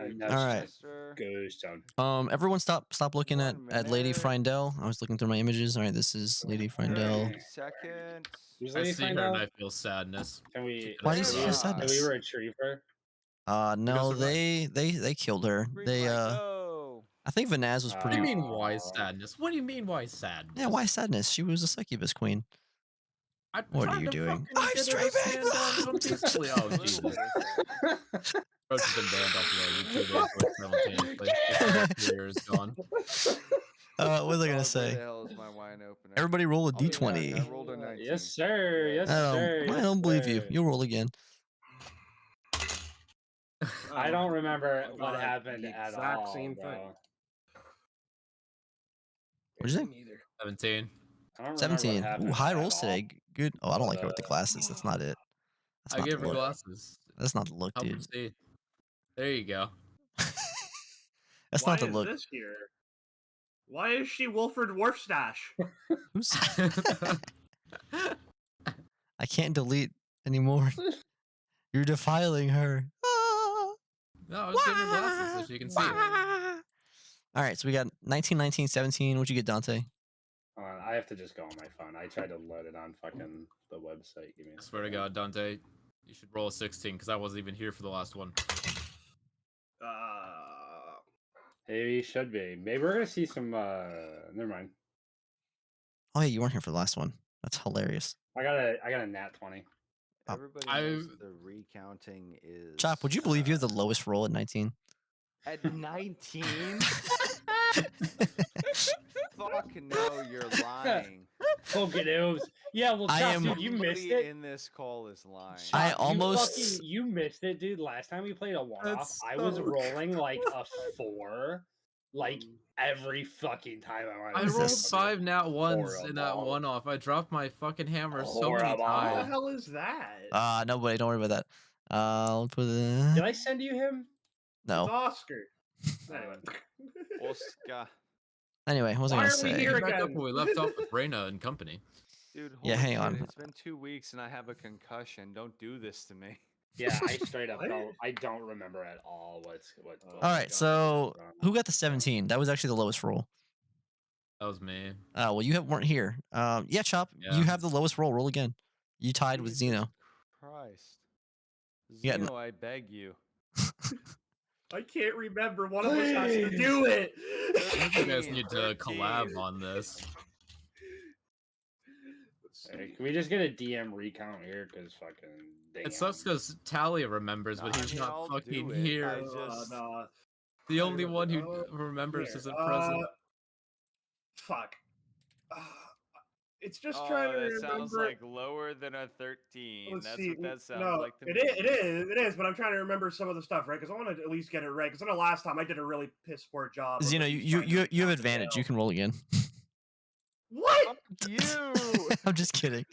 And All that's right. Chester. Ghost Town. Everyone stop looking at 1 Lady minute. Frindell. I was looking through my images. All right, this is Lady Frindell. 30 seconds. Who's I Lady see her Frindell? and I feel sadness. Can we? Why do you That's feel right. sadness? Can we retrieve her? No, Because of they killed her. Green They light, go. I think Vanaz was What pretty. do you mean, why sadness? What do you mean, why sadness? Yeah, why sadness? She was a succubus queen. I'm What are trying you to doing? fucking I'm get her to streaming! stand down peacefully. Oh, Little Jesus. bit of sad. Roach has been banned off of YouTube simultaneously. His career is gone. What was I Oh, gonna where say? the hell is my wine opener? Everybody roll a I'll be back. d20. I rolled a 19. Yes, sir. Yes, sir. I yes, don't believe you. sir. You'll roll again. I don't remember I what got happened the at exact all. same bro. thing. What'd you say? Neither. 17. I don't remember what 17. happened Ooh, high at rolls all. today. Good. Oh, I don't like her with the But, glasses. That's not it. That's I not gave the her look. glasses. That's not the look, Help dude. her see. There you go. That's Why not the is look. this here? Why is she Wolford Dwarfstash? Who's... I can't delete anymore. You're defiling her. Ah. No, I was giving her glasses so she can see. All right, so we got 19, 19, 17. What'd you get, Dante? Hold on, I have to just go on my phone. I tried to load it on fucking the website. Give me a I swear to second. God, Dante, you should roll a 16 because I wasn't even here for the last one. Maybe you should be. Maybe we're gonna see some. Never mind. Oh, yeah, you weren't here for the last one. That's hilarious. I got a nat 20. Oh. Everybody I- knows the recounting is. Chop, would you believe you have the lowest roll at 19? At 19? Fuck no, you're lying. Fucking elves. Yeah, well, I Chop, am- dude, you missed Somebody it. in this call is lying. I Chop, almost- you missed it, dude. Last time we played a one-off, That's I was so rolling like a 4, like every fucking time I wanted. I to is rolled this? 5 nat ones in that Horrible. one off. I dropped my fucking hammer so many Horrible. What the times. hell is that? Nobody, don't worry about that. I'll put Did the... I send you him? It's No. Oscar. Anyway. Oscar. Anyway, what was I Why gonna are we say? here Back up again? where we left off with Reyna and company. Dude, Yeah, holy hang on. shit, it's been 2 weeks and I have a concussion. Don't do this to me. Yeah, I straight up What? don't. I don't remember at all what. All right, so who got the 17? That was actually the lowest roll. That was me. Well, you weren't here. Yeah, Chop, Yeah. you have the lowest roll. Roll again. You tied with Jesus Zeno. Christ. Yeah, Zeno, I beg you. I can't remember. One of us has to do it. I think you guys need to 13. collab on this. Let's Hey, see. can we just get a DM recount here? Because fucking. Damn. It sucks because Talia remembers, but I he's mean, not I'll fucking do it. here. I just- No. The I only one who remember. remembers Here, isn't present. Fuck. It's just Oh, trying to that remember. sounds like lower than a 13. Let's That's see. what that sounds No, like to it me. is. It is. It is. But I'm trying to remember some of the stuff, right? Because I want to at least get it right. Because I know last time I did a really piss poor job. of Zeno, at least you trying to you have recount the advantage. You tale. can roll again. What? You! I'm just kidding.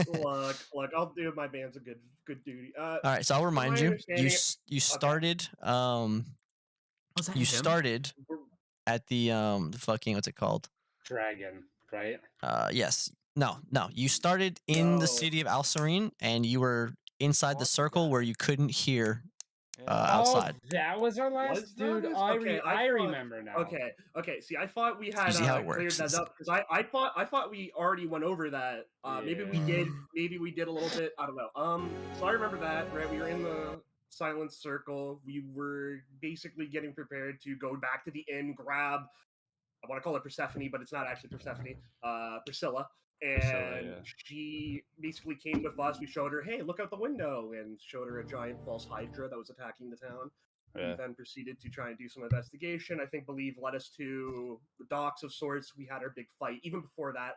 look, I'll do my band's a good duty. All right, so I'll remind my you. understanding- You started Was that you him? started at the fucking what's it called? Dragon, right? Yes. No. You started in No. the city of Al Serene, and you were inside the What? circle where you couldn't hear Yeah. outside. Oh, that was our last Was that dude. his? I Okay, I thought- remember now. Okay. See, I thought we had usually how it cleared works. that up because I thought we already went over that. Maybe we did. Maybe we did a little bit. I don't know. So I remember that. Right, we were in the silent circle. We were basically getting prepared to go back to the inn, grab. I want to call it Persephone, but it's not actually Persephone. Priscilla. And Priscilla, yeah. she basically came with us. We showed her, hey, look out the window, and showed her a giant false hydra that was attacking the town. Yeah. We then proceeded to try and do some investigation. I believe led us to the docks of sorts. We had our big fight. Even before that,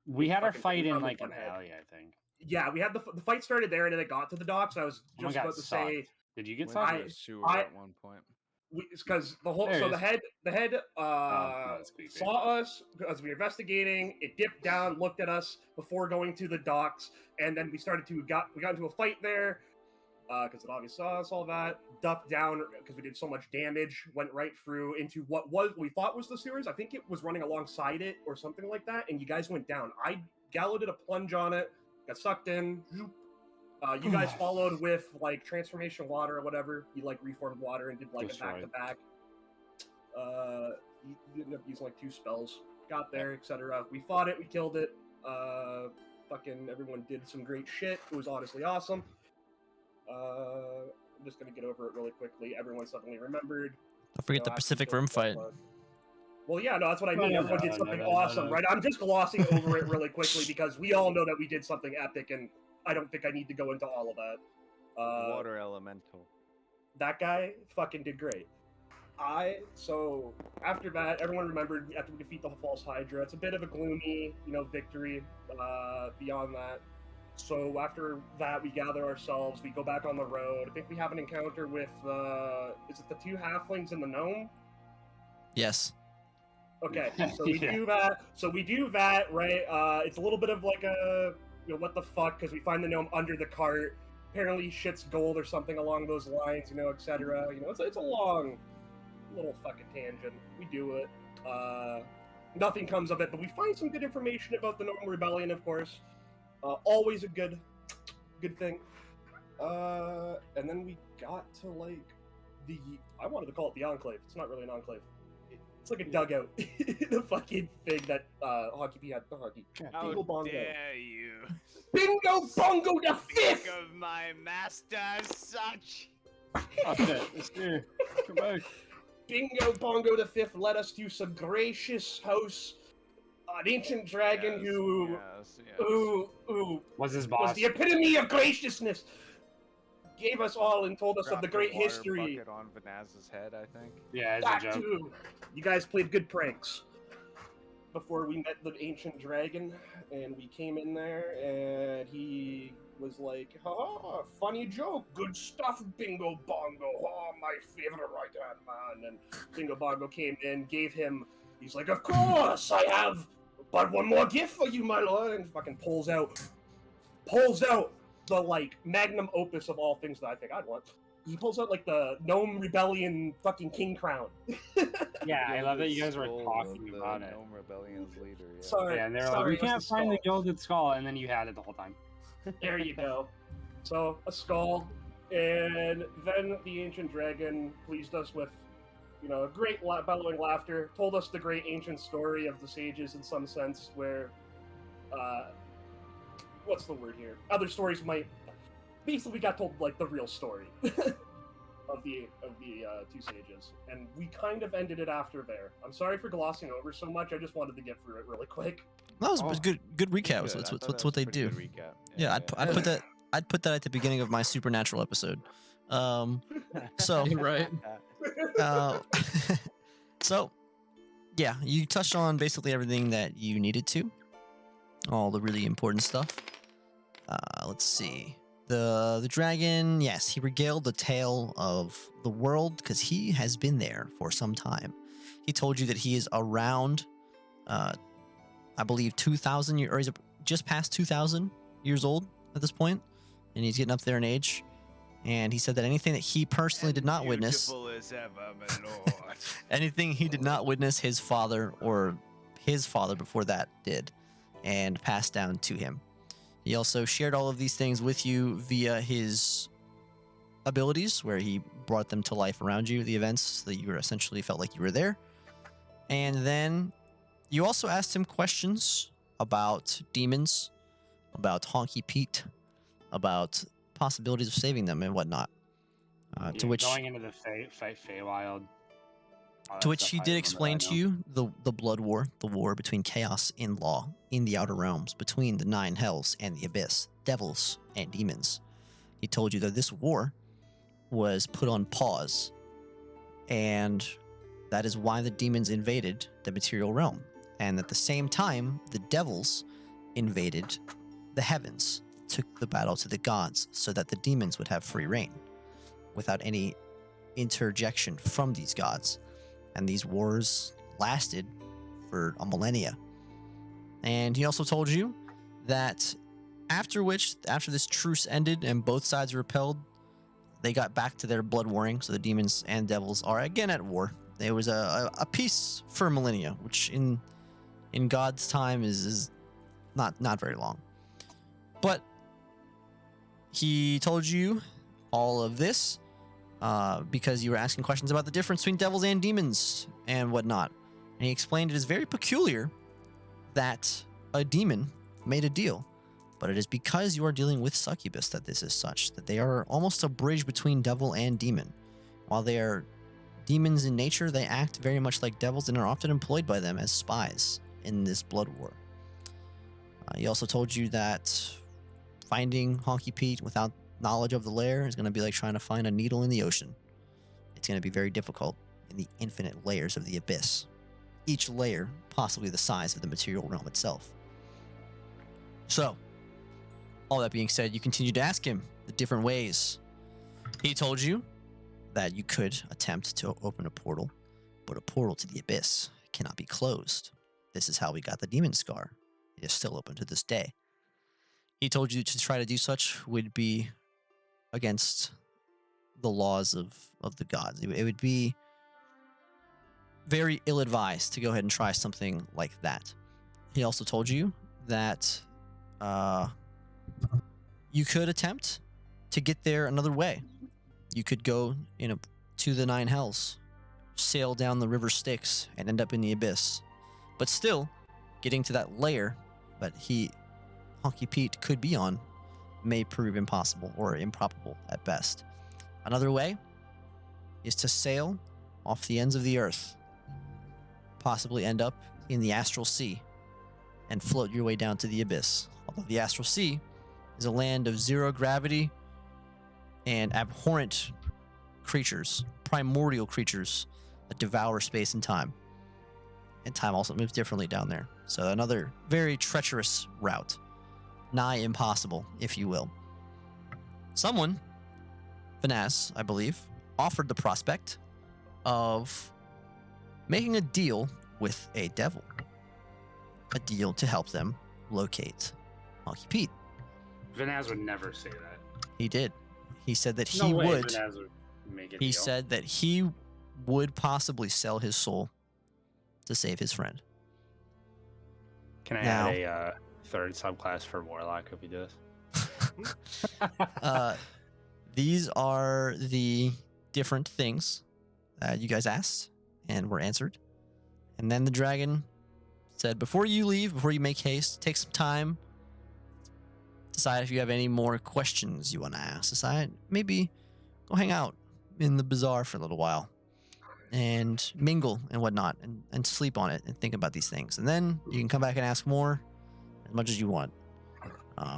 We had our fucking fight in probably like an Funhead. alley, I think. yeah, we had the fight started there, and then it got to the docks. I was Oh my just God, about to sucked. say Did you get Went something? to the sewer I- at one point. because the whole There it the is. head that's creepy. saw us as we were investigating. It dipped down, looked at us before going to the docks, and then we got into a fight there. Because it obviously saw us, all that, ducked down because we did so much damage, went right through into what we thought was the sewers. I think it was running alongside it or something like that, and you guys went down. I Gallo did a plunge on it, got sucked in, zoop, You guys followed with like transformation water or whatever. You like reformed water and did like That's a back to back. You ended up using like 2 spells. Got there, etc. We fought it. We killed it. Fucking everyone did some great shit. It was honestly awesome. I'm just gonna get over it really quickly. Everyone suddenly remembered. Don't forget the after Pacific we Rim killed fight. Bubba. Well, yeah, no, that's what I mean. No, Everyone did something awesome, right? I'm just glossing over it really quickly because we all know that we did something epic, and I don't think I need to go into all of that. Water elemental. That guy fucking did great. So after that, everyone remembered after we defeat the false Hydra. It's a bit of a gloomy, victory. Beyond that, so after that, we gather ourselves. We go back on the road. I think we have an encounter with is it the 2 halflings and the gnome? Yes. Okay, so we Yeah. do that. So we do that, right? It's a little bit of like a, what the fuck? Because we find the gnome under the cart. Apparently, shit's gold or something along those lines, etc. It's a long little fucking tangent. We do it. Nothing comes of it, but we find some good information about the Gnome Rebellion, of course. Always a good thing. And then we got to like I wanted to call it the Enclave. It's not really an enclave. It's like a dugout. The fucking thing that Hockey P had. The Hockey. How Bingo Bongo. dare you Bingo Bongo the think 5th! of my master as such? Oh, shit. It's here. Come back. Bingo Bongo the 5th led us to some gracious house, an ancient dragon who What's his was boss? the epitome of graciousness. Gave us all and told us of Dropped the a great water history. bucket on Vanaz's head, I think. Yeah, it's That a joke. too. You guys played good pranks before we met the ancient dragon, and we came in there, and he was like, "Ha, funny joke, good stuff, Bingo Bongo. Oh, my favorite right-hand man." And Bingo Bongo came in, gave him. He's like, "Of course, I have, but one more gift for you, my lord." And fucking pulls out the like magnum opus of all things that I think I'd want. He pulls out like the Gnome Rebellion fucking king crown. Yeah, I love that you guys were Skull talking of the about it. Gnome Rebellion's leader. Yeah. Sorry, Yeah, and they were like, sorry, we it was can't the find the skull. gilded skull, and then you had it the whole time. There you go. So, a skull, and then the ancient dragon pleased us with, a great bellowing laughter, told us the great ancient story of the sages in some sense, where, what's the word here? Other stories might, basically we got told, like, the real story of the 2 sages, and we kind of ended it after there. I'm sorry for glossing over so much, I just wanted to get through it really quick. That was Oh. a good recap. Good. I That's thought that what was they a pretty do. good recap. Yeah, I'd put that at the beginning of my supernatural episode. So Right. uh, so yeah, you touched on basically everything that you needed to, all the really important stuff. Let's see. The dragon, yes, he regaled the tale of the world because he has been there for some time. He told you that he is around, I believe, 2,000 years, or he's just past 2,000 years old at this point, and he's getting up there in age. And he said that anything that he personally did not witness, Beautiful as ever, my lord. anything he did not witness, his father or his father before that did, and passed down to him. He also shared all of these things with you via his abilities, where he brought them to life around you, the events, so that you were essentially felt like you were there. And then you also asked him questions about demons, about Honky Pete, about possibilities of saving them and whatnot. To which going into the Feywild. To which he did explain to you the blood war, the war between chaos and law in the outer realms, between the 9 hells and the abyss, devils and demons. He told you that this war was put on pause, and that is why the demons invaded the material realm. And at the same time, the devils invaded the heavens, took the battle to the gods, so that the demons would have free reign without any interjection from these gods. And these wars lasted for a millennia. And he also told you that after this truce ended and both sides repelled, they got back to their blood warring. So the demons and devils are again at war. There was a peace for millennia, which in God's time is not very long. But he told you all of this because you were asking questions about the difference between devils and demons and whatnot. And he explained it is very peculiar that a demon made a deal, but it is because you are dealing with succubus that this is such, that they are almost a bridge between devil and demon. While they are demons in nature, they act very much like devils and are often employed by them as spies in this blood war. He also told you that finding Honky Pete without knowledge of the lair is going to be like trying to find a needle in the ocean. It's going to be very difficult in the infinite layers of the abyss. Each layer possibly the size of the material realm itself. So, all that being said, you continue to ask him the different ways. He told you that you could attempt to open a portal, but a portal to the abyss cannot be closed. This is how we got the demon scar. It is still open to this day. He told you to try to do such would be against the laws of the gods. It would be very ill-advised to go ahead and try something like that. He also told you that you could attempt to get there another way. You could go to the Nine Hells, sail down the river Styx, and end up in the abyss. But still, getting to that layer that Honky Pete could be on may prove impossible or improbable at best. Another way is to sail off the ends of the earth, possibly end up in the astral sea, and float your way down to the abyss. Although the astral sea is a land of zero gravity and abhorrent creatures, primordial creatures that devour space and time. And time also moves differently down there. So another very treacherous route. Nigh impossible, if you will. Someone, Vanaz, I believe, offered the prospect of making a deal with a devil. A deal to help them locate Honky Pete. Vanaz would never say that. He did. He said that No he way would. Vanaz would make a He deal. said that he would possibly sell his soul to save his friend. Can I Now- add a third subclass for Warlock if we do this? These are the different things that you guys asked and were answered. And then the dragon said, before you leave, before you make haste, take some time. Decide if you have any more questions you want to ask. Decide, maybe go hang out in the bazaar for a little while and mingle and whatnot and sleep on it and think about these things. And then you can come back and ask more as much as you want.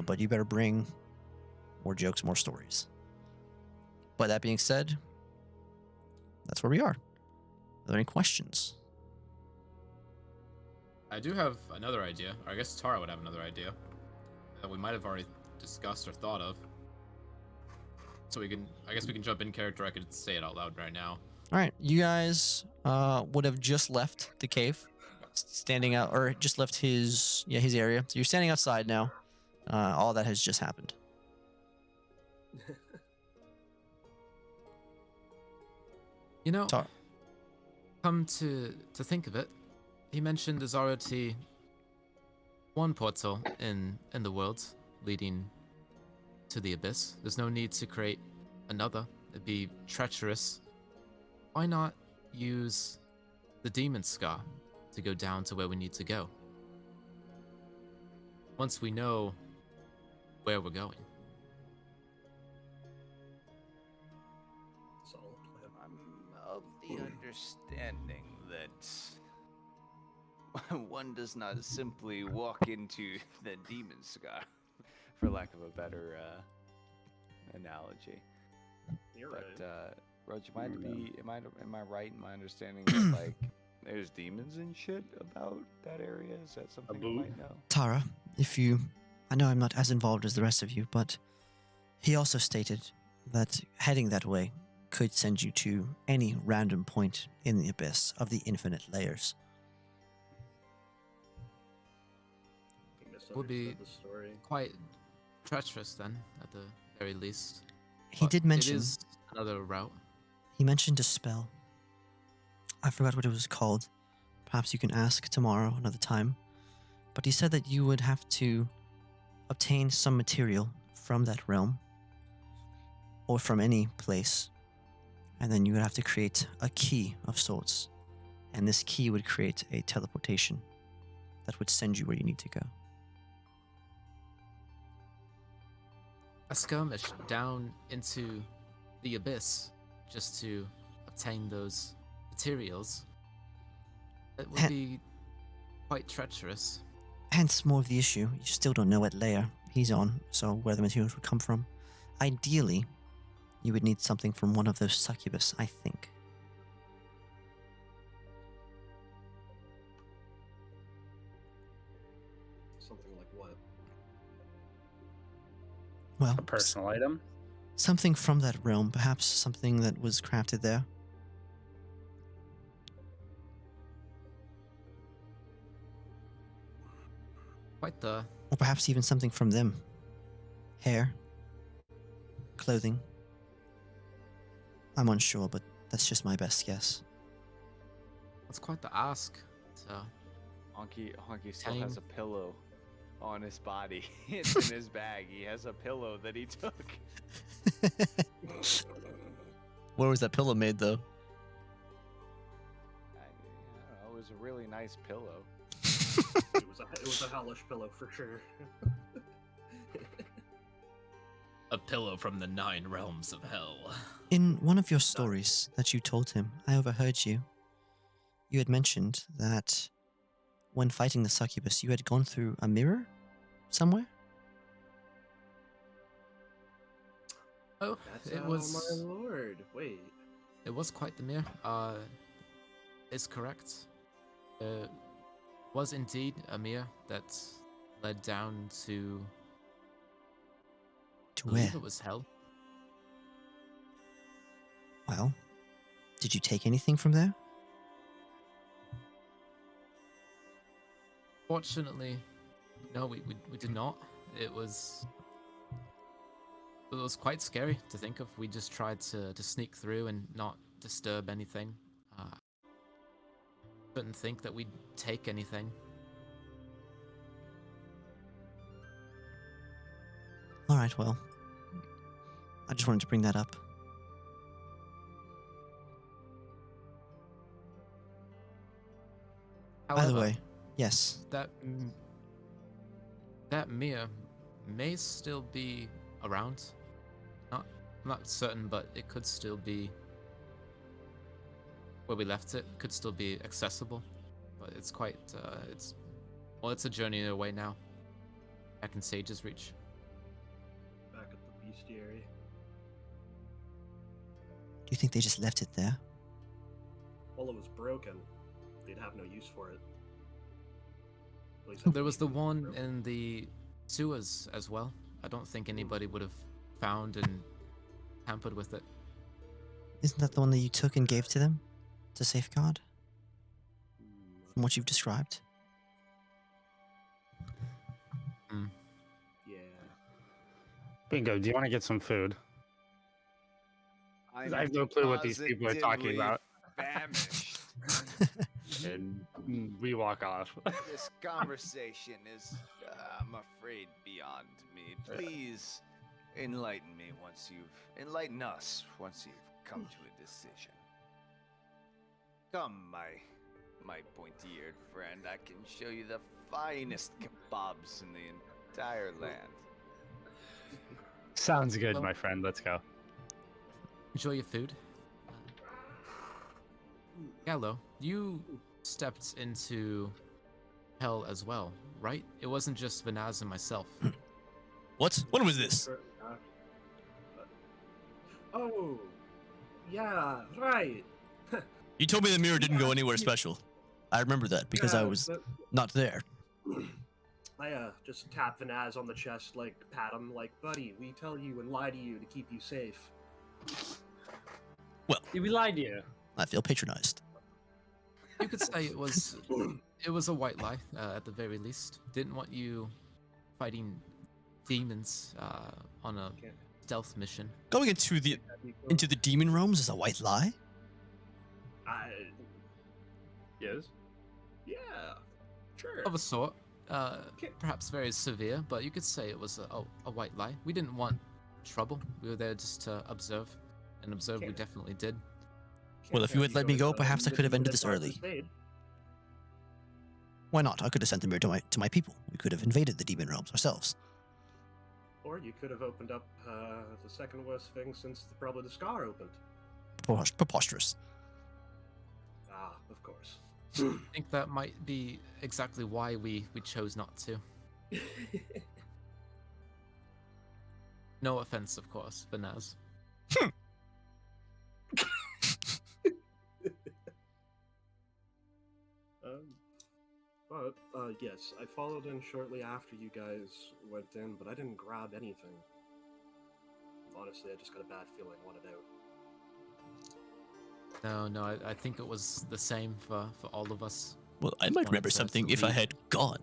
But you better bring more jokes, more stories. But that being said, that's where we are. Are there any questions? I do have another idea, or I guess Tara would have another idea that we might have already discussed or thought of. So I guess we can jump in character. I could say it out loud right now. All right, you guys would have just left the cave, standing out, or just left his area. So you're standing outside now. All that has just happened. You know, Tar- come to think of it, he mentioned there's already one portal in the world leading to the abyss. There's no need to create another. It'd be treacherous. Why not use the demon scar to go down to where we need to go? Once we know where we're going. I'm of the understanding that one does not simply walk into the demon scar, for lack of a better analogy. You're But right. Roach, am I right in my understanding that like there's demons and shit about that area? Is that something you might know? Tara, I know I'm not as involved as the rest of you, but he also stated that heading that way could send you to any random point in the abyss of the infinite layers. Would be- Misunderstood the story. Quite treacherous then, at the very least. He But did mention It is another route. He mentioned a spell. I forgot what it was called. Perhaps you can ask tomorrow, another time. But he said that you would have to obtain some material from that realm or from any place. And then you would have to create a key of sorts. And this key would create a teleportation that would send you where you need to go. A skirmish down into the abyss just to obtain those materials. It would be quite treacherous. Hence, more of the issue. You still don't know what layer he's on, so where the materials would come from. Ideally, you would need something from one of those succubus, I think. Something like what? Well, A personal item. something from that realm, perhaps something that was crafted there. Quite the Or perhaps even something from them. Hair, clothing. I'm unsure, but that's just my best guess. that's quite the ask. So Honky still has Tame. a pillow on his body. It's in his bag. He has a pillow that he took. Where was that pillow made, though? I don't know. It was a really nice pillow. It was a hellish pillow for sure. a pillow from the 9 realms of hell. In one of your stories that you told him, I overheard you. You had mentioned that when fighting the succubus, you had gone through a mirror somewhere? Oh, That's it oh was my lord. Wait. it was quite the mirror. Is correct. It was indeed a mirror that led down to To I where? believe it was hell. Well, did you take anything from there? Fortunately, no, we did not. It was quite scary to think of. We just tried to sneak through and not disturb anything. Couldn't think that we'd take anything. All right, well, I just wanted to bring that up. By the However, way, yes, that mirror may still be around. Not certain, but it could still be where we left it. Could still be accessible, but it's quite it's a journey away now. Back in Sage's Reach. Back at the bestiary. do you think they just left it there? Well, it was broken. They'd have no use for it. At least I There was the believe it one broken. in the sewers as well. I don't think anybody would have found and tampered with it. Isn't that the one that you took and gave to them to safeguard? Hmm, From what you've described? Yeah. Bingo. Do you want to get some food? I have no clue what these people are talking about. Famished. And we walk off. This conversation is, I'm afraid, beyond me. Please enlighten us once you've come to a decision. Come, my pointy-eared friend. I can show you the finest kebabs in the entire land. Sounds good, Well- my friend. Let's go. Enjoy your food. Gallo, you stepped into hell as well, right? It wasn't just Vanaz and myself. What? When was this? Oh, yeah, right. You told me the mirror didn't go anywhere special. I remember that because I Yeah, was but not there. I just tap Vanaz on the chest, like pat him, like, buddy, we tell you and lie to you to keep you safe. Did we lie to you? I feel patronized. You could say it was a white lie at the very least. Didn't want you fighting demons on a Okay. stealth mission. Going into the demon realms is a white lie? Yes. Yeah, sure. Of a sort. Okay. Perhaps very severe, but you could say it was a white lie. We didn't want trouble. We were there just to observe, and observe we Okay. definitely did. Well, Can't if you have had let me going, go, perhaps I could have looking ended for this that Dark early. Crusade. Why not? I could have sent the mirror to my people. We could have invaded the demon realms ourselves. Or you could have opened up the second worst thing since probably the Scar opened. Preposterous. Ah, of course. I think that might be exactly why we chose not to. No offense, of course, Vanaz. But yes, I followed in shortly after you guys went in, but I didn't grab anything. Honestly, I just got a bad feeling I wanted out. No, I think it was the same for all of us. Well, I Just might wanted remember to something if I leave. had gone.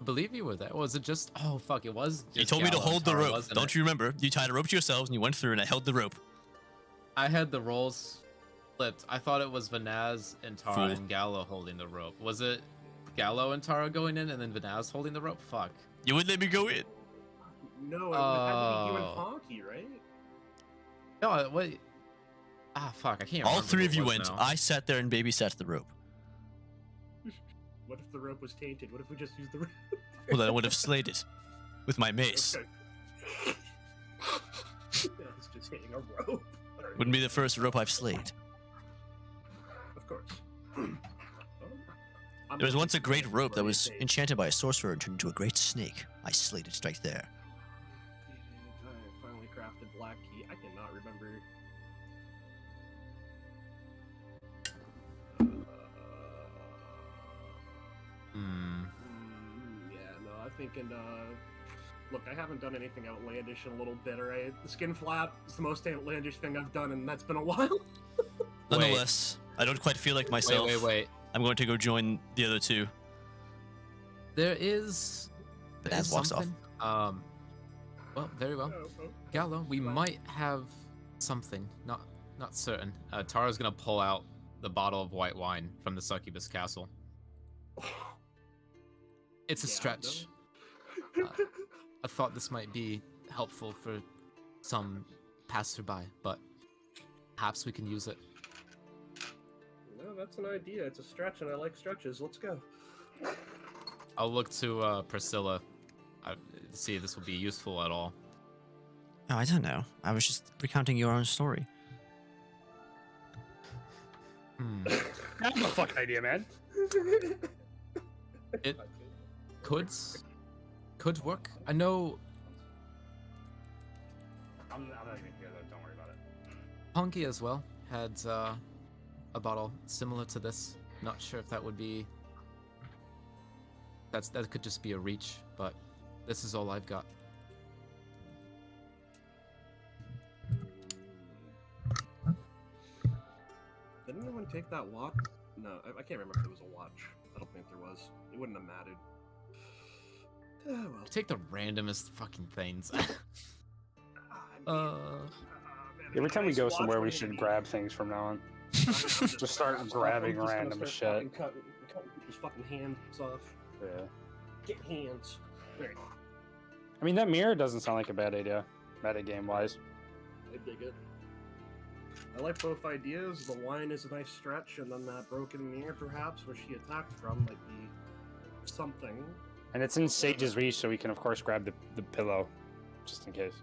I believe you were there. Was it just? Oh fuck! It was. You just told me to Gallo and hold the Tara, rope. wasn't Don't it? you remember? You tied a rope to yourselves and you went through and I held the rope. I had the roles flipped. I thought it was Vanaz and Tara Fool. and Gallo holding the rope. Was it Gallo and Tara going in and then Vanaz holding the rope? Fuck. You wouldn't let me go in. No, it would have to be you and Oh. Ponky, right? No, wait. Ah, fuck. I can't. All remember three who of it you was went. now. I sat there and babysat the rope. What if the rope was tainted? What if we just used the rope? Well, then I would have slayed it with my mace. Okay. Yeah, it's just hitting a rope. Alright. Wouldn't be the first rope I've slayed. Of course. There was once a great rope that was enchanted by a sorcerer and turned into a great snake. I slayed it right there. I finally crafted black key. I cannot remember. Hmm. Yeah, no, I'm thinking, look, I haven't done anything outlandish in a little bit, alright? The skin flap is the most outlandish thing I've done, and that's been a while. Nonetheless, I don't quite feel like myself. Wait. I'm going to go join the other two. There is. But there Az is walks off. something. Well, very well. Gallo, we might have something. Not certain. Tara's gonna pull out the bottle of white wine from the succubus castle. It's a Yeah, stretch. I thought this might be helpful for some passerby, but perhaps we can use it. No, that's an idea. It's a stretch, and I like stretches. Let's go. I'll look to Priscilla. See if this will be useful at all. Oh, I don't know. I was just recounting your own story. Hmm. That's a fucking idea, man. It could work. I know I'm not even here though. Don't worry about it. Punky as well had a bottle similar to this. Not sure if that would be. That could just be a reach, but this is all I've got. Didn't anyone take that watch? No, I can't remember if there was a watch. I don't think there was. It wouldn't have mattered. Well. Take the randomest fucking things. Man, Every time we nice go watch somewhere, we wouldn't should be- grab things from now on. Just start grabbing random shit. Cutting people's fucking hands off. Yeah. Get hands. There. I mean, that mirror doesn't sound like a bad idea, meta game wise. I dig it. I like both ideas. The wine is a nice stretch, and then that broken mirror, perhaps, where she attacked from, might be something. And it's in Sage's reach, so we can, of course, grab the pillow, just in case.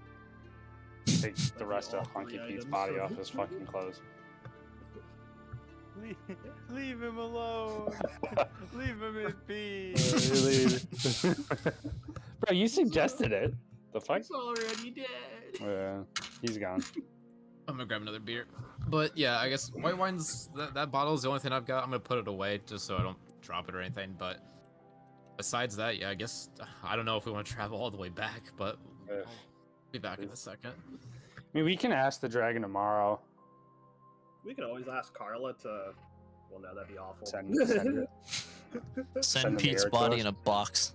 Take the rest of all three Honky Pete's items, body so- off his fucking clothes. Leave him alone. Leave him in peace. Bro, you suggested it. The fuck? It's already dead. Yeah, he's gone. I'm gonna grab another beer. But yeah, I guess white wine's that bottle is the only thing I've got. I'm gonna put it away just so I don't drop it or anything. But besides that, yeah, I guess I don't know if we want to travel all the way back, but Yeah. I'll be back in a second. I mean, we can ask the dragon tomorrow. We could always ask Carla to. Well, no, that'd be awful. Send it. Send Send the Pete's mirror to body us. in a box.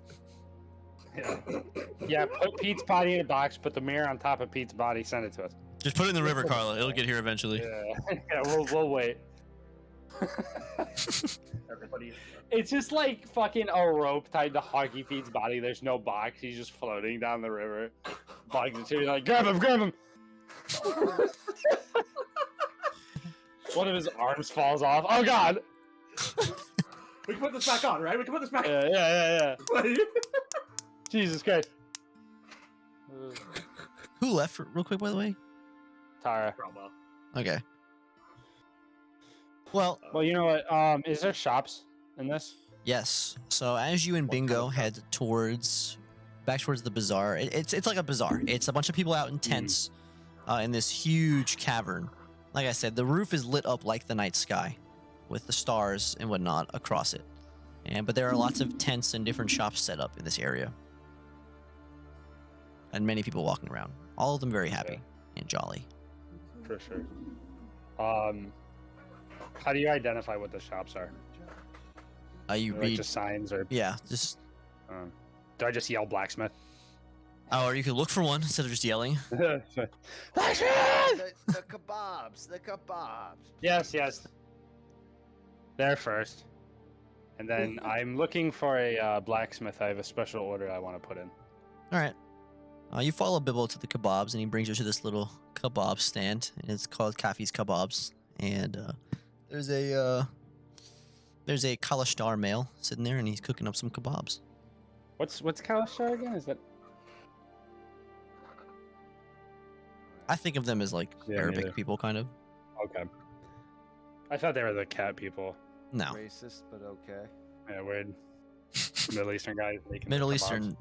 Yeah, put Pete's body in a box, put the mirror on top of Pete's body, send it to us. Just put it in the river, Carla. It'll get here eventually. Yeah, yeah, we'll wait. Everybody. It's just like fucking a rope tied to Hockey Pete's body. There's no box. He's just floating down the river. Bugs are too, like, grab him, grab him. One of his arms falls off. Oh god. We can put this back on, right? We can put this back. Yeah. on. Jesus Christ. Who left real quick, by the way? Tara. Cromwell. Okay. Well, Well, you know what? Is there shops in this? yes. So as you and What kind Bingo of head back towards the bazaar, it's like a bazaar. It's a bunch of people out in tents in this huge cavern. Like I said, the roof is lit up like the night sky, with the stars and whatnot across it. But there are lots of tents and different shops set up in this area, and many people walking around. All of them very happy and jolly. For sure. How do you identify what the shops are? You Like read, just signs or yeah, just do I just yell blacksmith? or you could look for one instead of just yelling. Blacksmith! The kebabs. The kebabs. Yes. There first. And then I'm looking for a blacksmith. I have a special order I want to put in. All right. You follow Bibble to the kebabs, and he brings you to this little kebab stand. And it's called Kafi's Kebabs. And there's a Kalashtar male sitting there, and he's cooking up some kebabs. What's Kalashtar again? Is that I think of them as like Yeah, me Arabic neither. people, kind of. okay? I thought they were the cat people. No, Racist, but okay. Yeah, weird. Middle Eastern guys making Middle kebabs, Eastern.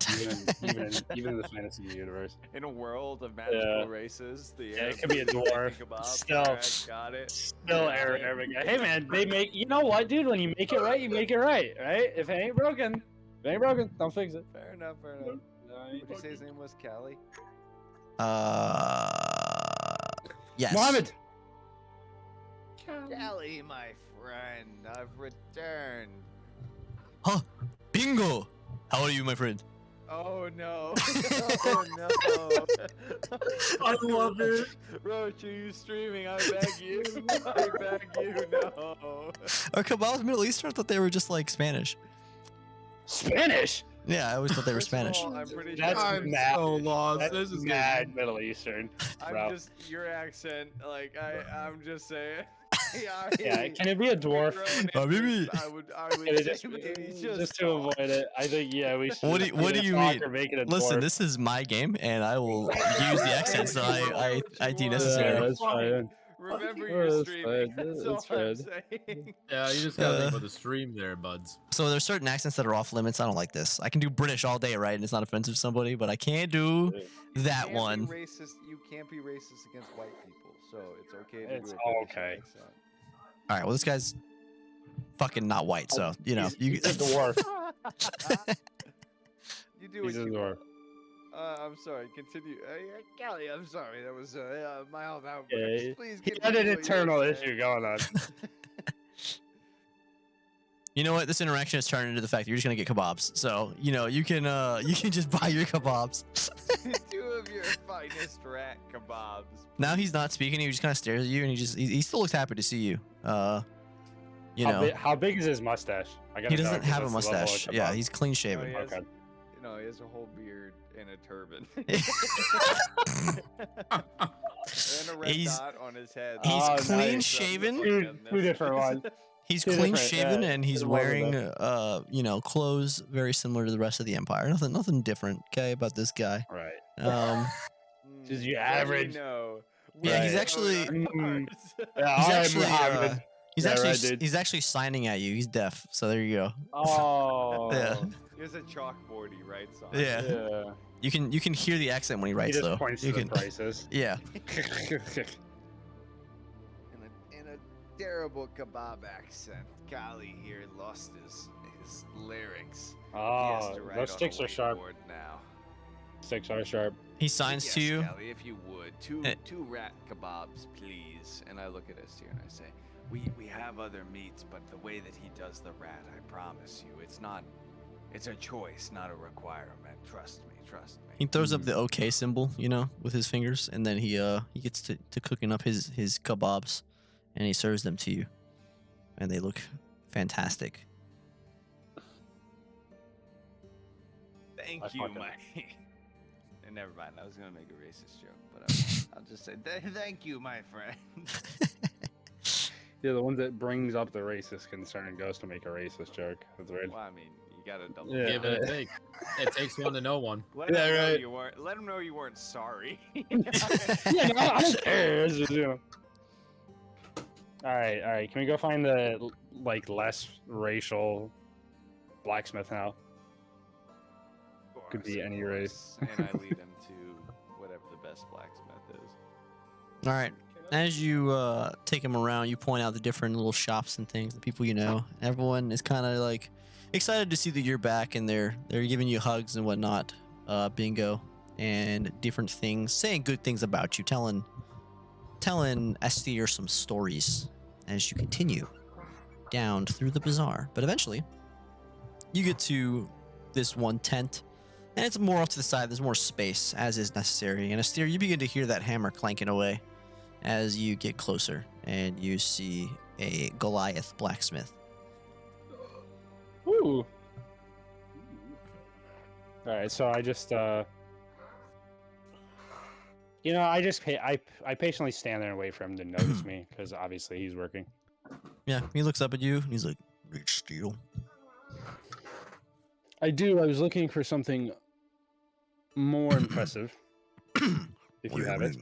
even in the fantasy universe. In a world of magical Yeah. races, the Yeah, it could be a dwarf. kebab. Still- Alright, got it. Still Arabic guy. Hey man, they make. You know what, dude? When you make it right, you make it right, right? If it ain't broken, don't fix it. Fair enough. What did you say his name was? Callie? Yes. Mohammed. Callie, my friend, I've returned. Bingo. How are you, my friend? Oh no. Oh no. I love it. Roach, are you streaming? I beg you. I beg you, no. Are kebabs Middle Eastern? I thought they were just like Spanish. Spanish. Yeah, I always thought they were First of Spanish. all, I'm pretty That's sure. I'm mad. so lost. That's This is mad Middle Eastern. I'm bro. just your accent. Like I'm just saying. Yeah, can it be a dwarf? Habibi. I would Can it say maybe just to avoid it, I think we should. What do either you talk mean? or make it a Listen, dwarf. this is my game, and I will use the accents that I deem necessary. Yeah, that's fine. Remember Oh, your that's streaming. fine. That's That's all I'm fine. saying. Yeah, you just gotta Uh, think about the stream there, buds. So there's certain accents that are off limits. I don't like this. I can do British all day, right? And it's not offensive to somebody, but I can't do that Can't be one. Racist. You can't be racist against white people, so it's okay to It's do a British okay. accent. All right. Well, this guy's fucking not white, so you know. He's a dwarf. You do what He's a you dwarf. I'm sorry. Continue. Callie, I'm sorry. That was my own outburst. Yeah, Please He continue had an what you were internal saying. issue going on. You know what? This interaction has turned into the fact that you're just gonna get kebabs. So you know you can just buy your kebabs. 2 of your finest rat kebabs. Now he's not speaking. He just kind of stares at you, and he still looks happy to see you. You how, know, how big is his mustache? I gotta he know, doesn't 'cause have a that's the level of mustache. Yeah, kebab. he's clean Oh, shaven. he has, Okay. No, he has a whole beard and a turban. and a red He's- dot on his head. He's Oh, clean nice. shaven. Two different ones. He's Two clean different, shaven, yeah, and he's good one with wearing that. you know, clothes very similar to the rest of the empire. Nothing different, okay, about this guy. Right. What Just your do you average. know? Yeah, he's Right. actually- Mm. He's Yeah, all right, actually Muhammad. he's Yeah, actually right, dude. he's actually signing at you. He's deaf, so there you go. Oh. Yeah. He has a chalkboard he writes on. Yeah. Yeah. You can hear the accent when he He writes just though. points You to the can prices. yeah. In a terrible kebab accent, Kali here lost his lyrics. He has Oh, to write those on sticks a are sharp. whiteboard now. Sticks are sharp. He signs yes, to you. Callie, if you would, two Eh. rat kebabs, please. And I look at Esther and I say, we have other meats, but the way that he does the rat, I promise you, it's a choice, not a requirement. Trust me. He throws up the OK symbol, you know, with his fingers, and then he gets to cooking up his kebabs, and he serves them to you. and they look fantastic. Thank I you, fucking- my. Never mind. I was gonna make a racist joke, but I won't. I'll just say thank you, my friend. Yeah, the one that brings up the racist concern goes to make a racist joke. That's weird. Well, I mean, you gotta double. Yeah. Give and a take. It takes one to know one. Let Yeah, him know right. you weren't. Let him know you weren't sorry. Yeah, no, I don't care. It's just, you know. All right. Can we go find the like less racial blacksmith now? Could be any race. And I lead him to whatever the best blacksmith is. All right. As you take them around, you point out the different little shops and things, the people you know. Everyone is kind of like excited to see that you're back, and they're giving you hugs and whatnot, bingo, and different things, saying good things about you, telling Esthir some stories as you continue down through the bazaar. But eventually, you get to this one tent, and it's more off to the side. There's more space, as is necessary. And Esthir, you begin to hear that hammer clanking away as you get closer, and you see a Goliath blacksmith. Woo. All right, so I just I just I patiently stand there and wait for him to notice me because obviously he's working. Yeah, he looks up at you, and he's like, "Reach steel." I do. I was looking for something more impressive. If you have it.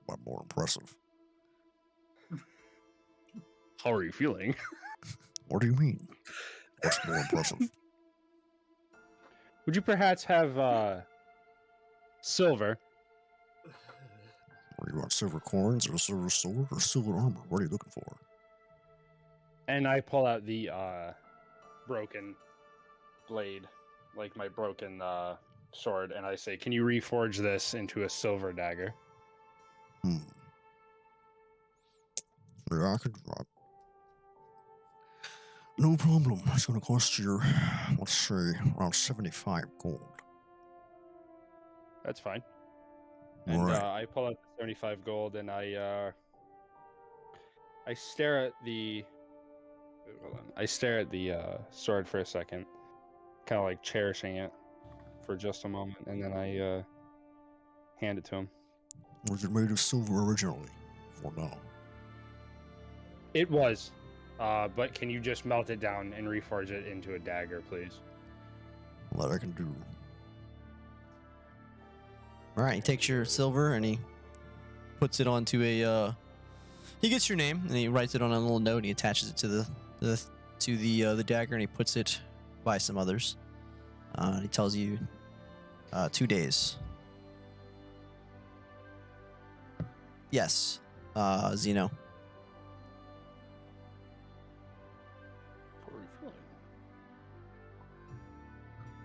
What more impressive? How are you feeling? What do you mean? What's more impressive? Would you perhaps have silver? What do you want? Silver coins, or a silver sword, or silver armor? What are you looking for? And I pull out the broken blade, like my broken sword, and I say, "Can you reforge this into a silver dagger?" Yeah, I could. No problem. It's going to cost you, let's say, around 75 gold. That's fine. And Right. I pull out the 75 gold, and I stare at the. Hold on. I stare at the sword for a second, kind of like cherishing it for just a moment, and then I hand it to him. Was it made of silver originally? For now. It was, but can you just melt it down and reforge it into a dagger, please? That I can do. All right, he takes your silver and he puts it onto a. He gets your name and he writes it on a little note and he attaches it to the dagger and he puts it by some others. And he tells you 2 days. Yes, Zeno.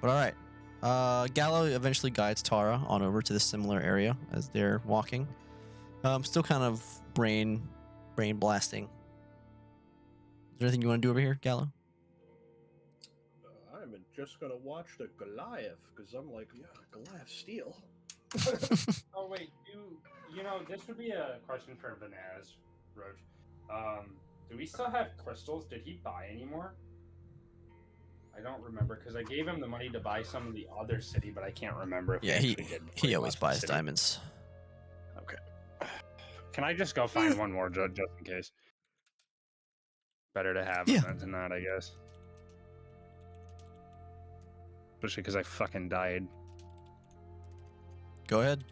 But all right. Gallo eventually guides Tara on over to this similar area as they're walking. Still kind of brain blasting. Is there anything you want to do over here, Gallo? I'm just gonna watch the Goliath because I'm like, yeah, Goliath steel. Oh wait, this would be a question for Vanaz, Roach. Do we still have crystals? Did he buy any more? I don't remember because I gave him the money to buy some in the other city, but I can't remember if Yeah, he actually did. before he always left the buys city. diamonds. Okay. Can I just go find one more just in case? Better to have Yeah. than to not, I guess. Especially because I fucking died. Go ahead.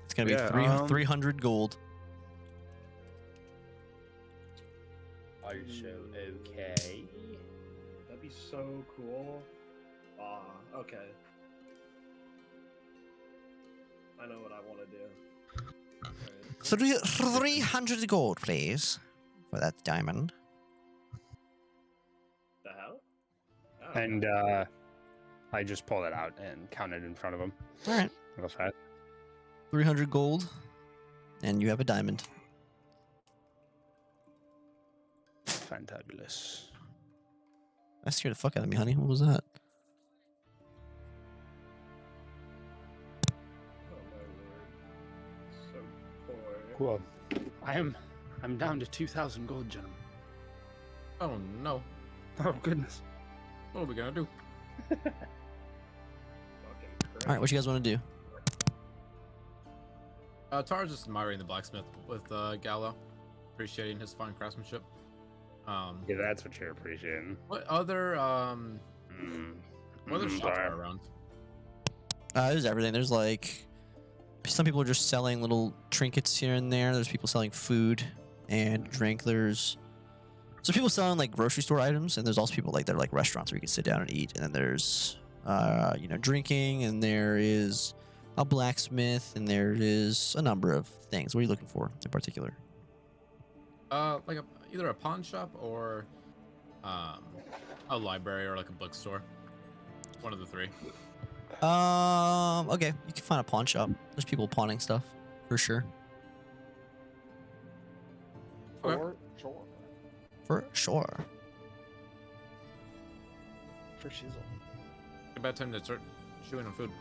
It's gonna be Yeah, 300 gold. Also, okay. That'd be so cool. Okay. I know what I want to do. 300 gold, please, for that diamond. The hell? Oh, And I just pulled it out and counted in front of him. All right, Real fast. 300 gold, and you have a diamond. Fantabulous. That scared the fuck out of me, honey. What was that? oh my lord. So poor. Cool. I'm down to 2,000 gold, gentlemen. Oh no. Oh goodness. What are we gonna do? Fucking All right, what you guys want to do? Tara's just admiring the blacksmith with Gallo, appreciating his fine craftsmanship. Yeah, that's what you're appreciating. What other Mm. what other shops Sorry. are around? There's everything. There's like some people are just selling little trinkets here and there. There's people selling food and drink. There's some people selling like grocery store items, and there's also people like that are like restaurants where you can sit down and eat. And then there's drinking, and there is a blacksmith, and there is a number of things. What are you looking for in particular? Like either a pawn shop or a library or like a bookstore. One of the three. Okay, you can find a pawn shop. There's people pawning stuff for sure. Okay. Sure. For sure. For shizzle. About time to start chewing on food.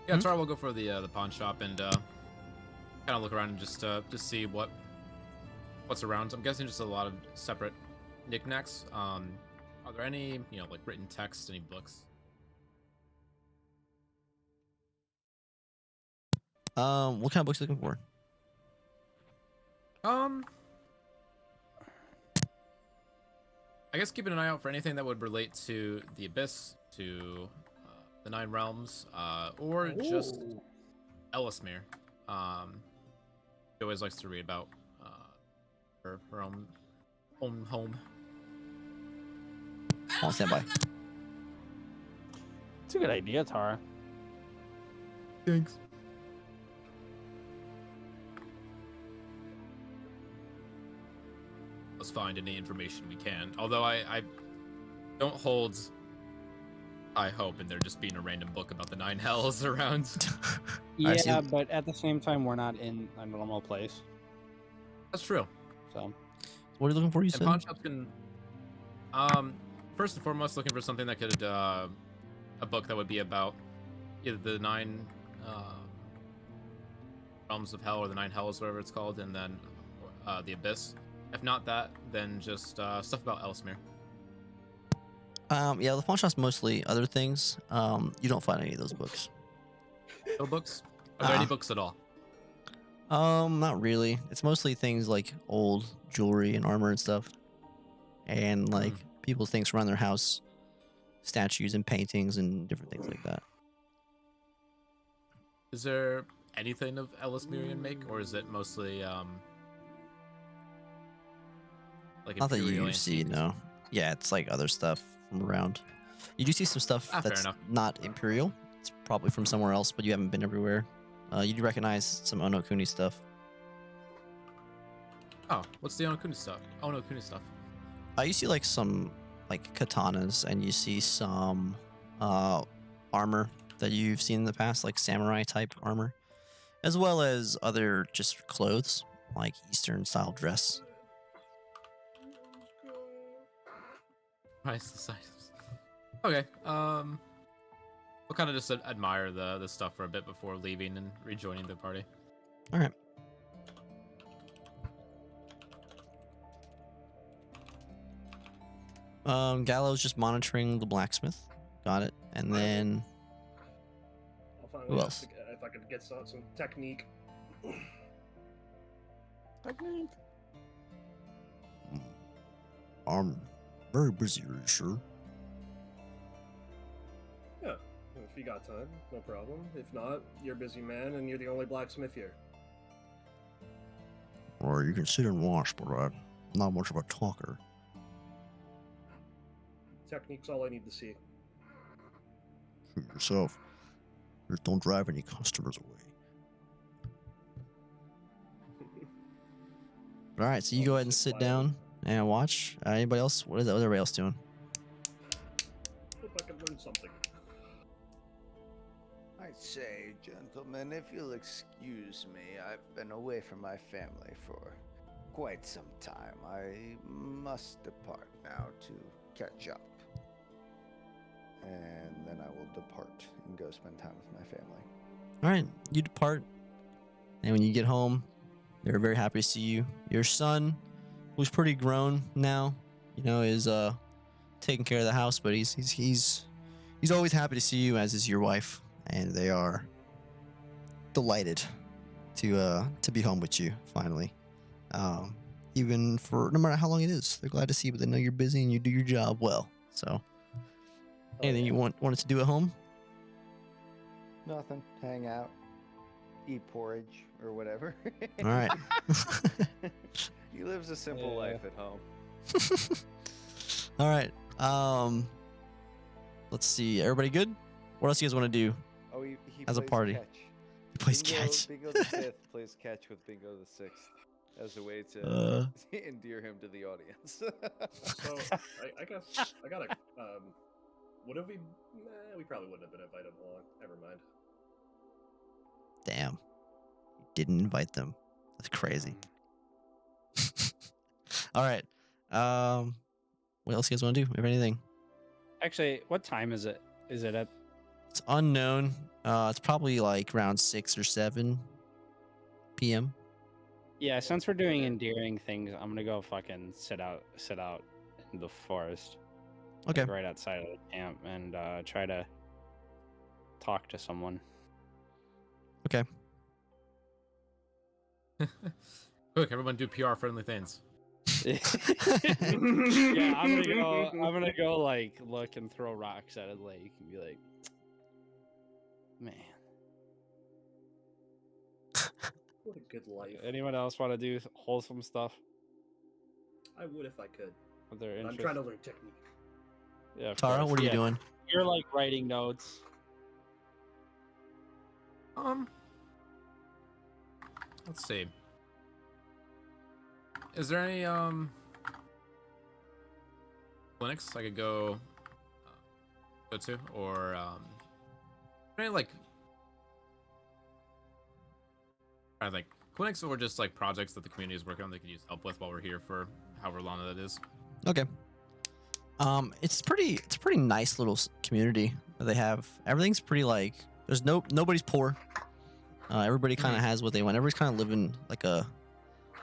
Yeah, Tara will go for the pawn shop and kind of look around and just see what's around. I'm guessing just a lot of separate knickknacks. Are there any like written text, any books? What kind of books are you looking for? I guess keeping an eye out for anything that would relate to the Abyss, to the Nine Realms, or just Ooh. Ellesmere. She always likes to read about her own home. On standby. It's a good idea, Tara. Thanks. Let's find any information we can. Although I don't hold high hope in there just being a random book about the Nine Hells around. Alright, so Yeah, you- but at the same time, we're not in a normal place. That's true. So What are you looking for? You And said. pawn shops can. First and foremost, looking for something that could a book that would be about either the nine realms of hell or the nine hells, whatever it's called, and then the abyss. If not that, then just stuff about Ellesmere. Yeah, the pawn shop's mostly other things. You don't find any of those books. No books? Are there any Uh-uh. books at all? Not really. It's mostly things like old jewelry and armor and stuff, and like people's things around their house, statues and paintings and different things like that. Is there anything of Ellesmerian make, or is it mostly like Not that Imperial you see, antiques? no. Yeah, it's like other stuff from around. You do see some stuff Fair that's enough. not Imperial. It's probably from somewhere else, but you haven't been everywhere. You do recognize some Ono Kuni stuff. Oh, what's the Onokuni stuff? Onokuni stuff. You see like some like katanas, and you see some armor that you've seen in the past, like samurai type armor, as well as other just clothes, like Eastern style dress. Priceless items. Okay. We'll kind of just admire the stuff for a bit before leaving and rejoining the party. All right. Gallo's just monitoring the blacksmith. Got it. And then I'll find Who out else? if I could get some technique. technique. I'm very busy, are you sure? Yeah, if you got time, no problem. If not, you're a busy man and you're the only blacksmith here. Or you can sit and watch, but I'm not much of a talker. Technique's all I need to see. Shoot yourself. Just don't drive any customers away. All right, so you go ahead and sit down and watch. Anybody else? What is everybody else doing? Hope I can learn something. I say, gentlemen, if you'll excuse me, I've been away from my family for quite some time. I must depart now to catch up. And then I will depart and go spend time with my family. All right, you depart, and when you get home, they're very happy to see you. Your son who's pretty grown now, you know, is taking care of the house, but he's always happy to see you, as is your wife, and they are delighted to be home with you finally. Even for no matter how long it is, they're glad to see you, but they know you're busy and you do your job well. So, anything you wanted to do at home? Nothing. Hang out. Eat porridge or whatever. All right. He lives a simple Yeah. life at home. All right. Let's see. Everybody good? What else you guys want to do? Oh, he As a plays party. Catch. He plays Bingo, catch. Bingo the Fifth plays catch with Bingo the Sixth as a way to endear him to the audience. So I guess I gotta. Would have we? Nah, we probably wouldn't have been invited along. Never mind. Damn. You didn't invite them. That's crazy. All right. What else you guys want to do? If anything? Actually, what time is it? Is it at? It's unknown. It's probably like around 6 or 7 p.m. Yeah, since we're doing endearing things, I'm gonna go fucking sit out in the forest. Okay. Like, right outside of the camp and try to talk to someone. Okay. Quick, everyone do PR friendly things. Yeah, I'm gonna go like look and throw rocks at a lake and be like, man. What a good life. Anyone else want to do wholesome stuff I would if I could. with their But I'm interest? trying to learn technique. Yeah, of Tara, course. what are you Yeah, doing? You're like writing notes. Let's see. Is there any clinics I could go to, or any like I think clinics or just like projects that the community is working on they could use help with while we're here for however long that is. Okay. It's a pretty nice little community that they have. Everything's pretty like there's nobody's poor. Everybody kind of has what they want. Everybody's kind of living like a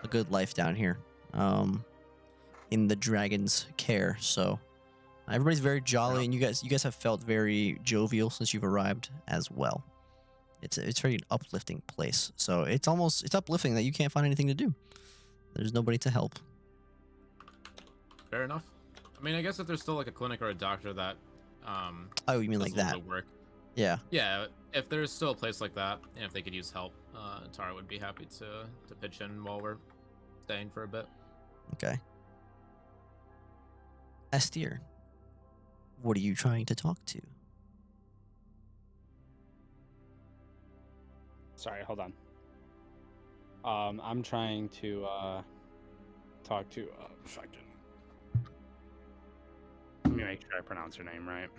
good life down here. In the dragon's care. So everybody's very jolly, and you guys have felt very jovial since you've arrived as well. It's a very uplifting place. So it's uplifting that you can't find anything to do. There's nobody to help. Fair enough. I mean, I guess if there's still like a clinic or a doctor that Oh, you mean does like a little that? bit of work. Yeah. Yeah, if there's still a place like that, and if they could use help, Tara would be happy to pitch in while we're staying for a bit. Okay. Estir, what are you trying to talk to? Sorry, hold on. I'm trying to talk to fucking. Let me make sure I pronounce her name right.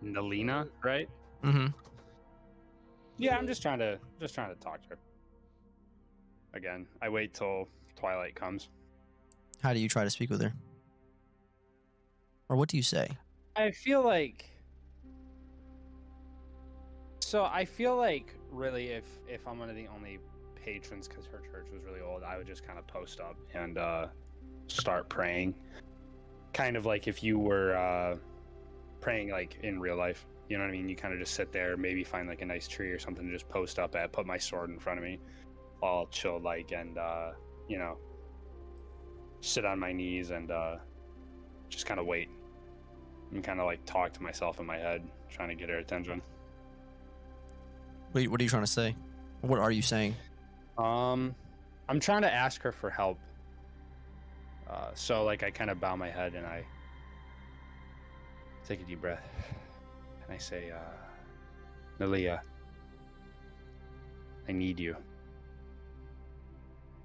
Nalina, right? Mm-hmm. Yeah, I'm just trying to talk to her. Again, I wait till twilight comes. How do you try to speak with her? Or what do you say? I feel like really if I'm one of the only patrons, because her church was really old, I would just kind of post up and start praying, kind of like if you were praying like in real life, you know what I mean? You kind of just sit there, maybe find like a nice tree or something to just post up at, put my sword in front of me, all chill like, and you know, sit on my knees and just kind of wait and kind of like talk to myself in my head, trying to get her attention. What are you trying to say? What are you saying? I'm trying to ask her for help. So like I kind of bow my head and I take a deep breath and I say, Nalia, I need you.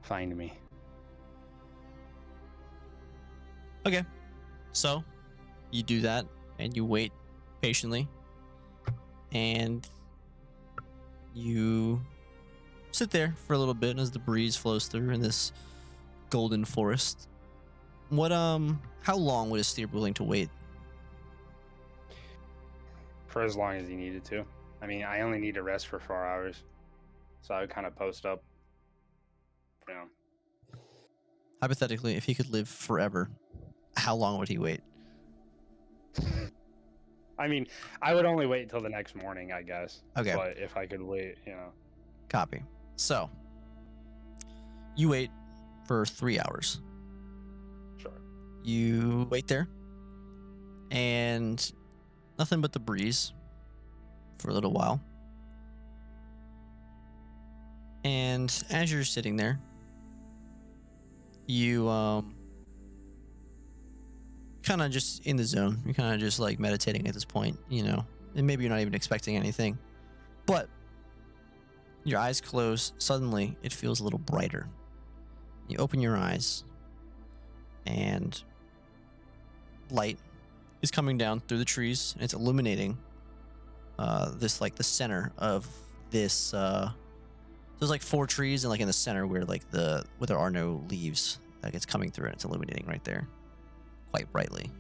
Find me. Okay. So, you do that and you wait patiently. And you sit there for a little bit as the breeze flows through in this golden forest. What how long would Estir be willing to wait? For as long as he needed to. I mean, I only need to rest for 4 hours. So I would kind of post up Yeah. Hypothetically, if he could live forever, how long would he wait? I mean, I would only wait until the next morning, I guess. Okay. But if I could wait, you know. Copy. So, you wait for 3 hours. Sure. You wait there, and nothing but the breeze for a little while. And as you're sitting there, you kind of just in the zone. You're kind of just like meditating at this point, you know, and maybe you're not even expecting anything, but your eyes close. Suddenly, it feels a little brighter. You open your eyes, and light is coming down through the trees, and it's illuminating this, like, the center of this. There's like 4 trees, and like in the center where where there are no leaves, like it's coming through and it's illuminating right there, quite brightly.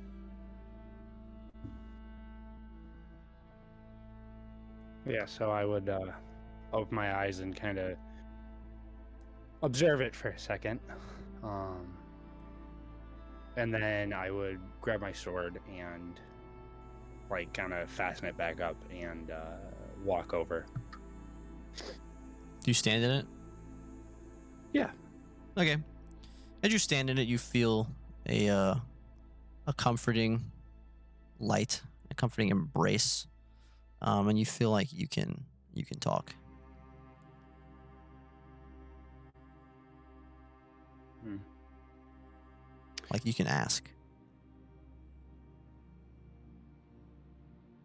Yeah, so I would open my eyes and kind of observe it for a second. And then I would grab my sword and like kind of fasten it back up and walk over. Do you stand in it? Yeah. Okay. As you stand in it, you feel a comforting light, a comforting embrace, and you feel like you can talk. Like you can ask.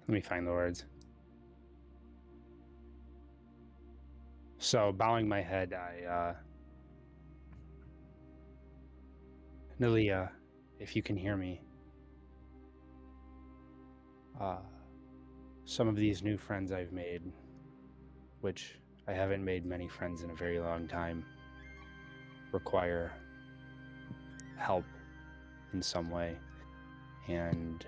Let me find the words. So, bowing my head, Nilia, if you can hear me, some of these new friends I've made, which I haven't made many friends in a very long time, require help in some way. And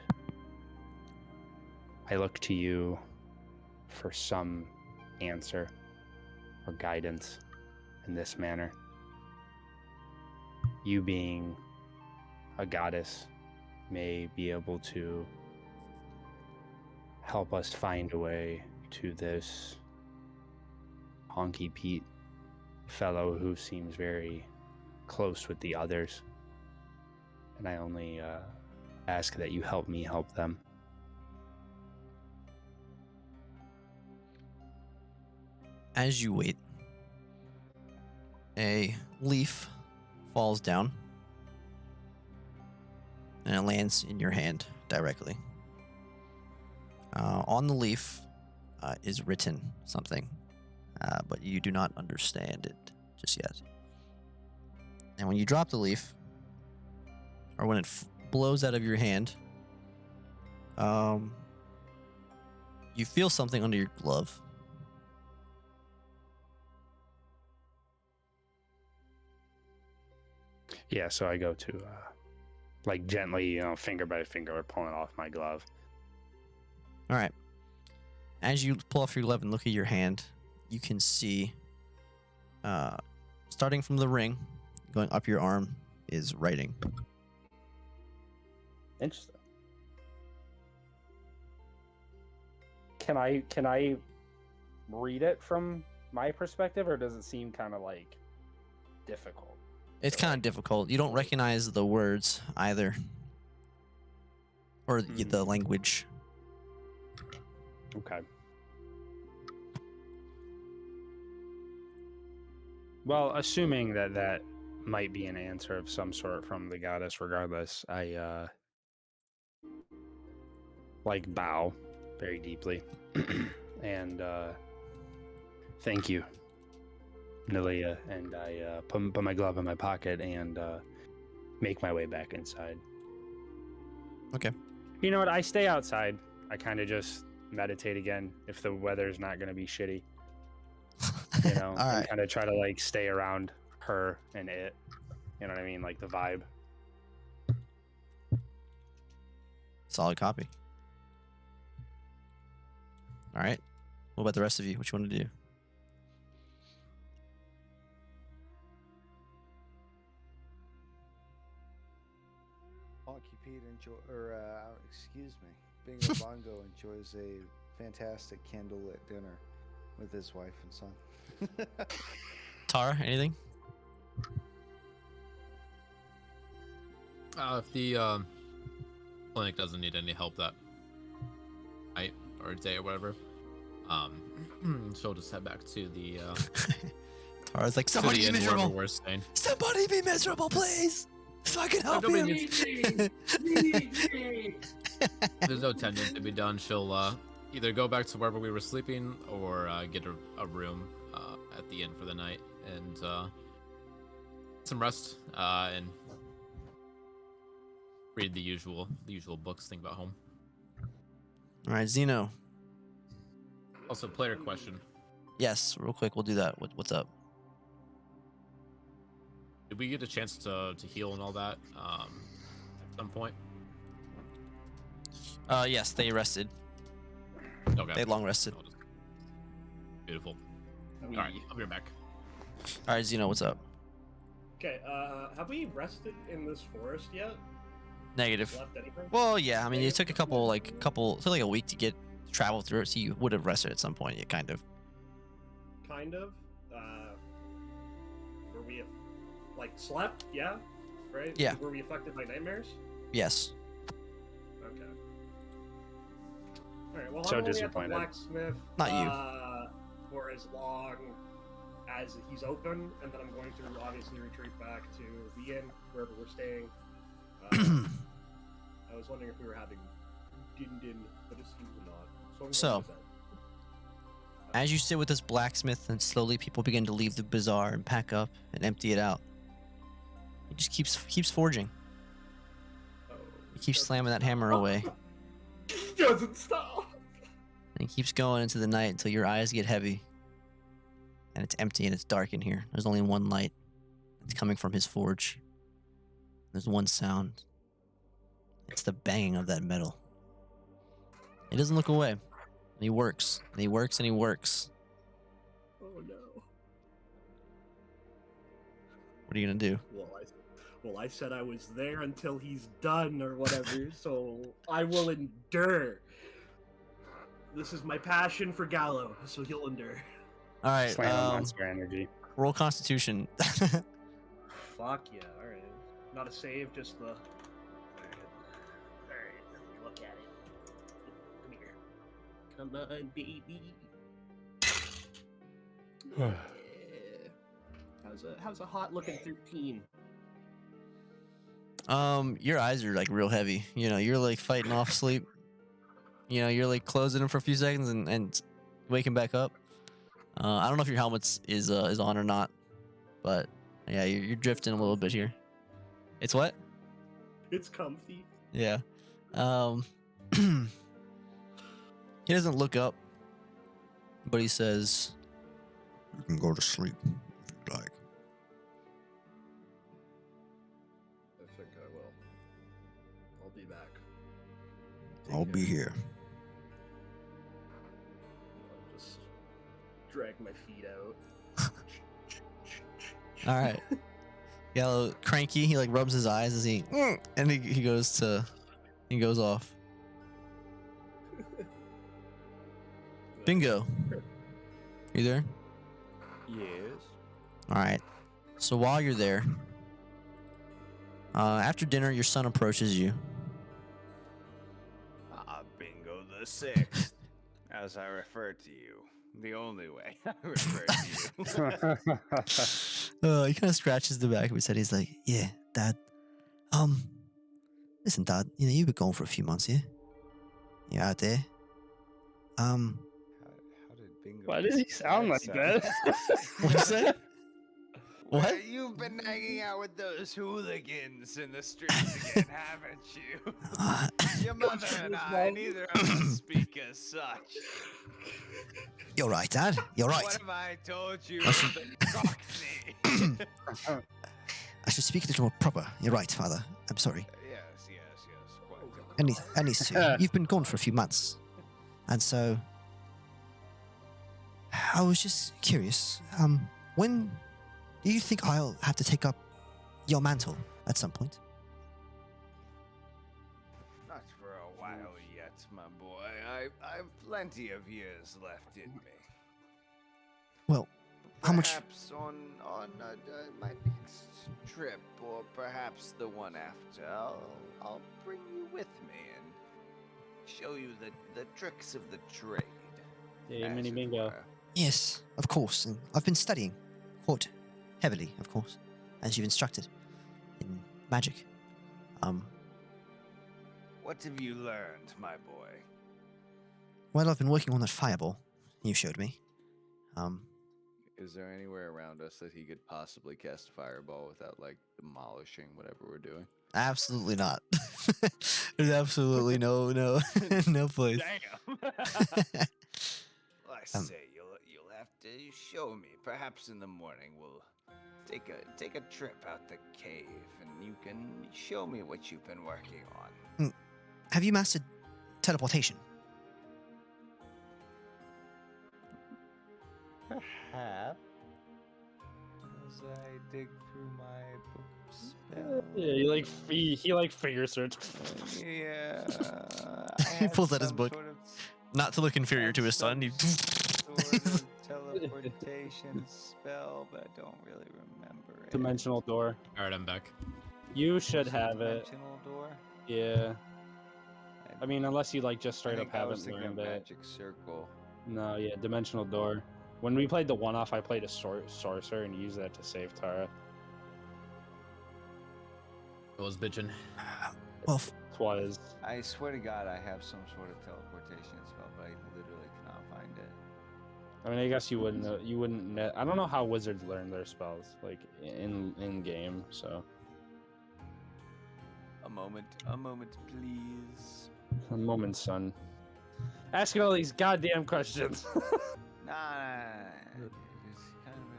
I look to you for some answer or guidance in this manner. You being a goddess may be able to help us find a way to this Honky Pete fellow who seems very close with the others. And I only ask that you help me help them. As you wait, a leaf falls down and it lands in your hand directly. On the leaf is written something, but you do not understand it just yet. And when you drop the leaf, or when it blows out of your hand, you feel something under your glove. Yeah, so I go to, like, gently, finger by finger, pulling off my glove. All right. As you pull off your glove and look at your hand, you can see, starting from the ring, going up your arm, is writing. Interesting. Can I read it from my perspective, or does it seem kind of like difficult? It's kind of difficult. You don't recognize the words either, or the language. Okay. Well, assuming that might be an answer of some sort from the goddess, regardless, I like bow very deeply and thank you, Nilia, and I put my glove in my pocket and make my way back inside. Okay. You know what? I stay outside. I kind of just meditate again if the weather's not going to be shitty. You know, All right. and kind of try to like stay around her and it. You know what I mean? Like the vibe. Solid copy. All right. What about the rest of you? What you want to do? Bingo Bongo enjoys a fantastic candlelit dinner with his wife and son. Tara, anything? If the clinic doesn't need any help that night or day or whatever, she'll just head back to the Tara's like, to somebody the be inn wherever miserable. we're staying. Somebody be miserable, please. So I can help Nobody him. There's no tending to be done. She'll either go back to wherever we were sleeping or get a room at the inn for the night and some rest and read the usual books. Think about home. All right, Zeno. Also, player question: Yes, real quick, we'll do that. What's up? did we get a chance to heal and all that at some point? Yes, they rested. Okay. They long rested. Beautiful. All right, I'll be right back. All right, Zeno, what's up? Okay, have we rested in this forest yet? Negative. Left anything? Well, yeah. I mean, it took it took like a week to travel through it, so you would have rested at some point. Yeah, kind of. Kind of. Were we like slept? Yeah. Right. Yeah. Were we affected by nightmares? Yes. Okay. All right. Well, So I'm only at the disappointed. blacksmith. Not you. For as long as he's open, and then I'm going to obviously retreat back to the inn wherever we're staying. I was wondering if we were having din, but it seems not. So, I'm going So, to bed. As you sit with this blacksmith, and slowly people begin to leave the bazaar and pack up and empty it out. He just keeps forging. Oh, He keeps slamming that hammer away. Doesn't stop. And he keeps going into the night until your eyes get heavy. And it's empty and it's dark in here. There's only one light. It's coming from his forge. There's one sound. It's the banging of that metal. He doesn't look away. And he works. And he works and he works. Oh no. What are you gonna do? Well, I said I was there until he's done or whatever, so I will endure. This is my passion for Gallo, so he'll endure. Alright, Slam on monster energy. roll Constitution. Fuck yeah, alright. Not a save, just the... Alright, let me look at it. Come here. Come on, baby. Yeah. How's a hot looking 13? Your eyes are like real heavy. You know, you're like fighting off sleep. You know, you're like closing them for a few seconds and waking back up. I don't know if your helmet is on or not, but yeah, you're drifting a little bit here. It's what? It's comfy. Yeah. He doesn't look up, but he says, "You can go to sleep if you'd like." I think I will. I'll be back. I'll be here. I'll just drag my feet out. All right. Gallo, cranky. He like rubs his eyes as he and he goes off. Bingo. You there? Yes. All right. So while you're there, after dinner, your son approaches you. Bingo the Sixth, as I refer to you. The only way I refer to you. He kind of scratches the back of his head. He's like, "Yeah, Dad. Listen, Dad. You know you've been gone for a few months, yeah? You're out there. How did Bingo? Why does he sound like that? What'd you say? What? Well, you've been hanging out with those hooligans in the streets again, haven't you? Your mother and I, neither of us speak as such. You're right, Dad. You're right. What have I told you? I should- The Cockney. I should speak a little more proper. You're right, Father. I'm sorry. Yes, quite. At least two. You've been gone for a few months. And so I was just curious, when do you think I'll have to take up your mantle at some point? my boy. I've plenty of years left in me. Well, how much? Perhaps on my next trip, or perhaps the one after, I'll bring you with me and show you the tricks of the trade. Yeah, as mini it bingo. were. Yes, of course. And I've been studying quite heavily, of course, as you've instructed in magic. What have you learned, my boy? Well, I've been working on that fireball you showed me. Is there anywhere around us that he could possibly cast a fireball without, like, demolishing whatever we're doing? Absolutely not. There's absolutely no place. Damn. Well, I say you'll have to show me. Perhaps in the morning we'll take a trip out the cave, and you can show me what you've been working on. Have you mastered teleportation? Perhaps. As I dig through my book of spells. Yeah, he like figure search. Yeah. He pulls out his book. Not to look inferior to his son. He... Sort of teleportation spell, but I don't really remember it. Dimensional door. Alright, I'm back. You should have it. Dimensional door. Yeah. I mean, unless you like just straight up I was haven't thinking of learned it. magic circle. No, yeah, dimensional door. When we played the one-off, I played a sorcerer and used that to save Tara. I was bitching. Well, Twas. I swear to God, I have some sort of teleportation spell, but I literally cannot find it. I mean, I guess you wouldn't. You wouldn't. I don't know how wizards learn their spells, like in game. So. A moment, please. A moment, son. Asking all these goddamn questions. Nah. It's kind of a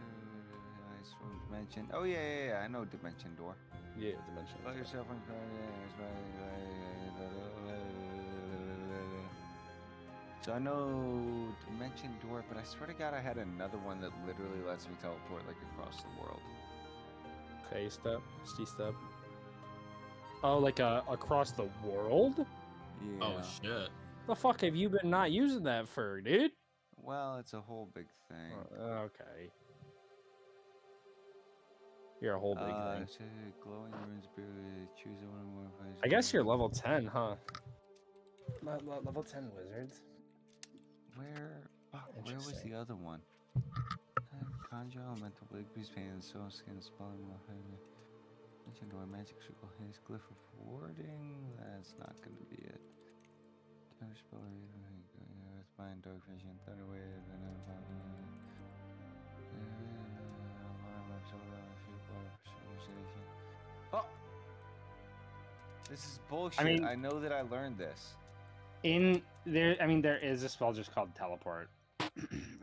nice one to mention. Oh yeah. I know dimension door. Yeah, dimension. Let yourself in. So I know dimension door, but I swear to God, I had another one that literally lets me teleport like across the world. Okay, step, C-step. Oh, like across the world? Yeah. Oh shit. The fuck have you been not using that for, dude? Well, it's a whole big thing. Okay. You're a whole big thing. Say glowing runes, choose one or more. I guess you're level 10, huh? Level 10 wizards. Where was Interesting. the other one? Conjure elemental blade, beast pain, and so skin spell. Mention door, magic circle, haze, glyph of warding. That's not gonna be it. Counter spell, earth bind, dark vision, thunder wave, Oh! This is bullshit. I mean- know that I learned this. There is a spell just called teleport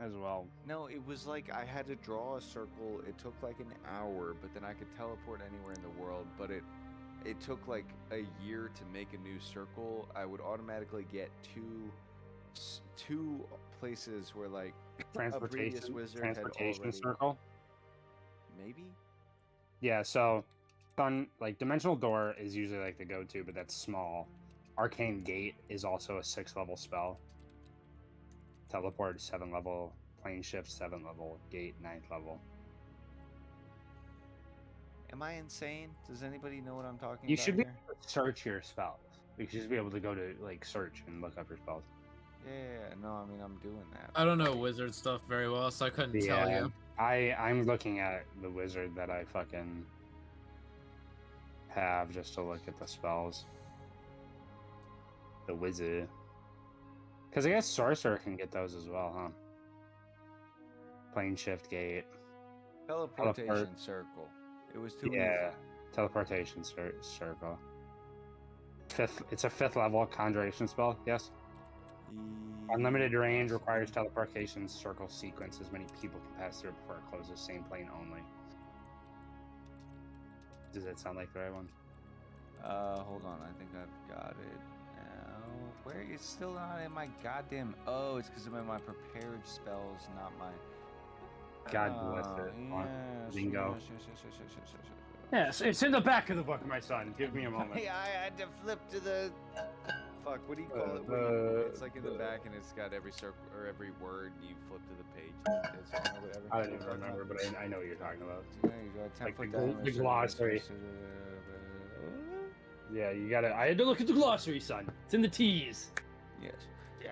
as well. No, it was like I had to draw a circle. It took like an hour, but then I could teleport anywhere in the world. But it took like a year to make a new circle. I would automatically get two places where like a previous wizard had Transportation already... circle. Maybe? Yeah, so Dimensional Door is usually like the go-to, but that's small. Arcane Gate is also a 6th level spell. Teleport 7th level. Plane Shift 7th level. Gate 9th level. Am I insane? Does anybody know what I'm talking You about should be here? able to search your spells. You should just be able to go to like search and look up your spells. Yeah, no, I mean I'm doing that. I don't know wizard stuff very well, so I couldn't tell Yeah. you. I'm looking at the wizard that I fucking have just to look at the spells. The wizard. Because I guess sorcerer can get those as well, huh? Plane Shift Gate. Teleportation circle. It was too Yeah. easy. Teleportation circle. It's a 5th level conjuration spell, yes? Unlimited range requires teleportation circle sequence. As many people can pass through before it closes. Same plane only. Does that sound like the right one? Hold on. I think I've got it now. Where it's still not in my goddamn. Oh, it's because I'm in my prepared spells, not my. God bless it. Yes, Bingo. Yes. Yes, it's in the back of the book, my son. Give me a moment. Hey, I had to flip to the. Fuck, what do you call it? It's like in the back, and it's got every circle or every word you flip to the page. It's on or whatever. I don't even remember, but I know what you're talking about. There you go. 10 Like foot the diameter, glossary. Yeah, you gotta. I had to look at the glossary, son. It's in the T's. Yes.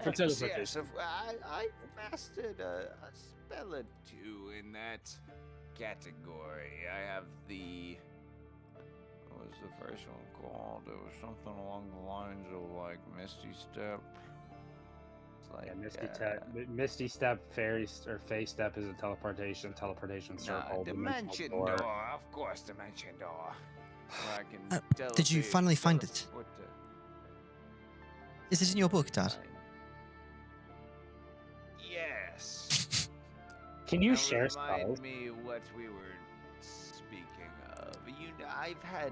For Yes, teleportation. I mastered a spell or two in that category. I have the. What was the first one called? It was something along the lines of like Misty Step. It's like, Misty Step, Fairy or Phase Step is a teleportation circle. Dimension door. door. Of course, Dimension door. Where I can did you finally find it? teleport to- Is this in your book, Dad? Yes. Can you Now share spells? remind me what we were speaking of. You know, I've had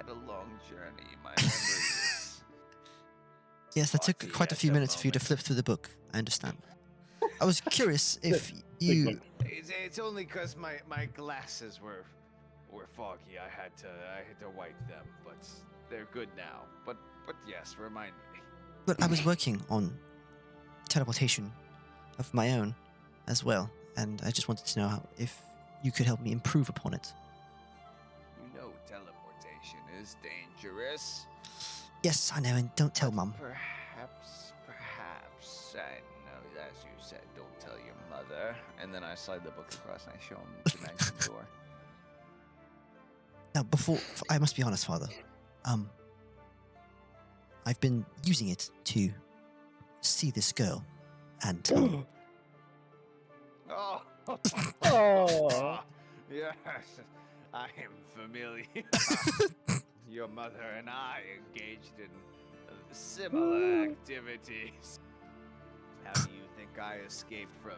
a long journey. My memory is. Yes, that took Spotty quite a at few the minutes for you to moment. flip through the book. I understand. I was curious if you. It's only because my glasses were foggy. I had to wipe them, but they're good now. But yes, remind me. But I was working on teleportation of my own as well, and I just wanted to know if you could help me improve upon it. You know, teleportation is dangerous. Yes, I know, and don't tell Mum. Perhaps, I know, as you said, don't tell your mother. And then I slide the book across and I show him the dimension door. Now, I must be honest, Father. I've been using it to see this girl, and Oh, Oh. yes, I am familiar. Your mother and I engaged in similar activities. How do you think I escaped from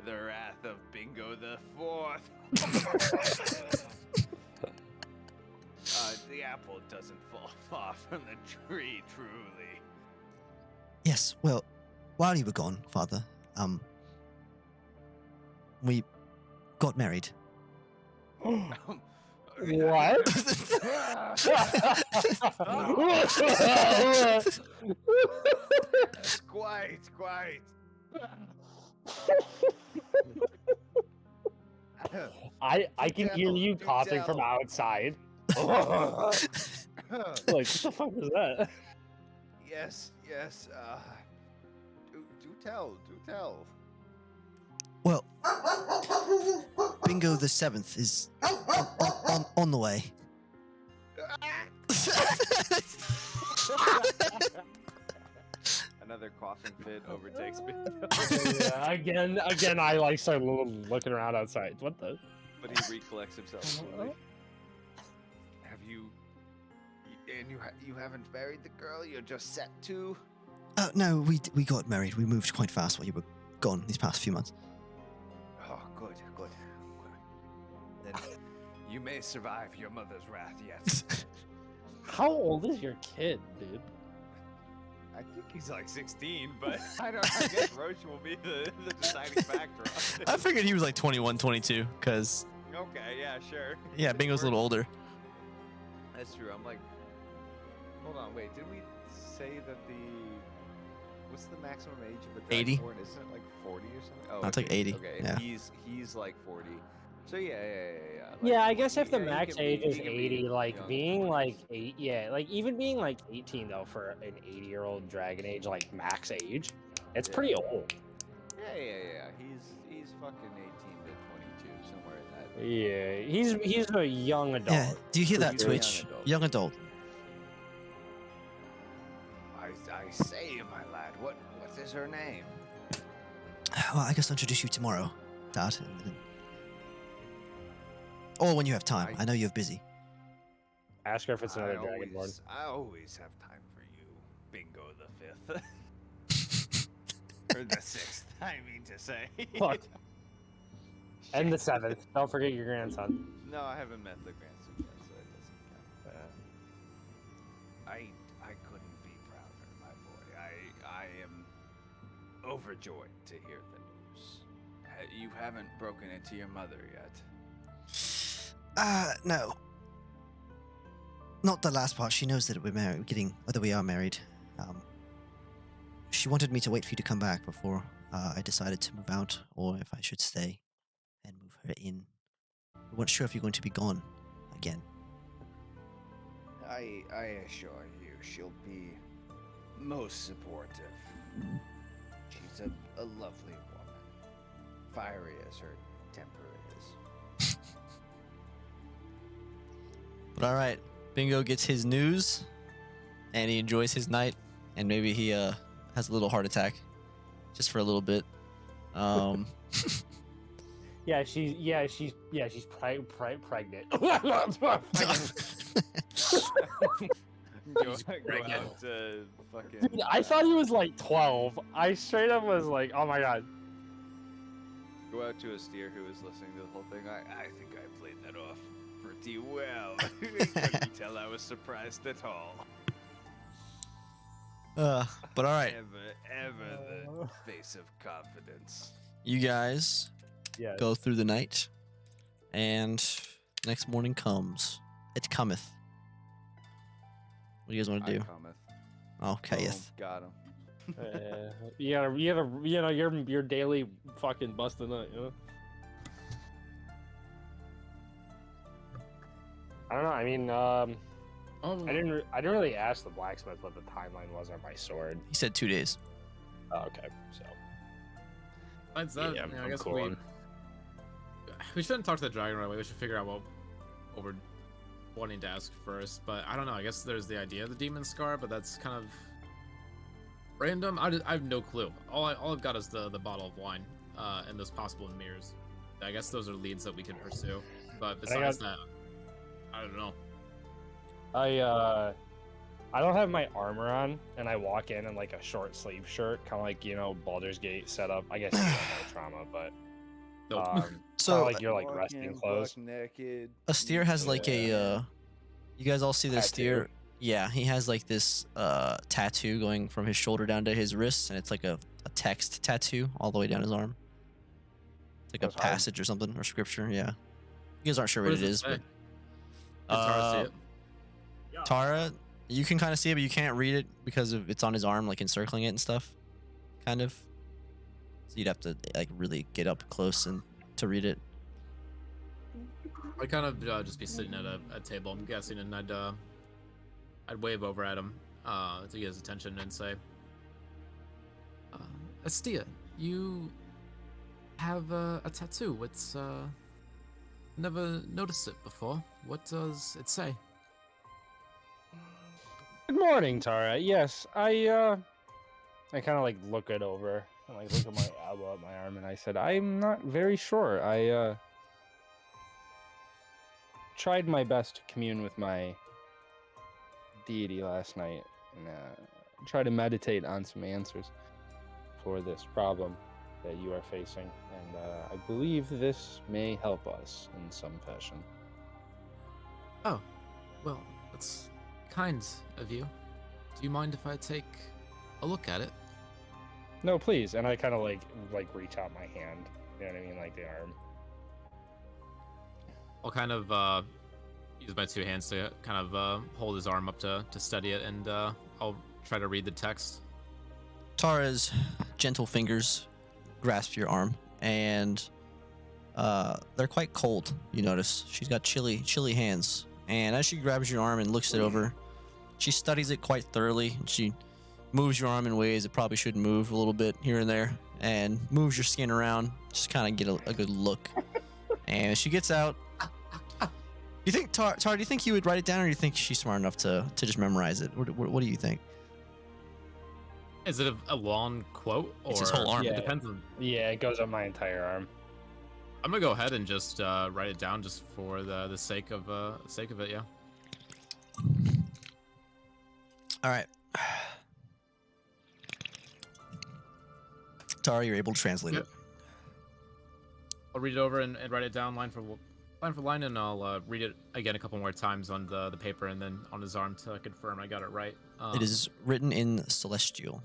the wrath of Bingo the Fourth? The apple doesn't fall far from the tree, truly. yes, well, while you were gone, Father, we got married. What? Yes, quite. I can hear you Do coughing from tell. outside. Like, what the fuck is that? Yes. Do tell. Well, Bingo the Seventh is on the way. Another coughing fit overtakes me. Yeah, again, I like start looking around outside. What the? But he recollects himself slowly. Have you? And you haven't married the girl? You're just set to? No, we got married. We moved quite fast while you were gone these past few months. Oh, good. Then you may survive your mother's wrath yet. How old is your kid, dude? I think he's like 16, but I guess Roach will be the deciding factor on it. I figured he was like 21, 22, because, Okay, yeah, sure. yeah, Bingo's a little older. That's true. I'm like, hold on, wait. Did we say that what's the maximum age of a 80? Dragonborn? Isn't it like 40 or something? Oh, It's like 80, Okay, yeah. he's like 40. So yeah. Like, Yeah, I guess if the yeah, he max can be- age is he can be 80, like young being 20s. like 8, yeah, like even being like 18 though for an 80-year-old dragon age, like max age, it's Yeah. pretty old. Yeah. He's fucking 18 to 22, somewhere in that. Yeah, he's a young adult. Yeah, do you hear that, He's a Twitch? Young adult. I say, my lad, what is her name? Well, I guess I'll introduce you tomorrow, Dad. Or when you have time. I know you're busy. Ask her if it's another dragonborn. I always have time for you, Bingo the 5th. Or the 6th, I mean to say. Fuck. And the 7th. Don't forget your grandson. No, I haven't met the grandson yet, so it doesn't count. I couldn't be prouder, my boy. I am overjoyed to hear the news. You haven't broken into your mother yet. No. Not the last part. She knows that we're married. Whether we are married. she wanted me to wait for you to come back before I decided to move out, or if I should stay and move her in. We weren't sure if you're going to be gone again. I assure you, she'll be most supportive. She's a lovely woman. Fiery as her temper is. But all right, Bingo gets his news, and he enjoys his night, and maybe he has a little heart attack, just for a little bit. She's pregnant. Go out to fucking. Dude, I thought he was like 12. I straight up was like, oh my god. Go out to a steer who was listening to the whole thing. I think I played that off pretty well. Couldn't tell I was surprised at all. But all right, Ever the face of confidence. you guys Yeah. go through the night, and next morning comes. It cometh. What do you guys want to do? Okay, yes. Got him. You gotta, your daily fucking busting nut, you know. I don't know. I mean, I didn't really ask the blacksmith what the timeline was on my sword. He said 2 days. Oh, okay, so Besides that, yeah, I I'm guess cool. we shouldn't talk to the dragon right away. We should figure out what we're wanting to ask first. But I don't know. I guess there's the idea of the demon scar, but that's kind of random. I have no clue. All I've got is the bottle of wine and those possible mirrors. I guess those are leads that we can pursue. But besides that, I don't know. I don't have my armor on, and I walk in like a short sleeve shirt, kind of like Baldur's Gate setup. I guess you don't know trauma, but Nope. So like your like resting clothes. Naked. a steer has like a. You guys all see the Tattoo. steer? Yeah, he has like this tattoo going from his shoulder down to his wrist, and it's like a text tattoo all the way down his arm. It's like That's a hard. passage or something, or scripture. Yeah, you guys aren't sure what does it is, say? but Can Tara see it? Tara, you can kind of see it, but you can't read it because of it's on his arm, like encircling it and stuff, kind of. So you'd have to like really get up close and to read it. I'd kind of just be sitting at a table, I'm guessing, and I'd wave over at him to get his attention and say, Astia, you have a tattoo. It's never noticed it before. What does it say? Good morning, Tara. Yes, I kind of like look it over and like look at my elbow at my arm, and I said, I'm not very sure. I tried my best to commune with my deity last night and try to meditate on some answers for this problem that you are facing, and I believe this may help us in some fashion. Oh, well, that's kind of you. Do you mind if I take a look at it? No, please. And I kind of like reach out my hand. You know what I mean, like the arm. I'll kind of use my two hands to kind of hold his arm up to steady it, and I'll try to read the text. Tara's gentle fingers grasp your arm, and they're quite cold. You notice she's got chilly hands, and as she grabs your arm and looks it over, she studies it quite thoroughly. She moves your arm in ways it probably shouldn't move a little bit here and there, and moves your skin around, just kind of get a good look. And she gets out. You think Tara? Do you think you would write it down, or do you think she's smart enough to just memorize it? What do you think? Is it a long quote? Or It's his whole arm. It Yeah. depends on. Yeah, it goes up my entire arm. I'm gonna go ahead and just write it down just for the sake of it. Yeah. All right. Tara, you're able to translate Yep. it. I'll read it over and write it down line for line, and I'll read it again a couple more times on the paper and then on his arm to confirm I got it right. It is written in Celestial.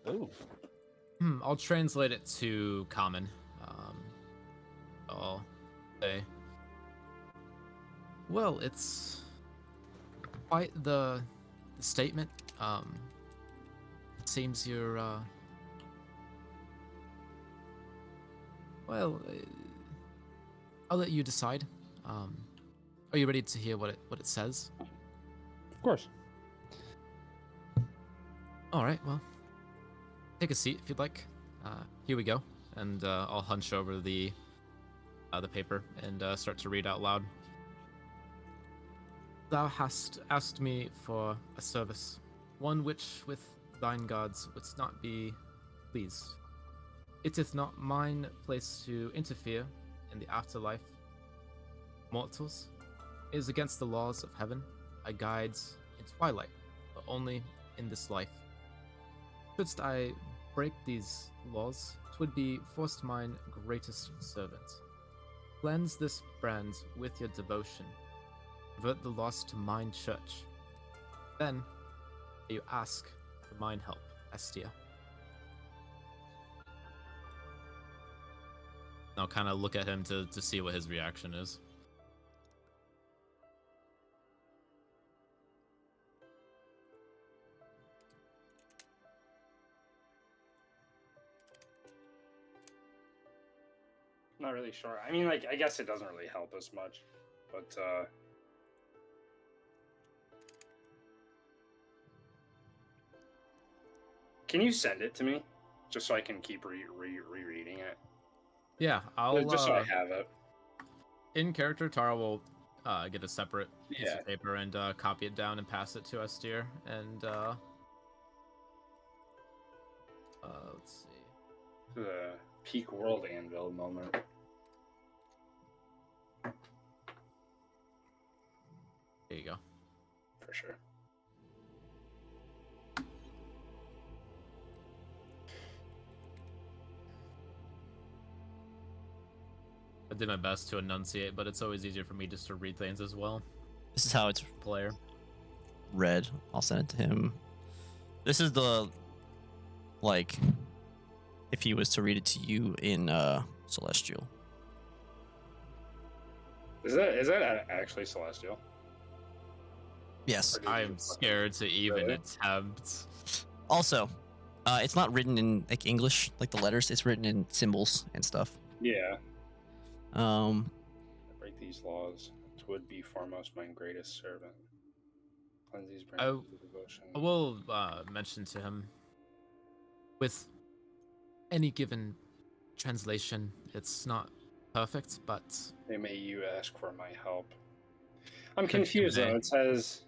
Ooh. I'll translate it to common. I'll say, well, it's quite the statement. seems you're, well, I'll let you decide. Are you ready to hear what it says? Of course. All right, well, take a seat if you'd like. Here we go, and I'll hunch over the paper and start to read out loud. Thou hast asked me for a service, one which with thine gods wouldst not be pleased. It is not mine place to interfere in the afterlife. Mortals, it is against the laws of heaven. I guide in twilight, but only in this life. Shouldst I break these laws, 'twould be forced mine greatest servant. Cleanse this brand with your devotion. Avert the loss to mine church. Then you ask for mine help, Estia. I'll kind of look at him to see what his reaction is. Not really sure. I mean, like, I guess it doesn't really help us much, but can you send it to me just so I can keep rereading it? Yeah, I'll Just so I have it. in character. Tara will get a separate piece Yeah. of paper and copy it down and pass it to Estir. And let's see. The peak world anvil moment. There you go. For sure. I did my best to enunciate, but it's always easier for me just to read things as well. This is how it's Player. read. I'll send it to him. This is the, like, if he was to read it to you in Celestial. Is that actually celestial? Yes. Or did you I'm just- scared to even Really? attempt. Also, it's not written in like English, like the letters. It's written in symbols and stuff. Yeah. Um, Break these laws. Would be foremost my greatest servant. Cleanse these I- brands with devotion. I will mention to him, with any given translation, it's not perfect, but They may you ask for my help. I'm Could confused though. convey. It says,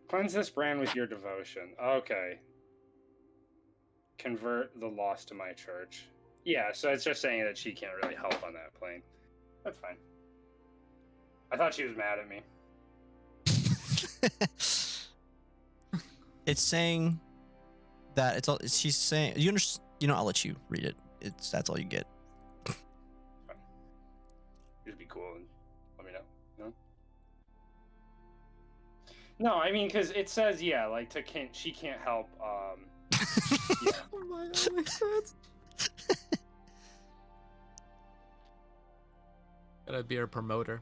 cleanse this brand with your devotion. Okay. Convert the lost to my church. Yeah, so it's just saying that she can't really help on that plane. That's fine. I thought she was mad at me. it's saying that it's all. She's saying you understand. You know, I'll let you read it. That's all you get. Just be cool and let me know. No, I mean, because it says, yeah, like she can't help. Yeah. gotta be a promoter.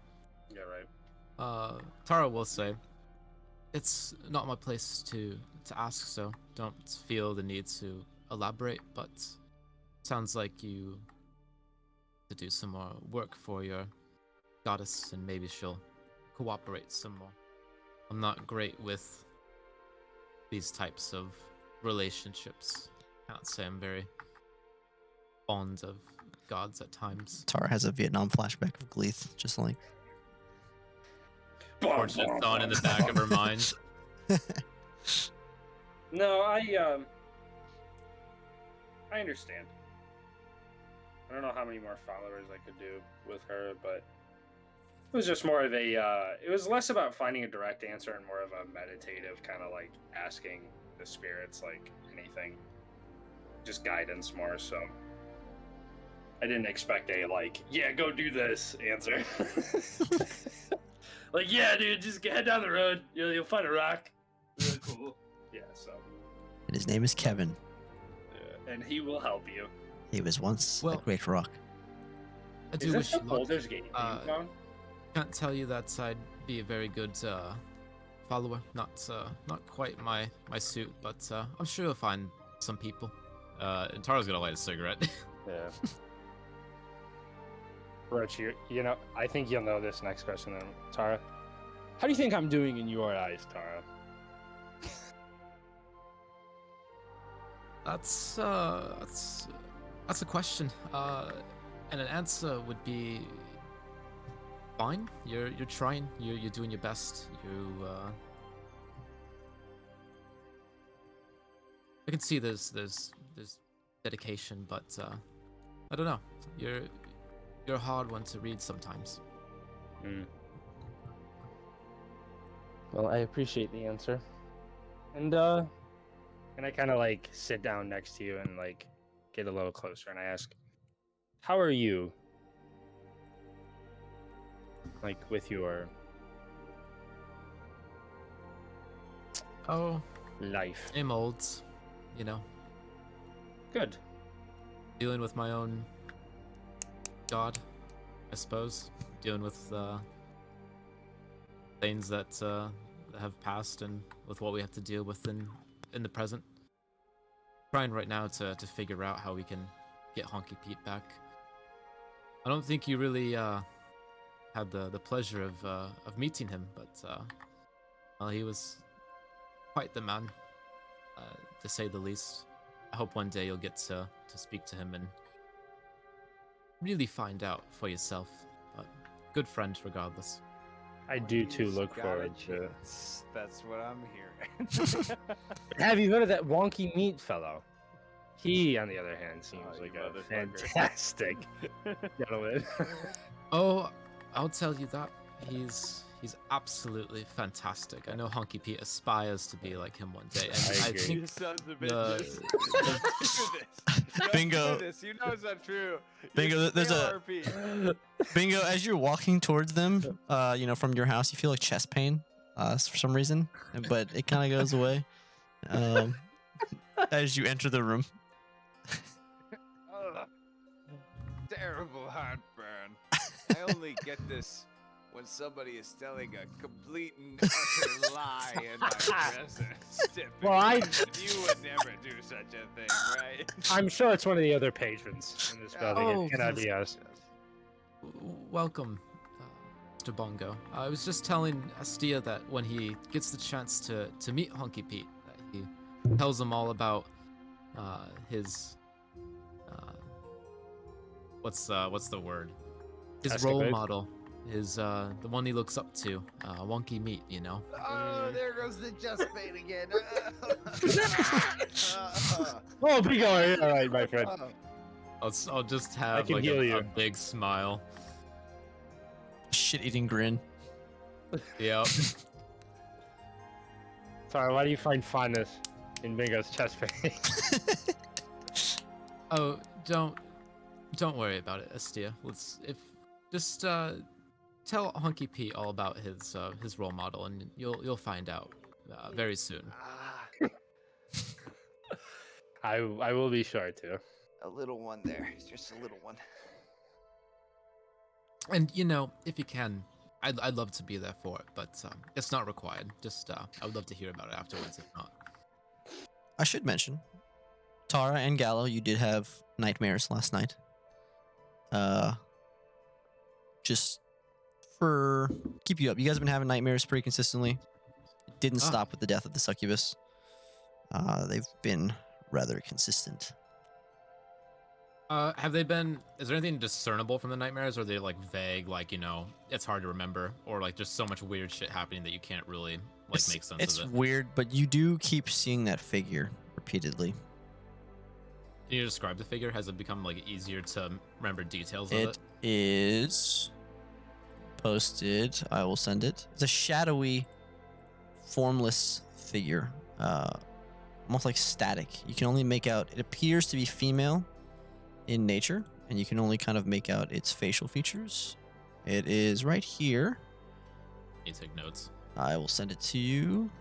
Yeah, right. Tara will say, it's not my place to ask, so don't feel the need to elaborate, but sounds like you to do some more work for your goddess, and maybe she'll cooperate some more. I'm not great with these types of relationships. Can't say I'm very fond of gods at times. Tara has a Vietnam flashback of Gleeth, just like. Or just on in the back of her mind. No, I understand. I don't know how many more followers I could do with her, but it was just more of a it was less about finding a direct answer and more of a meditative kind of like asking the spirits like anything. Just guidance more, so I didn't expect a like, yeah, go do this answer. Like, yeah, dude, just head down the road. You'll find a rock. Really cool. Yeah, so. And his name is Kevin. And he will help you. He was once a Well- great rock. I Is do this wish the you luck. Baldur's Gate theme song? Can't tell you that I'd be a very good follower. Not quite my suit, but I'm sure you'll find some people. And Tara's gonna light a cigarette. Yeah. Roach, you know, I think you'll know this next question then, Tara. How do you think I'm doing in your eyes, Tara? That's a question. And an answer would be fine. You're trying. You're doing your best. I can see there's dedication, but I don't know. You're a hard one to read sometimes. Well, I appreciate the answer. And I kind of like sit down next to you and like get a little closer and I ask, how are you? Like with your life. Same olds, you know. Good. Dealing with my own god, I suppose. Dealing with things that have passed and with what we have to deal with in the present. Trying right now to figure out how we can get Honky Pete back. I don't think you really had the pleasure of meeting him, but well, he was quite the man, to say the least. I hope one day you'll get to speak to him and really find out for yourself. But good friend regardless. I do too He's look got a forward to. chance. That's what I'm hearing. Have you heard of that wonky meat fellow? He, on the other hand, seems Oh, like you a motherfucker. fantastic gentleman. Oh, I'll tell you that. He's absolutely fantastic. I know Honky Pete aspires to be like him one day. And I I agree. think You sons of the- bitches. Do this. Bingo. Do this. You know it's not true. Bingo, You there's fail a- RP. Bingo, as you're walking towards them, you know, from your house, you feel like chest pain, for some reason, but it kind of goes away, as you enter the room. Ugh. Terrible heartburn. I only get this when somebody is telling a complete and utter lie in my presence. Well, You would never do such a thing, right? I'm sure it's one of the other patrons in this building. Oh, It cannot be us. welcome, Mr. Bongo. I was just telling Astia that when he gets the chance to meet Honky Pete, that he tells him all about his what's the word? His role Escapade? model, his the one he looks up to, Wonky Meat, you know. Oh, there goes the just bait again. Oh, be going. All right, my friend. I'll just have can like heal a you. big smile. Shit-eating grin. Yep. Sorry, why do you find fondness in Bingo's chest pain? Oh, don't worry about it, Astia. Just tell Honky Pete all about his role model, and you'll find out very soon. I will be sure to. A little one there. It's just a little one. And you know, if you can, I'd love to be there for it, but it's not required. Just I would love to hear about it afterwards, if not. I should mention, Tara and Gallo, you did have nightmares last night. Just for keep you up. You guys have been having nightmares pretty consistently. It didn't Ah. stop with the death of the succubus. They've been rather consistent. Have they been? Is there anything discernible from the nightmares, or are they like vague, like you know, it's hard to remember, or like just so much weird shit happening that you can't really like make sense It's of it? weird, but you do keep seeing that figure repeatedly. Can you describe the figure? Has it become like easier to remember details of It it? is posted. I will send it. It's a shadowy, formless figure, almost like static. You can only make out. It appears to be female in nature, and you can only kind of make out its facial features. It is right here. You take notes. I will send it to you.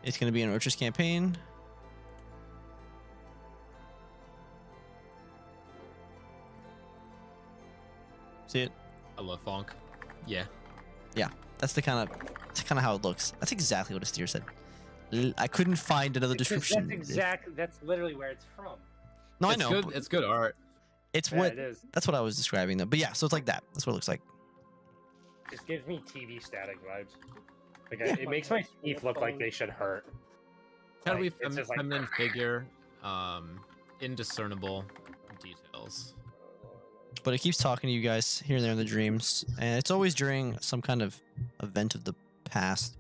It's going to be an Orchard's campaign. See it? I love Fonk. Yeah. That's kind of how it looks. That's exactly what Astir said. I couldn't find another description. That's literally where it's from. No, I It's know. good. but It's good art. It's Yeah, what. it is. That's what I was describing though. But yeah, so it's like that. That's what it looks like. Just gives me TV static vibes. Like Yeah. it makes my teeth look like they should hurt. Shadowy Like, it's just like- feminine figure, indiscernible details. But it keeps talking to you guys here and there in the dreams, and it's always during some kind of event of the past.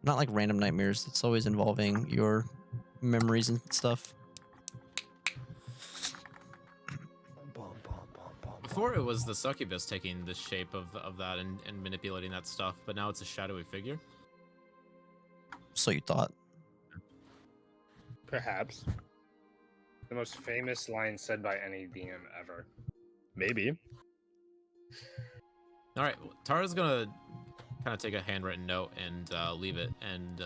Not like random nightmares. It's always involving your memories and stuff. Before it was the succubus taking the shape of that and manipulating that stuff, but now it's a shadowy figure. So you thought. Perhaps. The most famous line said by any DM ever. Maybe. All right, well, Tara's gonna kind of take a handwritten note and leave it and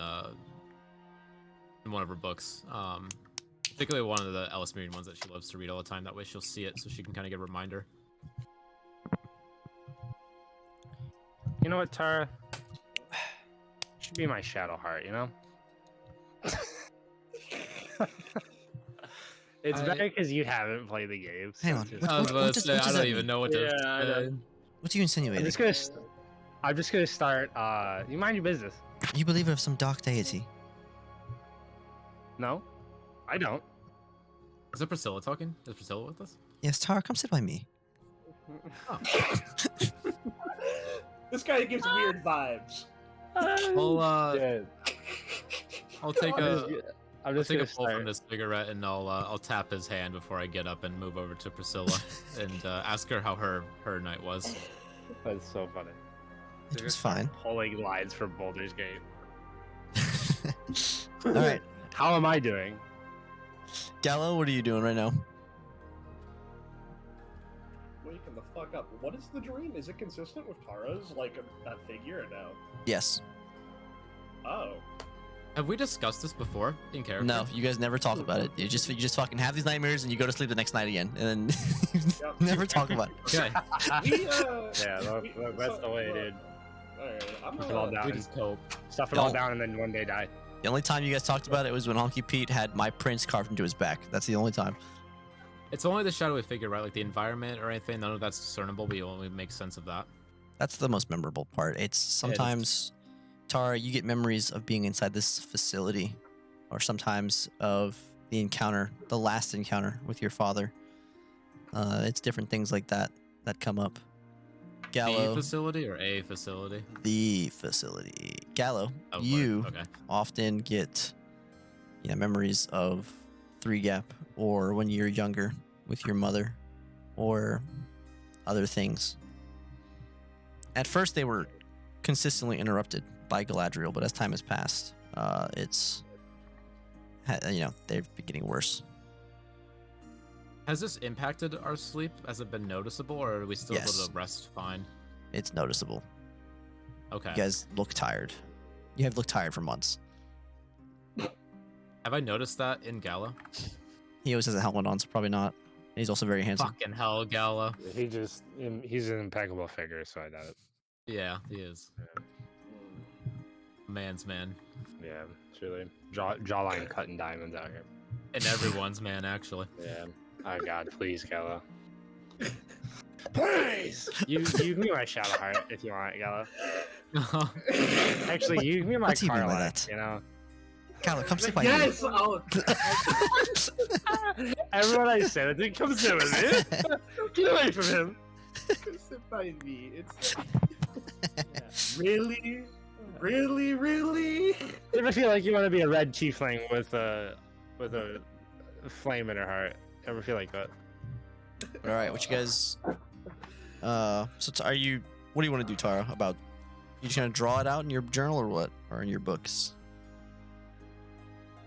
in one of her books, particularly one of the Alice Miriam ones that she loves to read all the time. That way she'll see it, so she can kind of get a reminder. You know what, Tara? Should be my shadow heart, you know? It's I- better because you haven't played the game. so Hang on, just- what- I was about to does- say, what does I don't that even mean? know what to. Yeah, I know. What are you insinuating? I'm just gonna start. You mind your business? You believe in some dark deity? No, I don't. Is it Priscilla talking? Is Priscilla with us? Yes, Tara, come sit by me. This guy gives weird vibes. I'll Yeah, I'll take I'm a just, I'm I'll just take gonna a pull from start. this cigarette and I'll tap his hand before I get up and move over to Priscilla and ask her how her night was. That's so funny. It They're was just start fine. Pulling lines from Baldur's Gate. All right, How am I doing? Gallo, what are you doing right now? Waking the fuck up. What is the dream? Is it consistent with Tara's, like, that figure or no? Yes. Oh. Have we discussed this before in character? No, you guys never talk about it. You just fucking have these nightmares and you go to sleep the next night again, and then Yep. never talk about it. Okay. We, Yeah, that's the way, dude. Alright, I'm Stuff it all down. We just cope. Stuff it all Don't. down and then one day die. The only time you guys talked about it was when Honky Pete had my prince carved into his back. That's the only time. It's only the shadowy figure, right? Like the environment or anything. None of that's discernible. We only make sense of that. That's the most memorable part. It's sometimes, Tara, you get memories of being inside this facility, or sometimes of the encounter, the last encounter with your father. It's different things like that that come up. The Gallo, facility or a facility? the facility. Gallo, Oh, word. you Okay. often get memories of Three Gap, or when you're younger with your mother, or other things. At first, they were consistently interrupted by Galadriel, but as time has passed, they've been getting worse. Has this impacted our sleep? Has it been noticeable, or are we still Yes. able to rest fine? It's noticeable. Okay. You guys look tired. You have looked tired for months. Have I noticed that in Gala? He always has a helmet on, so probably not. He's also very handsome. Fucking hell, Gala. He's an impeccable figure, so I doubt it. Yeah, he is. Man's man. Yeah, truly. Jawline cutting diamonds out here. And everyone's man, actually. Yeah. Oh god, please, Gala. Please! You give me my shadow heart if you want, Gala. Actually, you give me my What's he mean by Carla, that? you know? Gallo, come sit by me. Yes! I'll... Everyone I say that thing comes in with it. Get away from him. Sit by me. It's really, really, really. You ever feel like you want to be a red tiefling with a flame in her heart? Ever feel like that? All right, what you guys? Are you? What do you want to do, Tara? About you just gonna draw it out in your journal or what, or in your books?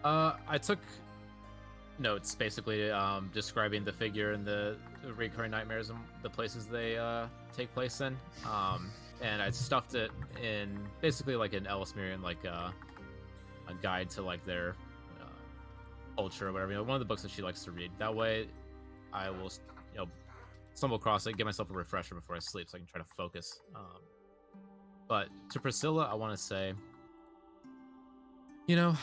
I took notes basically describing the figure and the recurring nightmares and the places they take place in. And I stuffed it in basically like an Alice Miriam, like a guide to like their culture or whatever. One of the books that she likes to read. That way, I will stumble across it, get myself a refresher before I sleep, so I can try to focus. But to Priscilla, I want to say, you know,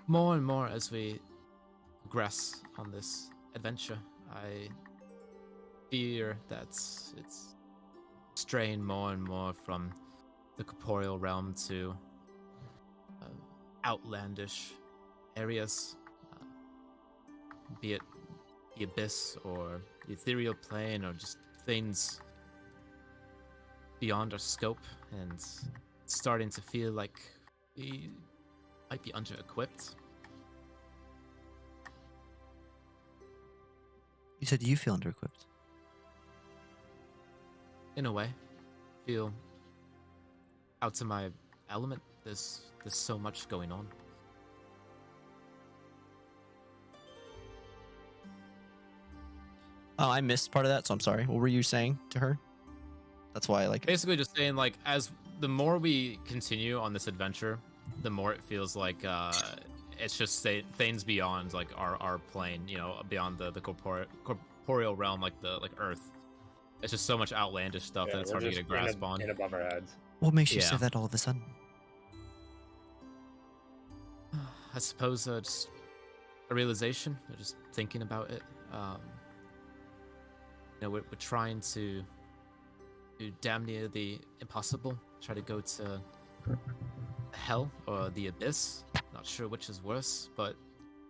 more and more as we progress on this adventure, I fear that it's straying more and more from the corporeal realm to outlandish areas, be it the abyss or the ethereal plane or just things beyond our scope, and it's starting to feel like we might be under-equipped. You said you feel under-equipped. In a way, feel out of my element. There's so much going on. Oh, I missed part of that, so I'm sorry. What were you saying to her? That's why, like, Basically, just saying, like, as the more we continue on this adventure, the more it feels like it's just things beyond like our plane, you know, beyond the corporeal realm, like Earth. It's just so much outlandish stuff that it's hard to get a grasp on. In above our heads. what makes you Yeah. say that all of a sudden? I suppose just a realization, or just thinking about it. You know, we're trying to do damn near the impossible. Try to go to hell or the abyss. Not sure which is worse, but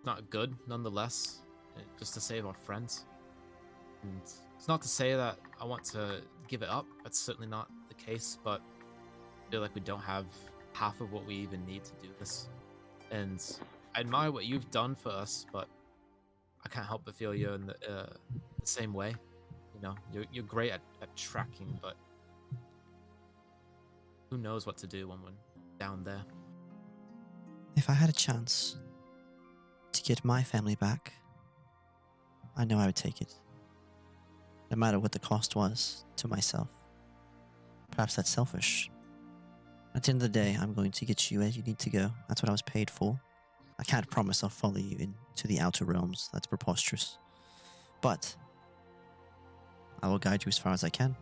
not good nonetheless. Just to save our friends. And it's not to say that I want to give it up. That's certainly not the case, but I feel like we don't have half of what we even need to do this. And I admire what you've done for us, but I can't help but feel you're in the same way. You know, you're great at tracking, but who knows what to do when we're down there. If I had a chance to get my family back, I know I would take it. No matter what the cost was to myself. Perhaps that's selfish. At the end of the day, I'm going to get you where you need to go. That's what I was paid for. I can't promise I'll follow you into the outer realms. That's preposterous. But I will guide you as far as I can.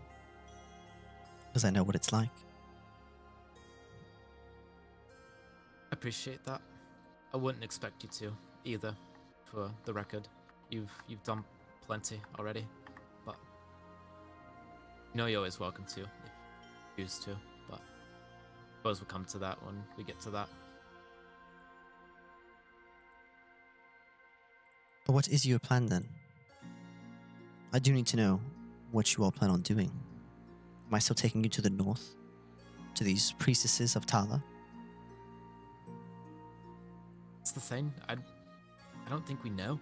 Because I know what it's like. I appreciate that. I wouldn't expect you to either, for the record. You've done plenty already, but you know you're always welcome to if you choose to. But I suppose we'll come to that when we get to that. But what is your plan then? I do need to know what you all plan on doing. Am I still taking you to the north? To these priestesses of Tala? That's the thing. I don't think we know.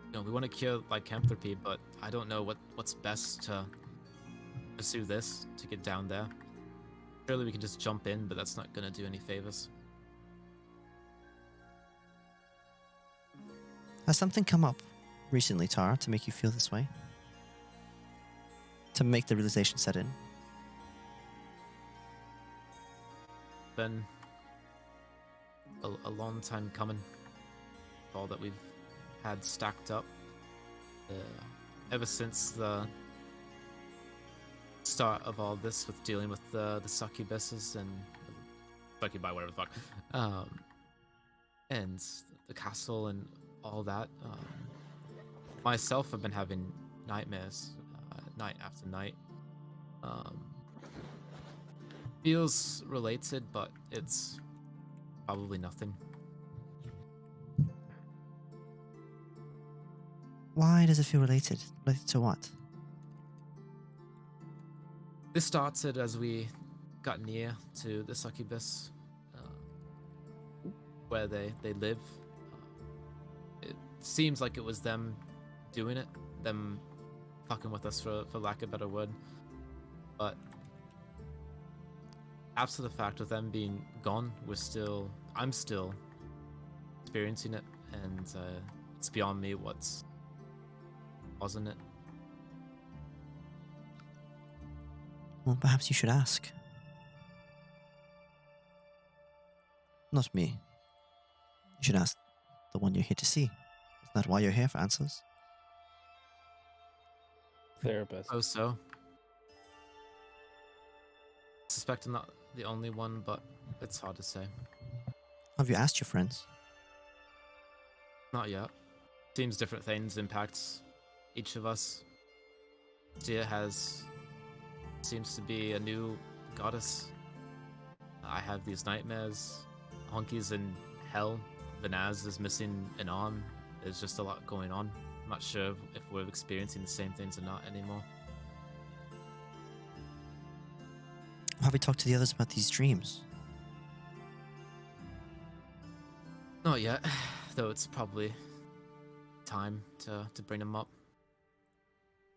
You know, we want to cure lycanthropy, but I don't know what's best to pursue this to get down there. Surely we can just jump in, but that's not gonna do any favors. Has something come up recently, Tara, to make you feel this way? To make the realization set in? Been a long time coming. All that we've had stacked up ever since the start of all this, with dealing with the succubuses and succubi, whatever the fuck, and the castle and all that. Myself, I've been having nightmares night after night. Feels related, but it's probably nothing. Why does it feel related? Related to what? This started as we got near to the succubus, where they live. It seems like it was them doing it, them fucking with us, for lack of a better word. But after the fact of them being gone, I'm still experiencing it, and it's beyond me what's causing it. Well, perhaps you should ask. Not me. You should ask the one you're here to see. Isn't that why you're here, for answers? Therapist. Oh, so? suspect I'm not the only one, but it's hard to say. Have you asked your friends? Not yet. Seems different things impact each of us. Tia seems to be a new goddess. I have these nightmares. Honky's in hell. Vanaz is missing an arm. There's just a lot going on. I'm not sure if we're experiencing the same things or not anymore. Have we talked to the others about these dreams? Not yet, though it's probably time to bring them up.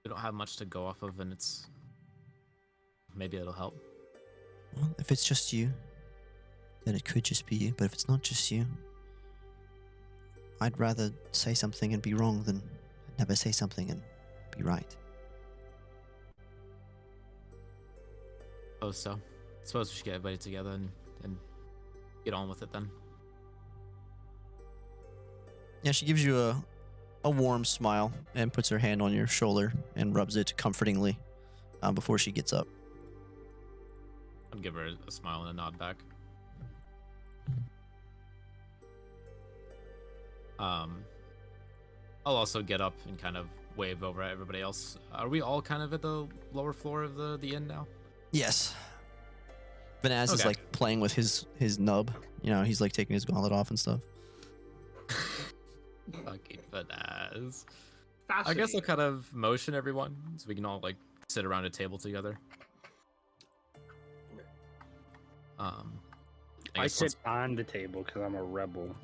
We don't have much to go off of, and it's... Maybe it'll help. Well, if it's just you, then it could just be you. But if it's not just you, I'd rather say something and be wrong than never say something and be right. So, suppose we should get everybody together and get on with it then. Yeah, she gives you a warm smile and puts her hand on your shoulder and rubs it comfortingly before she gets up. I'd give her a smile and a nod back. I'll also get up and kind of wave over at everybody else. Are we all kind of at the lower floor of the inn now? Yes. Vanaz is Okay. like playing with his nub. You know, he's like taking his gauntlet off and stuff. Fucking Vanaz. I Fascinating. guess I'll kind of motion everyone so we can all like sit around a table together. I guess sit on the table because I'm a rebel.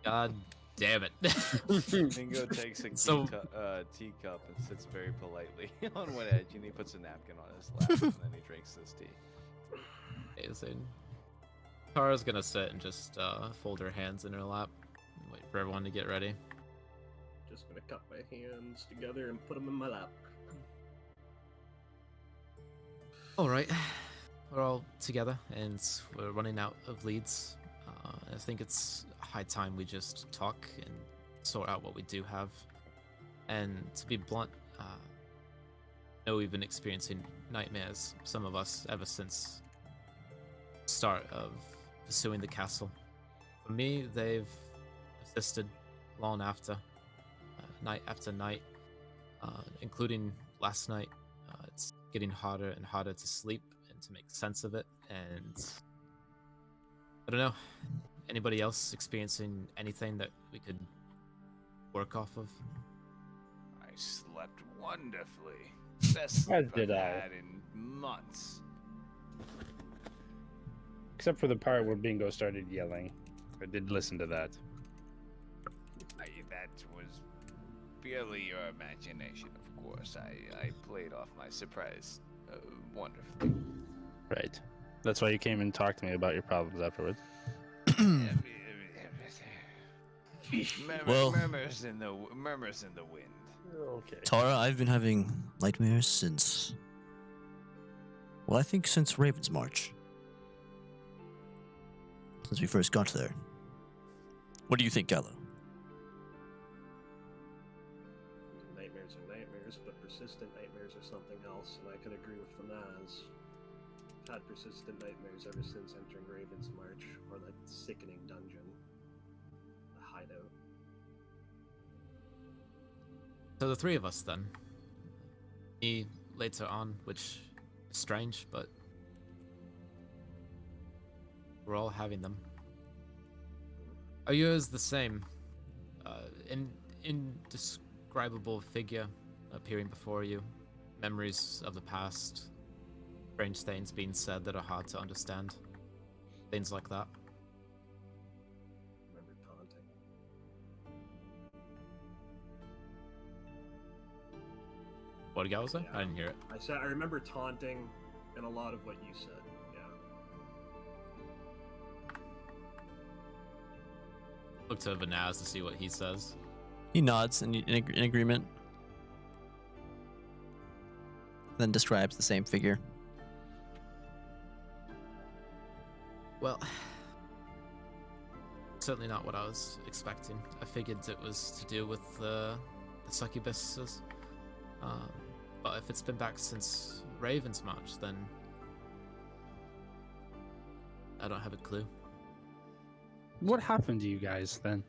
God damn it. Bingo takes a So- teacup and sits very politely on one edge, and he puts a napkin on his lap, and then he drinks his tea. Amazing. Tara's gonna sit and just fold her hands in her lap and wait for everyone to get ready. Just gonna cup my hands together and put them in my lap. Alright, we're all together and we're running out of leads. I think it's high time we just talk and sort out what we do have. And to be blunt, I know we've been experiencing nightmares, some of us, ever since the start of pursuing the castle. For me, they've persisted long after, night after night, including last night. It's getting harder and harder to sleep and to make sense of it, and I don't know. Anybody else experiencing anything that we could work off of? I slept wonderfully. Best sleep As did I've I. had in months. Except for the part where Bingo started yelling. I did listen to that. That was purely your imagination, of course. I played off my surprise wonderfully. Right. That's why you came and talked to me about your problems afterwards. Well- murmurs in the wind. Okay. Tara, I've been having nightmares since... Well, I think since Raven's March. Since we first got there. What do you think, Gallo? Nightmares are nightmares, but persistent nightmares are something else, and I could agree with Fanaz. I've had persistent nightmares ever since entering Raven's March, or that sickening dungeon. The hideout. So the three of us then. Me later on, which is strange, but we're all having them. Are yours the same? Indescribable figure appearing before you, memories of the past, strange things being said that are hard to understand, things like that. Remember taunting. What did Gallo say? Yeah. I didn't hear it. I remember taunting and a lot of what you said. Yeah. Look to Vanaz to see what he says. He nods in agreement. Then describes the same figure. Well, certainly not what I was expecting. I figured it was to do with the succubuses. But if it's been back since Raven's March, then I don't have a clue. What happened to you guys then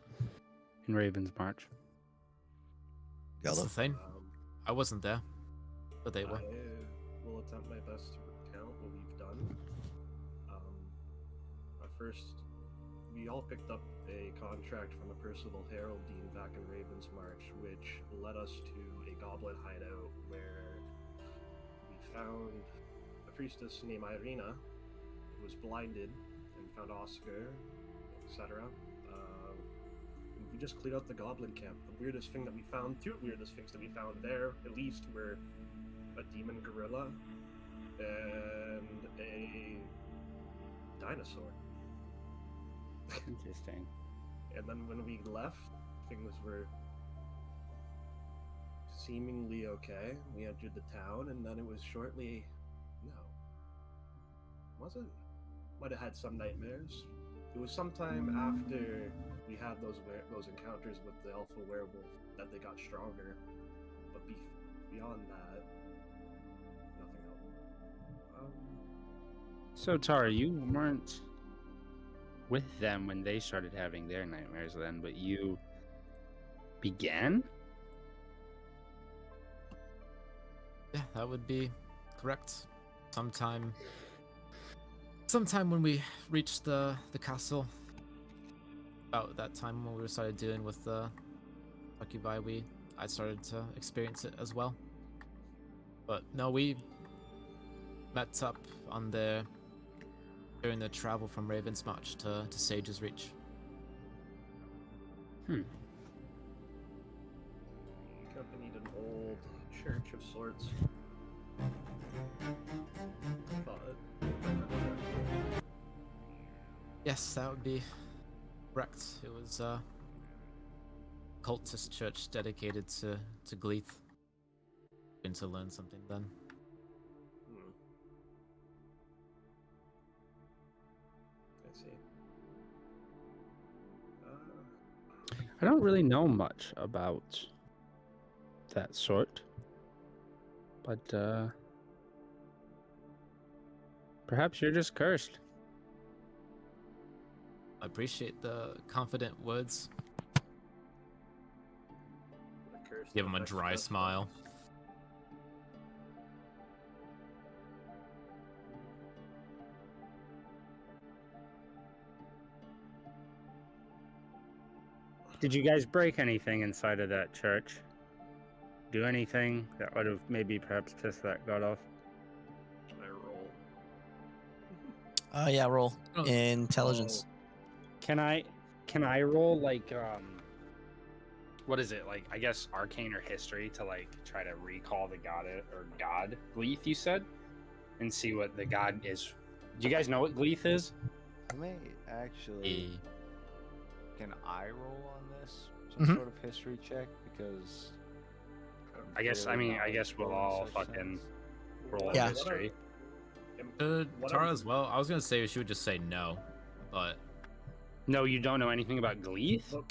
in Raven's March? That's Gallo. the thing. I wasn't there, but they were. I will attempt my best to recount what we've done. At first, we all picked up a contract from a Percival Heraldine back in Raven's March, which led us to a goblin hideout where we found a priestess named Irina, who was blinded, and found Oscar, etc. We just cleared out the goblin camp. The weirdest thing that we found, two weirdest things that we found there, at least, were a demon gorilla and a dinosaur. Interesting. And then when we left, things were seemingly okay. We entered the town, and then it was shortly... No. Was it? Might have had some nightmares. It was sometime after we had those encounters with the alpha werewolf that they got stronger. But beyond that, nothing else. So Tara, you weren't with them when they started having their nightmares then, but you began? Yeah, that would be correct. Sometime when we reached the castle, about that time when we started dealing with the succubi, I started to experience it as well. But no, we met up on there during the travel from Raven's March to Sage's Reach. Accompanied an old church of sorts. Yes, that would be correct. It was a cultist church dedicated to Gleeth. Going to learn something then. I see. I don't really know much about that sort, but perhaps you're just cursed. I appreciate the confident words. Give him a dry smile. Did you guys break anything inside of that church? Do anything that would have maybe perhaps pissed that god off? Can I roll? Yeah, roll. Oh. Intelligence. Can I roll like what is it, like, I guess arcane or history to like try to recall the god Gleeth, you said, and see what the god is? Do you guys know what Gleeth is? I may actually. Can I roll on this? Some Mhm. sort of history check? Because I guess we'll all fucking roll Yeah. history. Tara as well. I was gonna say she would just say no, but No, you don't know anything about Gleeth?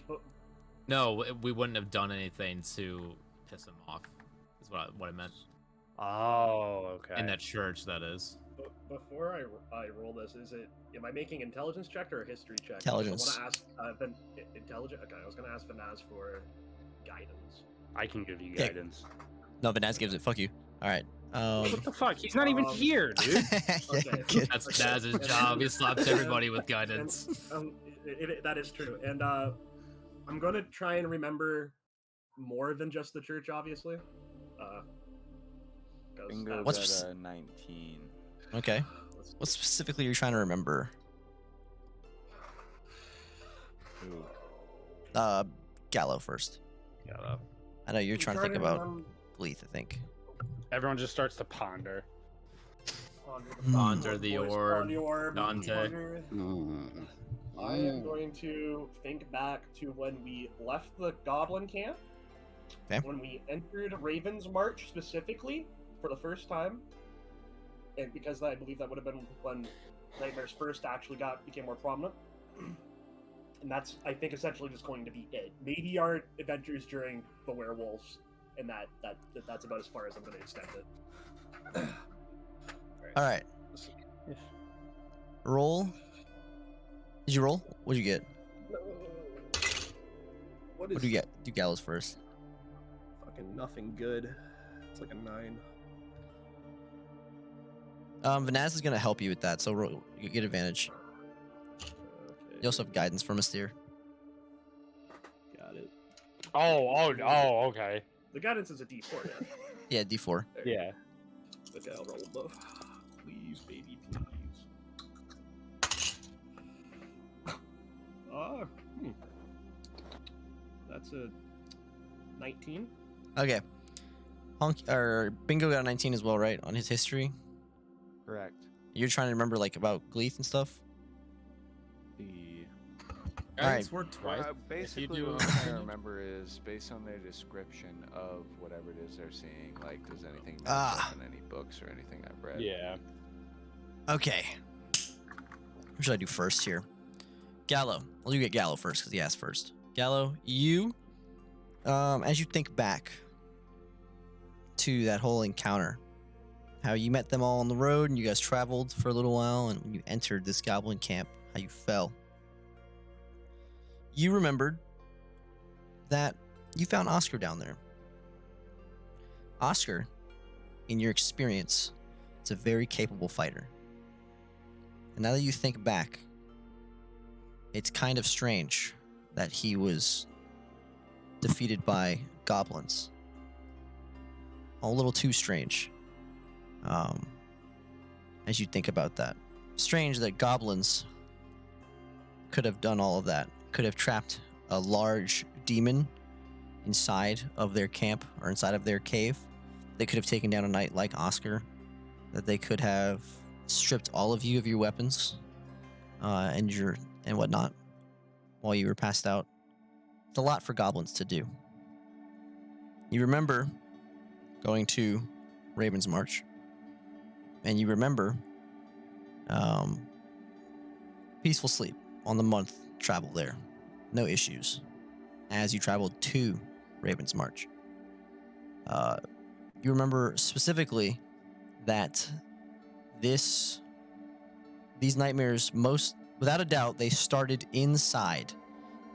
no, we wouldn't have done anything to piss him off. Is what I meant. Oh, okay. In that church, that is. Before I roll this, am I making intelligence check or a history check? Intelligence. I want to ask intelligent. Okay, I was gonna ask Vanaz for guidance. I can give you Yeah. guidance. No, Vanaz gives it. Fuck you. All right. What the fuck? He's not even here, dude. Yeah, Okay. good. That's Naz's job. He slaps everybody with guidance. That is true, and I'm gonna try and remember more than just the church, obviously. 'Cause Bingo's What's- at 19. Okay. What specifically are you trying to remember? Ooh. Gallo first. Yeah, I know you're I'm trying to think about remember- Gleeth, I think. everyone just starts to ponder. Ponder the Voice orb, on the orb, Dante. ponder. I am going to think back to when we left the goblin camp. Okay. When we entered Raven's March specifically for the first time. And because I believe that would have been when nightmares first actually became more prominent. And that's, I think, essentially just going to be it. Maybe our adventures during the werewolves, and that's about as far as I'm going to extend it. All right. Roll Did you roll? What'd you get? What What do you get? Do Gallows first. Fucking nothing good. It's like a 9. Vanaz is gonna help you with that, so you get advantage. Okay. You also have guidance from Astir. Got it. Oh, okay. The guidance is a D4, yeah. Yeah, D4. Yeah. Okay, I'll roll above. Please, baby, please. That's a 19. Okay. Bingo got a 19 as well, right? On his history. Correct. You're trying to remember like about Gleeth and stuff. The Guidance worked twice. Basically, do, what I'm trying to remember is based on their description of whatever it is they're seeing. Like, does anything match up in any books or anything I've read? Yeah. Okay. What should I do first here? Gallo. Well, you get Gallo first because he asked first. Gallo, you, as you think back to that whole encounter, how you met them all on the road and you guys traveled for a little while, and when you entered this goblin camp, how you fell. You remembered that you found Oscar down there. Oscar, in your experience, is a very capable fighter. And now that you think back, it's kind of strange that he was defeated by goblins. A little too strange. As you think about that. Strange that goblins could have done all of that. Could have trapped a large demon inside of their camp or inside of their cave. They could have taken down a knight like Oscar. That they could have stripped all of you of your weapons and whatnot while you were passed out. It's a lot for goblins to do. You remember going to Raven's March, and you remember peaceful sleep on the month travel there. No issues as you traveled to Raven's March. You remember specifically that these nightmares, most without a doubt, they started inside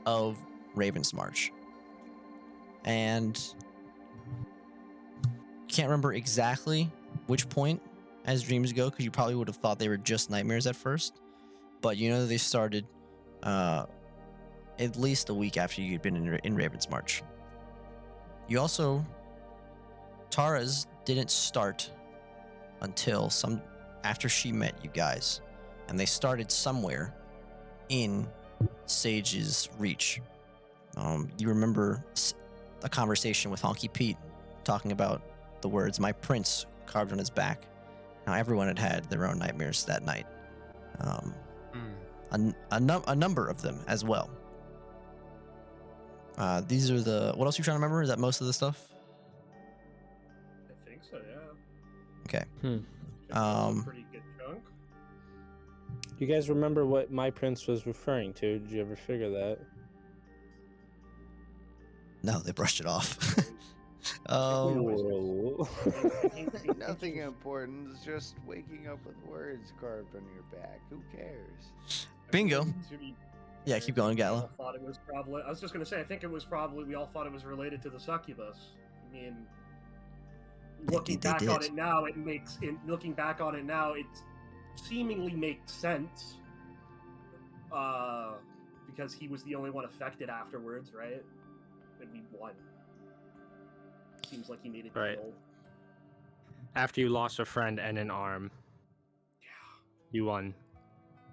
of Raven's March. And you can't remember exactly which point as dreams go, because you probably would have thought they were just nightmares at first. But you know that they started at least a week after you'd been in Raven's March. You also, Tara's didn't start until after she met you guys, and they started somewhere in Sage's reach. You remember a conversation with Honky Pete talking about the words "my prince" carved on his back. Now everyone had their own nightmares that night. A number of them as well. These are what else are you trying to remember? Is that most of the stuff? I think so, yeah. Okay. That's a pretty good chunk. Do you guys remember what my prince was referring to? Did you ever figure that? No, they brushed it off. Whoa. Nothing important. It's just waking up with words carved on your back. Who cares? Bingo. To be Yeah, keep going, we Gallo. all thought it was probably. I was just gonna say. I think it was probably. We all thought it was related to the succubus. I mean, looking They back on did. it now, looking back on it now, it seemingly makes sense. Because he was the only one affected afterwards, right? And we won. Seems like he made a Right. deal. After you lost a friend and an arm, Yeah. you won.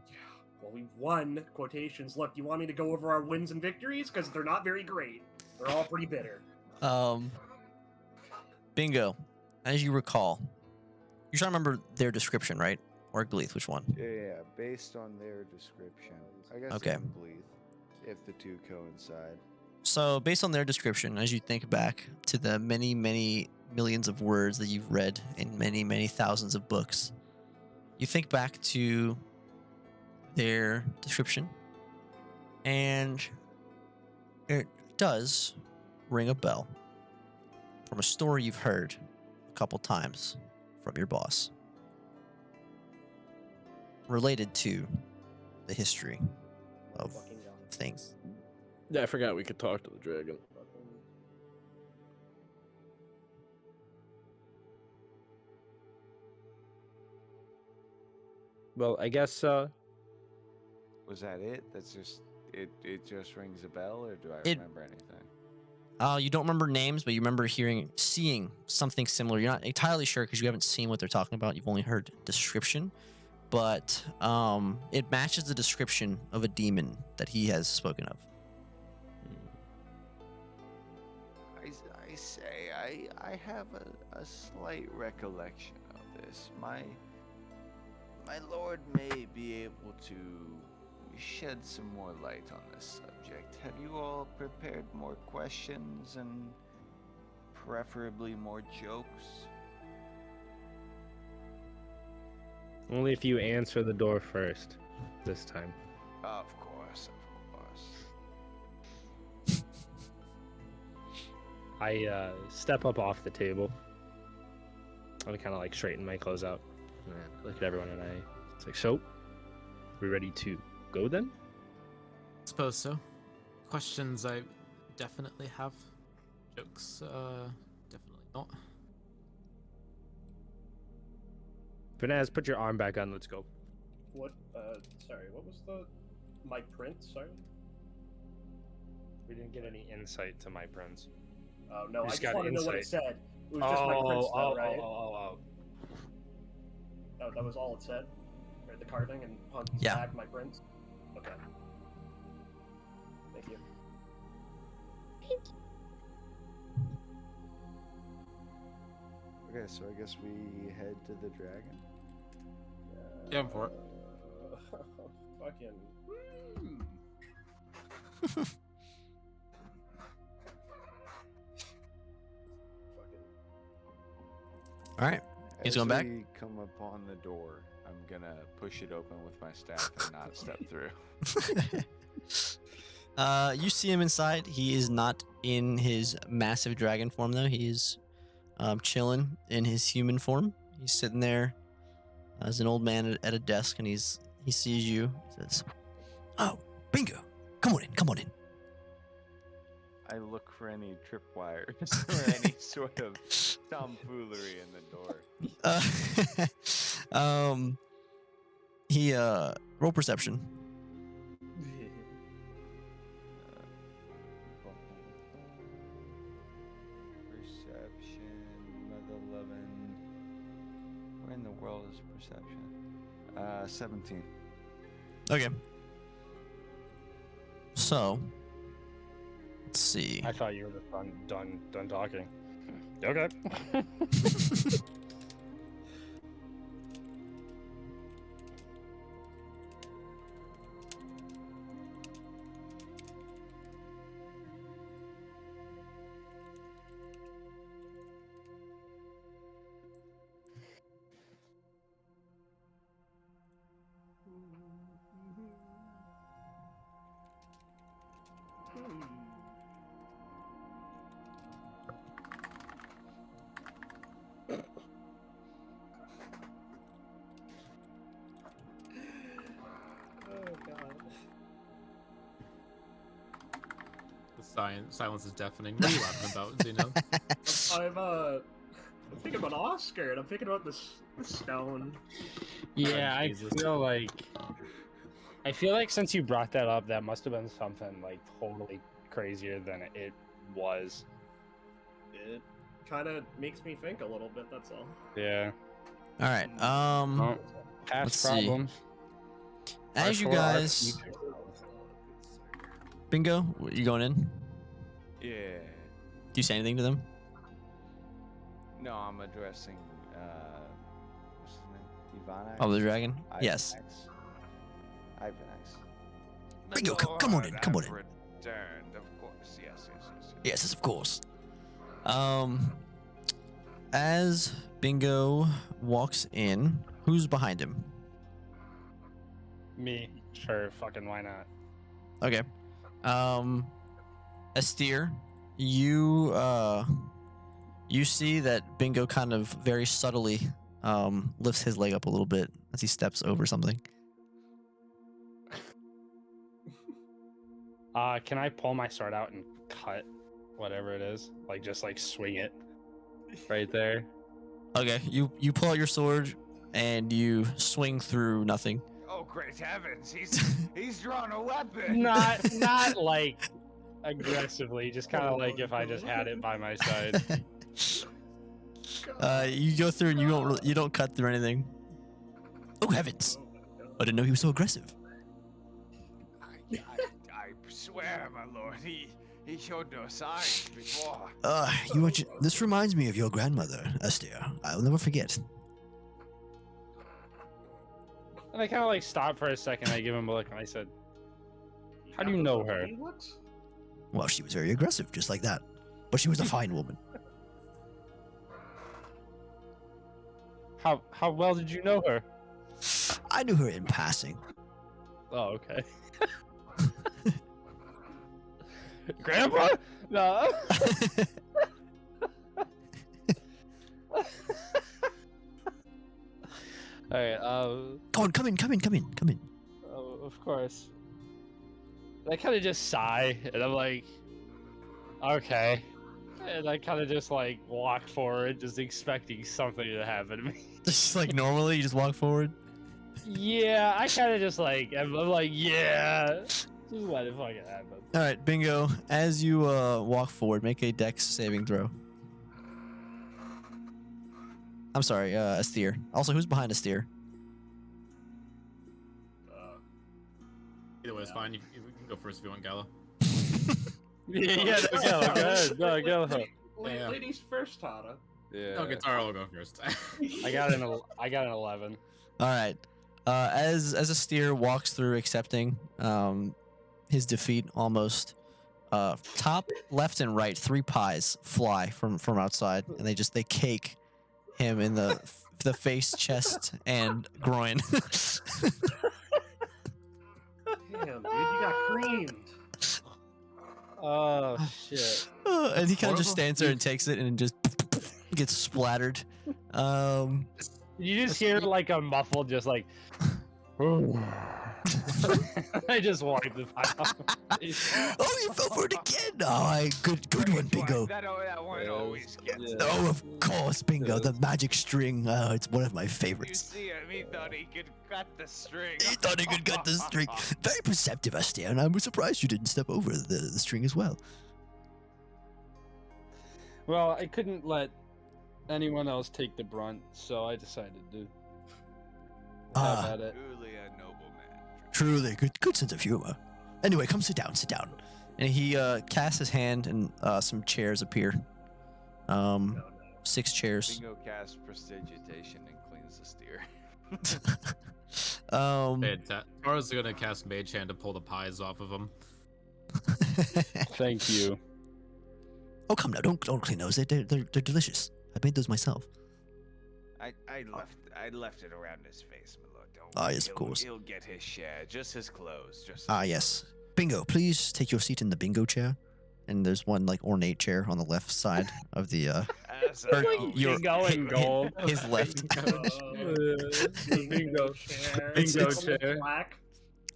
Yeah. Well, we won. Quotations. Look, you want me to go over our wins and victories? Because they're not very great. They're all pretty bitter. Bingo. As you recall, you're trying to remember their description, right? Or Gleeth, which one? Yeah, based on their description. I guess Okay. even Gleeth, if the two coincide. So, based on their description, as you think back to the many, many millions of words that you've read in many, many thousands of books, you think back to their description, and it does ring a bell from a story you've heard a couple times from your boss related to the history of things. Yeah, I forgot we could talk to the dragon. Well, I guess Was that it? That's just it. It just rings a bell, or do I It- remember anything? You don't remember names, but you remember seeing something similar. You're not entirely sure because you haven't seen what they're talking about. You've only heard description, but it matches the description of a demon that he has spoken of. I say I have a slight recollection of this. My lord may be able to shed some more light on this subject. Have you all prepared more questions and preferably more jokes? only if you answer the door first this time. Of course, of course. I step up off the table. I kind of like straighten my clothes out. And I look at everyone and it's like, so, we ready to go then? Suppose so. Questions I definitely have. Jokes, definitely not. Vanaz, put your arm back on. Let's go. What? Sorry. What was the my print? Sorry. We didn't get any insight to my prints. Oh no, We I just just got want to know what it insight. said. It was just my prints, though, right? oh. Oh, that was all it said. Right, the carving and Punky's Yeah. back, my prints. Okay. Thank you. Okay, so I guess we head to the dragon. Yeah, I'm for it. Fucking. Fucking. All right. He's As going back? we come upon the door, I'm gonna push it open with my staff and not step through. You see him inside. He is not in his massive dragon form, though. He is chilling in his human form. He's sitting there as an old man at a desk, and he sees you. He says, "Oh, Bingo, come on in, come on in." I look for any tripwires or any sort of tomfoolery in the door. He roll perception. Perception, another 11. Where in the world is perception? 17. Okay. So, let's see. I thought you were just done talking. Okay. Oh god. The silence is deafening. What are you laughing about, Zeno? I'm thinking about Oscar, and I'm thinking about this stone. Yeah, Oh, Jesus. I feel like since you brought that up, that must have been something like totally crazier than it was. It kind of makes me think a little bit. That's all. Yeah. All right. Well, past let's see. problems. are As you for our guys, future. Bingo, you going in? Do Yeah. you say anything to them? No, I'm addressing, what's his name? Ivanax? Oh, the dragon? Yes. Ivanax. Bingo, come on in, come on in. Returned, of course. Yes. Yes, of course. As Bingo walks in, who's behind him? Me. Sure, fucking why not? Okay. Estir, you see that Bingo kind of very subtly lifts his leg up a little bit as he steps over something. Can I pull my sword out and cut whatever it is? Like just like swing it right there. Okay, you pull out your sword and you swing through nothing. Oh great heavens! He's drawn a weapon. Not like aggressively, just kind of like if I just had it by my side. You go through and you don't cut through anything. Oh heavens! I didn't know he was so aggressive. I swear, my lord, he showed no signs before. This reminds me of your grandmother, Estia. I'll never forget. And I kind of like stop for a second. I give him a look and I said, "How do you know her?" Well, she was very aggressive, just like that. But she was a fine woman. How well did you know her? I knew her in passing. Oh, okay. Grandpa? No. All right. Go on, come in. Of course. I kind of just sigh, and I'm like, okay. And I kind of just like walk forward, just expecting something to happen to me. Just like normally, you just walk forward. Yeah, I kind of just like, I'm like, yeah, just let it fucking happen. All right, Bingo. As you walk forward, make a Dex saving throw. I'm sorry, Astir. Also, who's behind Astir? Either way, it's fine. You can go first if you want, Gallo. Yeah, go ahead. Go. Yeah. Ladies first, Tata. Yeah. No, Guitar will go first. I got an 11. All right. As Astir walks through, accepting his defeat almost. Top, left, and right, 3 pies fly from outside, and they cake him in the face, chest, and groin. Damn, dude, you got creamed. Oh shit! And he kind of just stands there and takes it, and just gets splattered. You just hear like a muffled, just like. I just wiped the pie off. Oh, you fell for it again! Oh, good one, Bingo. That one always gets. Oh, of course, Bingo. The magic string. Oh, it's one of my You favorites. see him, he thought he could cut the string. He thought he could cut the string. Very perceptive, Astir, and I'm surprised you didn't step over the string as well. Well, I couldn't let anyone else take the brunt, so I decided to have at it. Truly a noble man. Truly, good sense of humor. Anyway, come sit down. And he casts his hand, and some chairs appear. 6 chairs. Bingo casts prestidigitation and cleans the steer. Tara's gonna cast Mage Hand to pull the pies off of him. Thank you. Oh, come now, don't clean those. They're delicious. I made those myself. I left it around his face, my lord. Don't Ah, worry. yes, of course. He'll get his share, just his clothes. Just. Ah, yes. Bingo, please take your seat in the bingo chair. And there's one like ornate chair on the left side of the or your Bingo in gold. his left. Bingo chair. Black.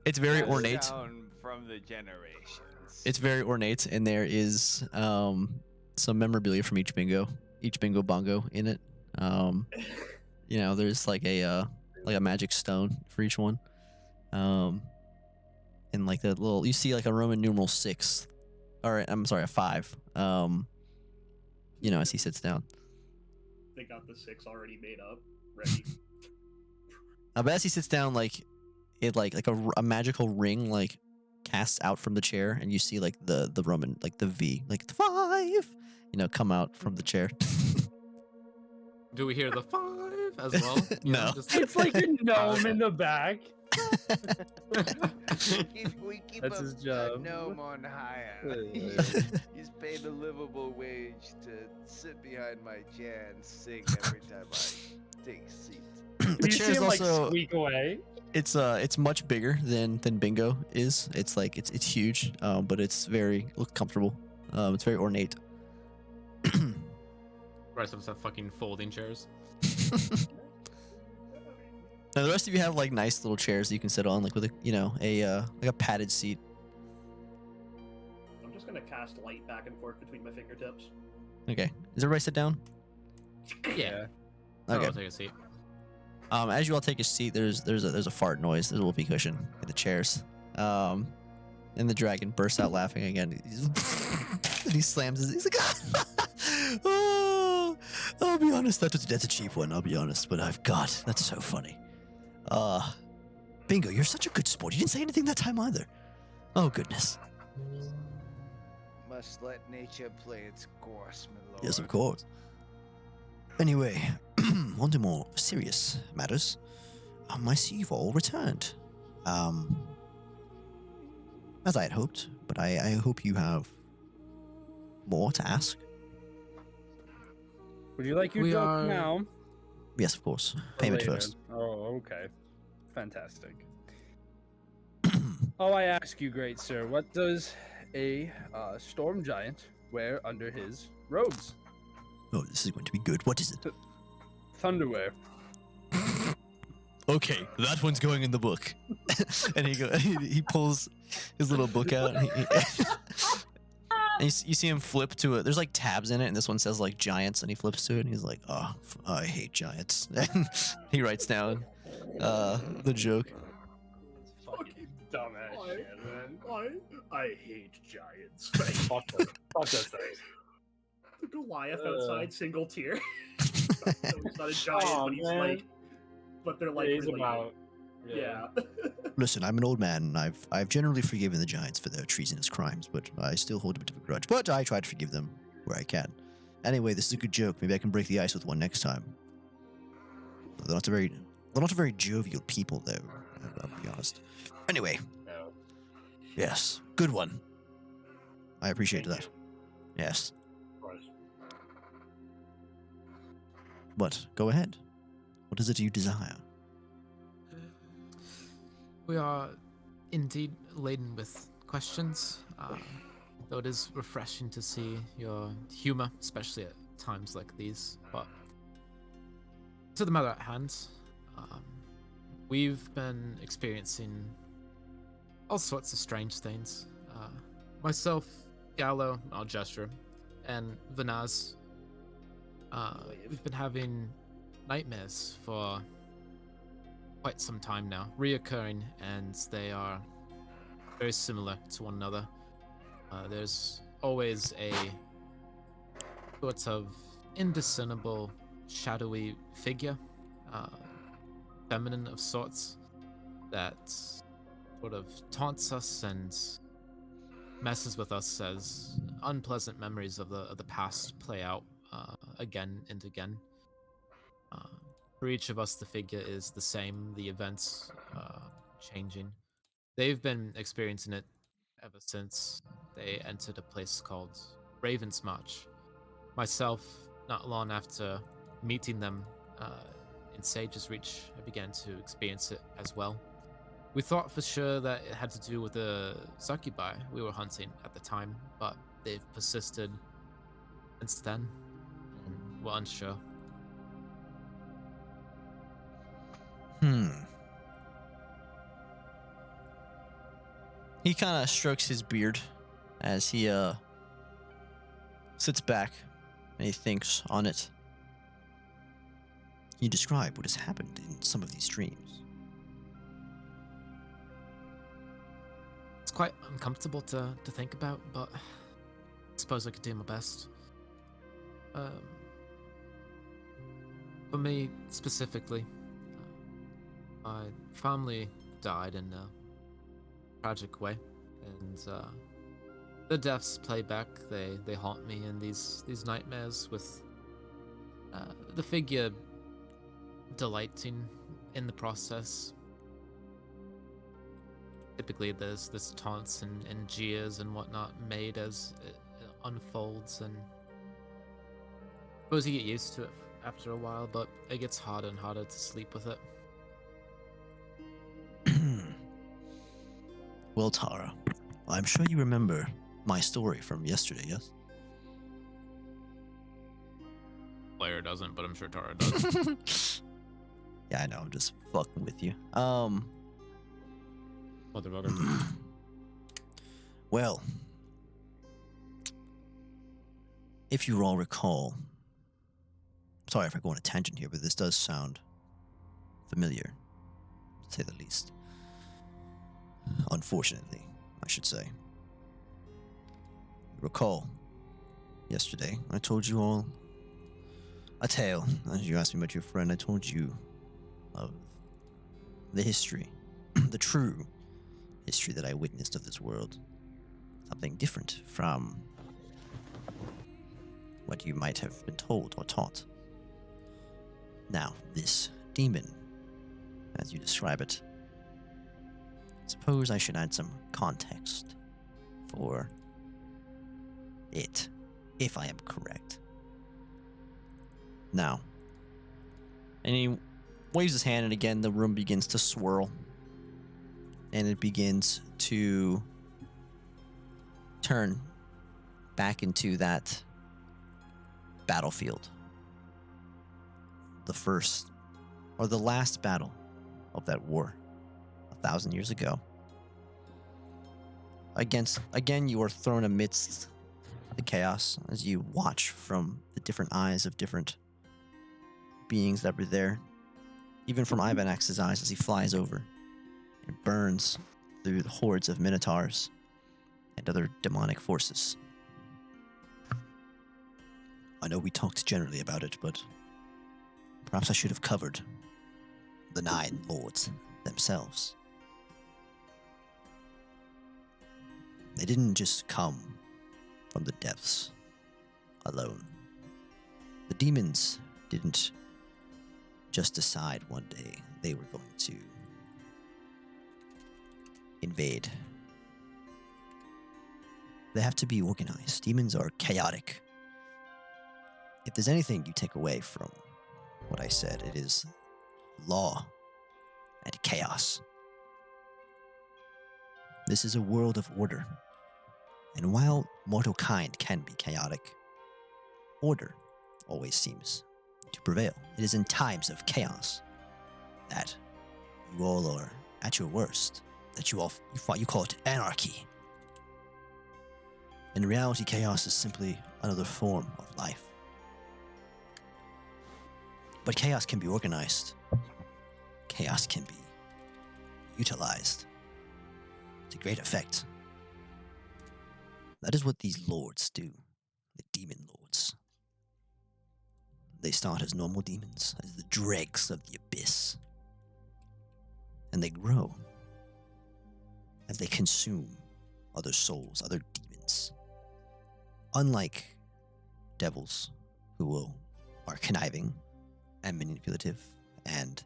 It's very ornate. Down from the generations. It's very ornate, and there is some memorabilia from each bingo bongo in it. There's like a magic stone for each one. And like the little, you see like a Roman numeral 6, or I'm sorry, a 5. As he sits down. They got the 6 already made up, ready. But as he sits down, like it like a magical ring like casts out from the chair, and you see like the Roman, like the V, like the 5, come out from the chair. Do we hear the 5 as well? No. It's like a gnome in the back. We keep That's his job. gnome on hire. He's paid a livable wage to sit behind my chair and sing every time I take a seat. The You chair see is him like also squeak away. it's much bigger than Bingo is. It's like it's huge, but it's look comfortable. It's very ornate. Rest of us have fucking folding chairs. Now the rest of you have like nice little chairs that you can sit on, like with a like a padded seat. cast light back and forth between my fingertips. Okay. Is everybody sit down? Yeah. Okay. I'll take a seat. As you all take a seat, there's a fart noise. There's a whoopee cushion in the chairs. And the dragon bursts out laughing again. And he slams his. He's like, oh, I'll be honest. That's a cheap one. I'll be honest, but that's so funny. Bingo, you're such a good sport. You didn't say anything that time either. Oh goodness. Must let nature play its course, my lord. Yes, of course. Anyway, on to more serious matters. I see you've all returned. As I had hoped, but I hope you have more to ask. Would you like your We joke are- now? Yes, of course. or Payment later? first. Oh, okay. Fantastic. Oh, I ask you, great sir, what does a storm giant wear under his robes? Oh, this is going to be good. What is it? Thunderwear. Okay, that one's going in the book. And he pulls his little book out. And you see him flip to it. There's like tabs in it, and this one says like giants, and he flips to it, and he's like, "Oh, I hate giants." And he writes down the joke. Fucking dumbass shit, man. Why? I hate giants. Fuck those things. The Goliath outside, single tier. He's not a giant, Aw, but he's man. like, but they're like It is related. about. Yeah. Listen, I'm an old man, and I've generally forgiven the giants for their treasonous crimes, but I still hold a bit of a grudge. But I try to forgive them where I can. Anyway, this is a good joke. Maybe I can break the ice with one next time. They're not a very jovial people, though. I'll be honest. Anyway, No. yes, good one. I appreciate that. Yes, Of course. but go ahead. What is it you desire? We are indeed laden with questions, though it is refreshing to see your humor, especially at times like these. But to the matter at hand, we've been experiencing all sorts of strange things. Myself, Gallo, our gesture, and Vanaz, we've been having nightmares for quite some time now, reoccurring, and they are very similar to one another. There's always a sort of indiscernible, shadowy figure, feminine of sorts, that sort of taunts us and messes with us as unpleasant memories of the past play out again and again. For each of us, the figure is the same, the events changing. They've been experiencing it ever since they entered a place called Raven's March. Myself, not long after meeting them in Sage's Reach, I began to experience it as well. We thought for sure that it had to do with the succubi we were hunting at the time, but they've persisted since then, and we're unsure. He kind of strokes his beard as he sits back and he thinks on it. Can you describe what has happened in some of these dreams? It's quite uncomfortable to think about, but I suppose I could do my best. For me specifically, my family died in a tragic way, and the deaths play back. They haunt me in these nightmares with the figure delighting in the process. Typically there's this taunts and jeers and whatnot made as it unfolds, and I suppose you get used to it after a while, but it gets harder and harder to sleep with it. Well, Tara, I'm sure you remember my story from yesterday, yes? Player doesn't, but I'm sure Tara does. Yeah, I know, I'm just fucking with you. Motherfucker. Well, if you all recall, sorry if I go on a tangent here, but this does sound familiar, to say the least. Unfortunately, I should say. Recall, yesterday, I told you all a tale. As you asked me about your friend, I told you of the history, the true history that I witnessed of this world. Something different from what you might have been told or taught. Now, this demon, as you describe it, suppose I should add some context for it, if I am correct. Now, and he waves his hand, and again the room begins to swirl, and it begins to turn back into that battlefield. The first, or the last battle of that war, 1,000 years ago. Again, you are thrown amidst the chaos as you watch from the different eyes of different beings that were there. Even from Ivanax's eyes as he flies over and burns through the hordes of minotaurs and other demonic forces. I know we talked generally about it, but perhaps I should have covered the 9 lords themselves. They didn't just come from the depths alone. The demons didn't just decide one day they were going to invade. They have to be organized. Demons are chaotic. If there's anything you take away from what I said, it is law and chaos. This is a world of order. And while mortal kind can be chaotic, order always seems to prevail. It is in times of chaos that you all are at your worst, that you call it anarchy. In reality, chaos is simply another form of life. But chaos can be organized. Chaos can be utilized to great effect. That is what these lords do, the demon lords. They start as normal demons, as the dregs of the abyss. And they grow as they consume other souls, other demons. Unlike devils, who are conniving and manipulative and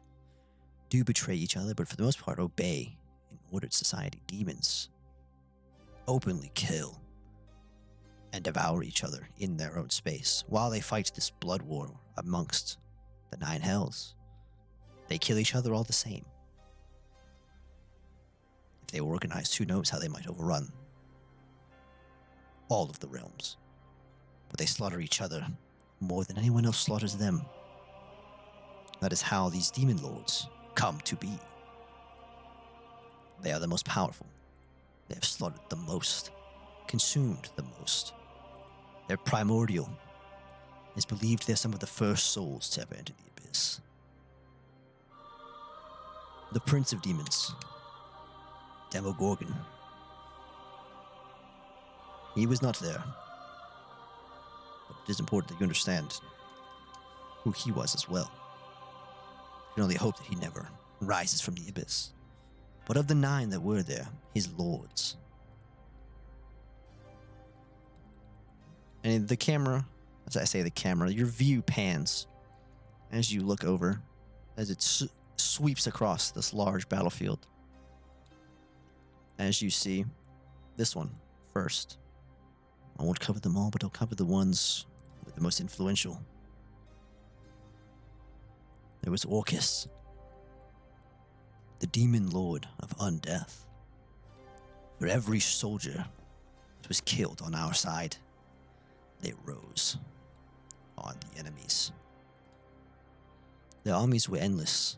do betray each other, but for the most part obey in ordered society, demons openly kill and devour each other in their own space while they fight this blood war amongst the 9 hells. They kill each other all the same. If they were organized, who knows how they might overrun all of the realms. But they slaughter each other more than anyone else slaughters them. That is how these demon lords come to be. They are the most powerful. They have slaughtered the most, consumed the most. They're primordial. It's believed they're some of the first souls to ever enter the abyss. The Prince of Demons, Demogorgon. He was not there. But it is important that you understand who he was as well. You can only hope that he never rises from the abyss. But of the 9 that were there, his lords. And the camera, as I say the camera, your view pans as you look over, as it sweeps across this large battlefield. As you see this one first. I won't cover them all, but I'll cover the ones with the most influential. There was Orcus, the demon lord of undeath. For every soldier that was killed on our side, they rose on the enemies. Their armies were endless.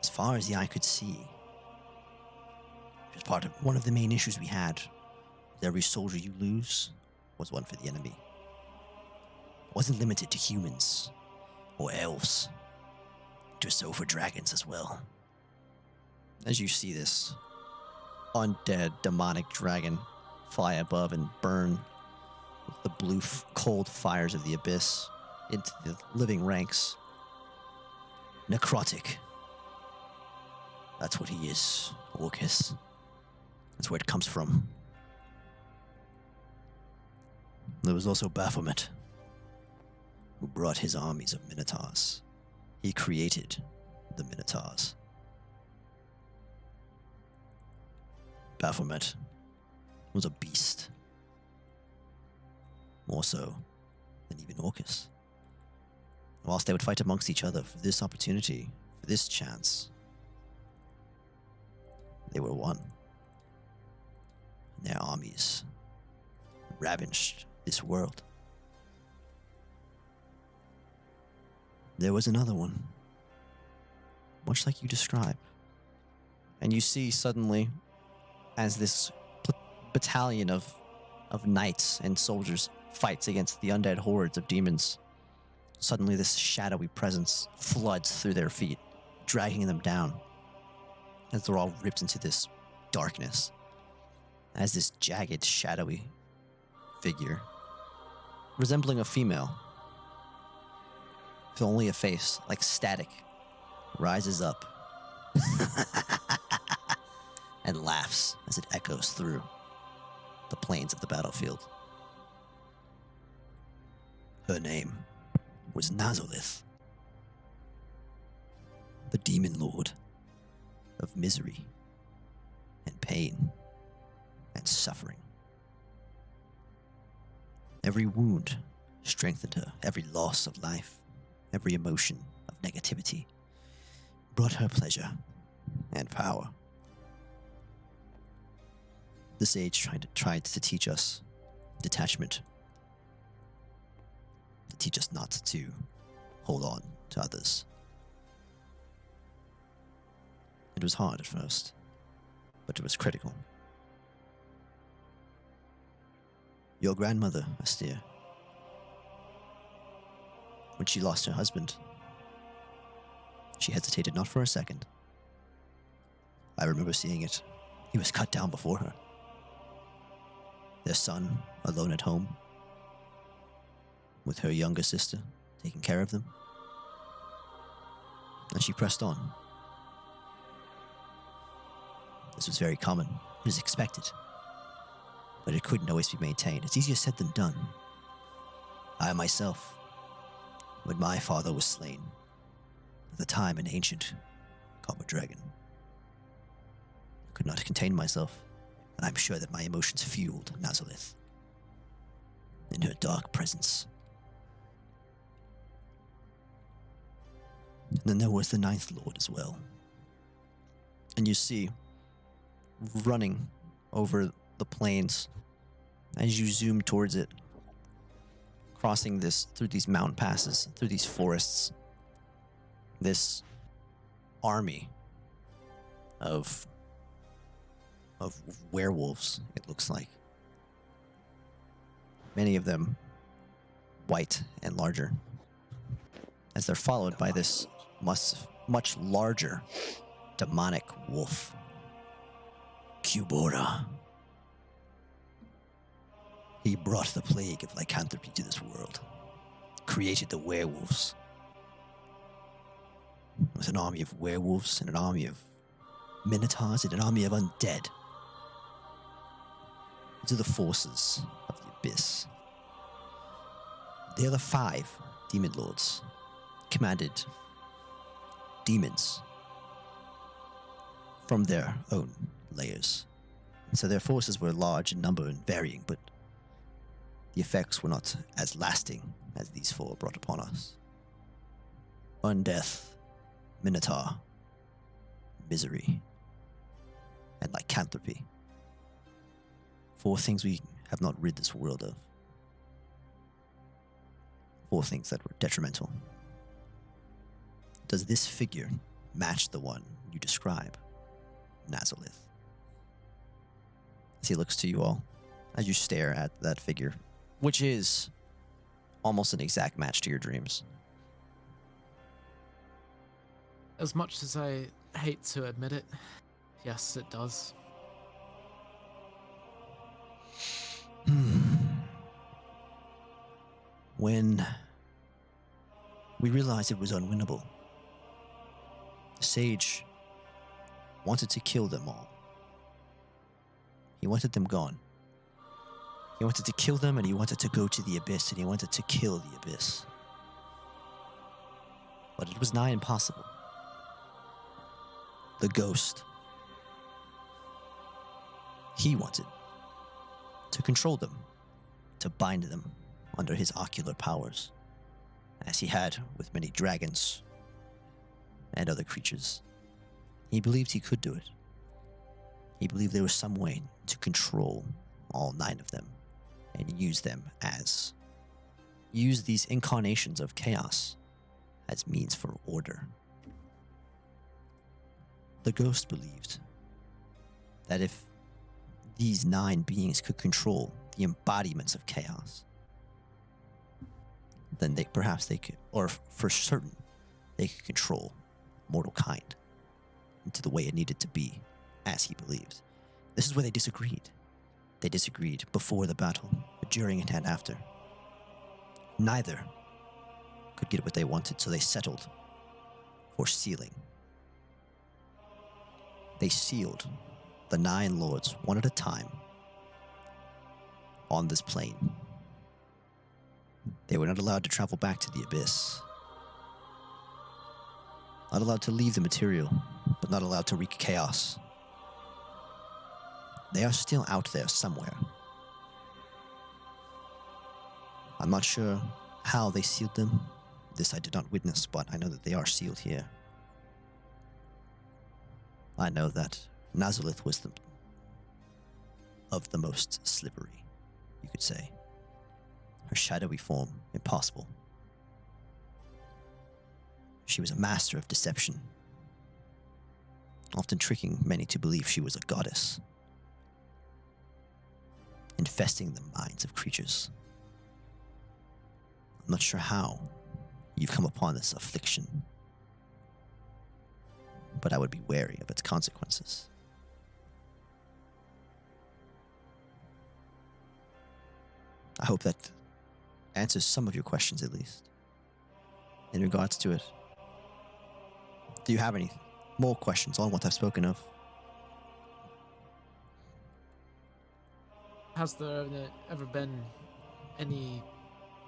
As far as the eye could see, it was part of one of the main issues we had. With every soldier you lose, was one for the enemy. It wasn't limited to humans or elves. It was so for dragons as well. As you see this undead demonic dragon fly above and burn with the blue cold fires of the abyss into the living ranks. Necrotic. That's what he is, Orcus. That's where it comes from. There was also Baphomet, who brought his armies of Minotaurs. He created the Minotaurs. Baphomet was a beast. More so than even Orcus. Whilst they would fight amongst each other for this opportunity, for this chance, they were one. Their armies ravaged this world. There was another one, much like you describe. And you see suddenly, as this battalion of knights and soldiers fights against the undead hordes of demons, suddenly this shadowy presence floods through their feet, dragging them down as they're all ripped into this darkness. As this jagged, shadowy figure, resembling a female, with only a face like static, rises up and laughs as it echoes through the plains of the battlefield. Her name was Nazolith, the demon lord of misery and pain and suffering. Every wound strengthened her, every loss of life, every emotion of negativity brought her pleasure and power. The sage tried to teach us detachment, to teach us not to hold on to others. It was hard at first, but it was critical. Your grandmother, Astir, when she lost her husband, she hesitated not for a second. I remember seeing it. He was cut down before her. Their son, alone at home, with her younger sister, taking care of them. And she pressed on. This was very common. It was expected. But it couldn't always be maintained. It's easier said than done. I myself, when my father was slain, at the time an ancient copper dragon, could not contain myself, and I'm sure that my emotions fueled Nazolith in her dark presence. And then there was the Ninth Lord as well. And you see, running over the plains, as you zoom towards it, crossing this through these mountain passes, through these forests, this army of werewolves, it looks like. Many of them white and larger, as they're followed by this much larger demonic wolf, Kubora. He brought the plague of lycanthropy to this world, created the werewolves. With an army of werewolves and an army of minotaurs and an army of undead. These are the forces of the abyss. The other 5 demon lords commanded demons from their own layers. And so their forces were large in number and varying, but the effects were not as lasting as these 4 brought upon us. Undeath, Minotaur, misery, and lycanthropy. 4 things we have not rid this world of. 4 things that were detrimental. Does this figure match the one you describe, Nazolith? As he looks to you all, as you stare at that figure which is almost an exact match to your dreams. As much as I hate to admit it, yes, it does. When we realized it was unwinnable, the sage wanted to kill them all. He wanted them gone. He wanted to kill them, and he wanted to go to the abyss, and he wanted to kill the abyss. But it was nigh impossible. The ghost, he wanted to control them, to bind them under his ocular powers, as he had with many dragons and other creatures. He believed he could do it. He believed there was some way to control all 9 of them and use these incarnations of chaos as means for order. The ghost believed that if these 9 beings could control the embodiments of chaos, then they could, or for certain, they could control mortal kind into the way it needed to be, as he believed. This is where they disagreed. They disagreed before the battle, during it and after. Neither could get what they wanted, so they settled for sealing. They sealed the 9 lords one at a time on this plane. They were not allowed to travel back to the abyss. Not allowed to leave the material, but not allowed to wreak chaos. They are still out there somewhere. I'm not sure how they sealed them. This I did not witness, but I know that they are sealed here. I know that Nazalith was of the most slippery, you could say. Her shadowy form, impossible. She was a master of deception, often tricking many to believe she was a goddess, infesting the minds of creatures. I'm not sure how you've come upon this affliction, but I would be wary of its consequences. I hope that answers some of your questions, at least, in regards to it. Do you have any more questions on what I've spoken of? Has there ever been any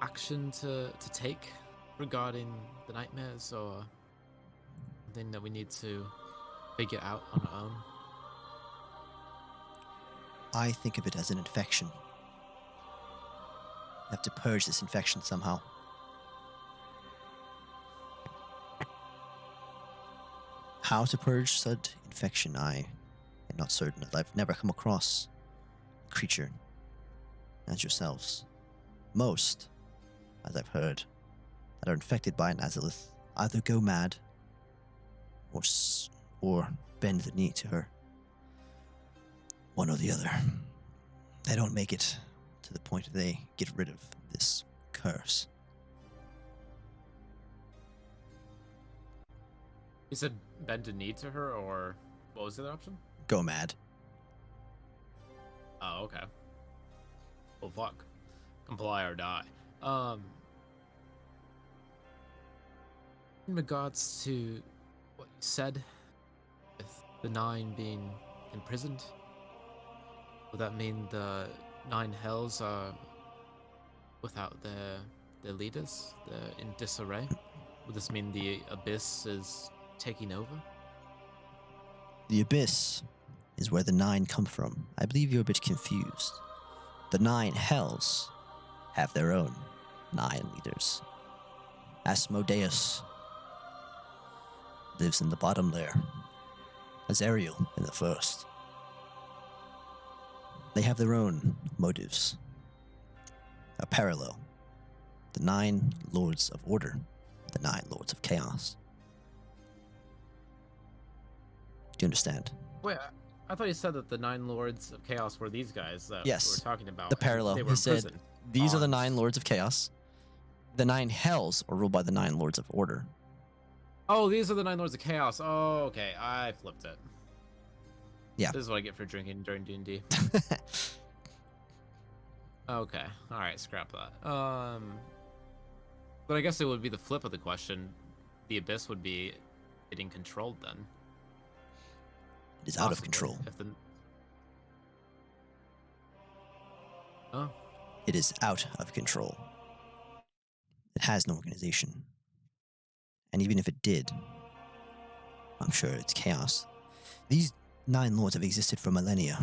action to take regarding the nightmares, or something that we need to figure out on our own? I think of it as an infection. You have to purge this infection somehow. How to purge said infection, I am not certain. I've never come across a creature as yourselves. Most, as I've heard, that are infected by Nazalith either go mad or bend the knee to her. One or the other. They don't make it to the point that they get rid of this curse. You said bend a knee to her, or what was the other option? Go mad. Oh, okay. Well, fuck. Comply or die. In regards to what you said, with the 9 being imprisoned, would that mean the 9 hells are without their leaders? They're in disarray? Would this mean the abyss is taking over? The abyss is where the 9 come from. I believe you're a bit confused. The 9 hells have their own 9 leaders. Asmodeus lives in the bottom there. Azariel in the first. They have their own motives. A parallel. The 9 lords of order. The 9 lords of chaos. Do you understand? Wait, I thought you said that the 9 lords of chaos were these guys that Yes, we were talking about. the and parallel. They were He in said prison. These are the arms. 9 Lords of Chaos. The 9 Hells are ruled by the 9 Lords of Order. Oh, these are the 9 Lords of Chaos. Oh, okay. I flipped it. Yeah. This is what I get for drinking during D&D. Okay. All right. Scrap that. But I guess it would be the flip of the question. The Abyss would be getting controlled then. It is out of Possibly, control. If the... Oh. It is out of control. It has no organization. And even if it did, I'm sure it's chaos. These 9 lords have existed for millennia.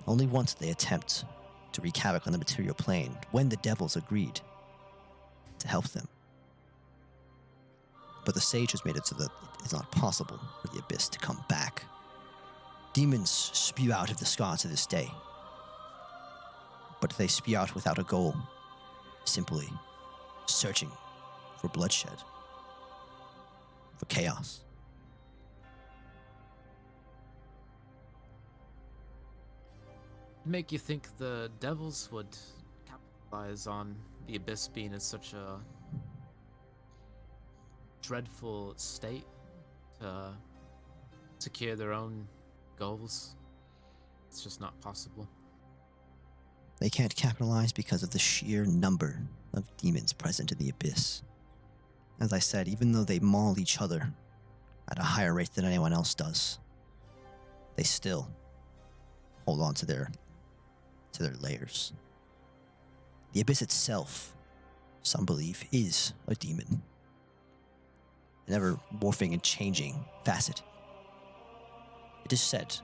Only once did they attempt to wreak havoc on the material plane when the devils agreed to help them. But the sage has made it so that it is not possible for the Abyss to come back. Demons spew out of the sky to this day. But they spew out without a goal, simply searching for bloodshed, for chaos. Make you think the devils would capitalize on the Abyss being in such a dreadful state to secure their own goals. It's just not possible. They can't capitalize because of the sheer number of demons present in the Abyss. As I said, even though they maul each other at a higher rate than anyone else does, they still hold on to their layers. The Abyss itself, some believe, is a demon. An ever morphing and changing facet. It is said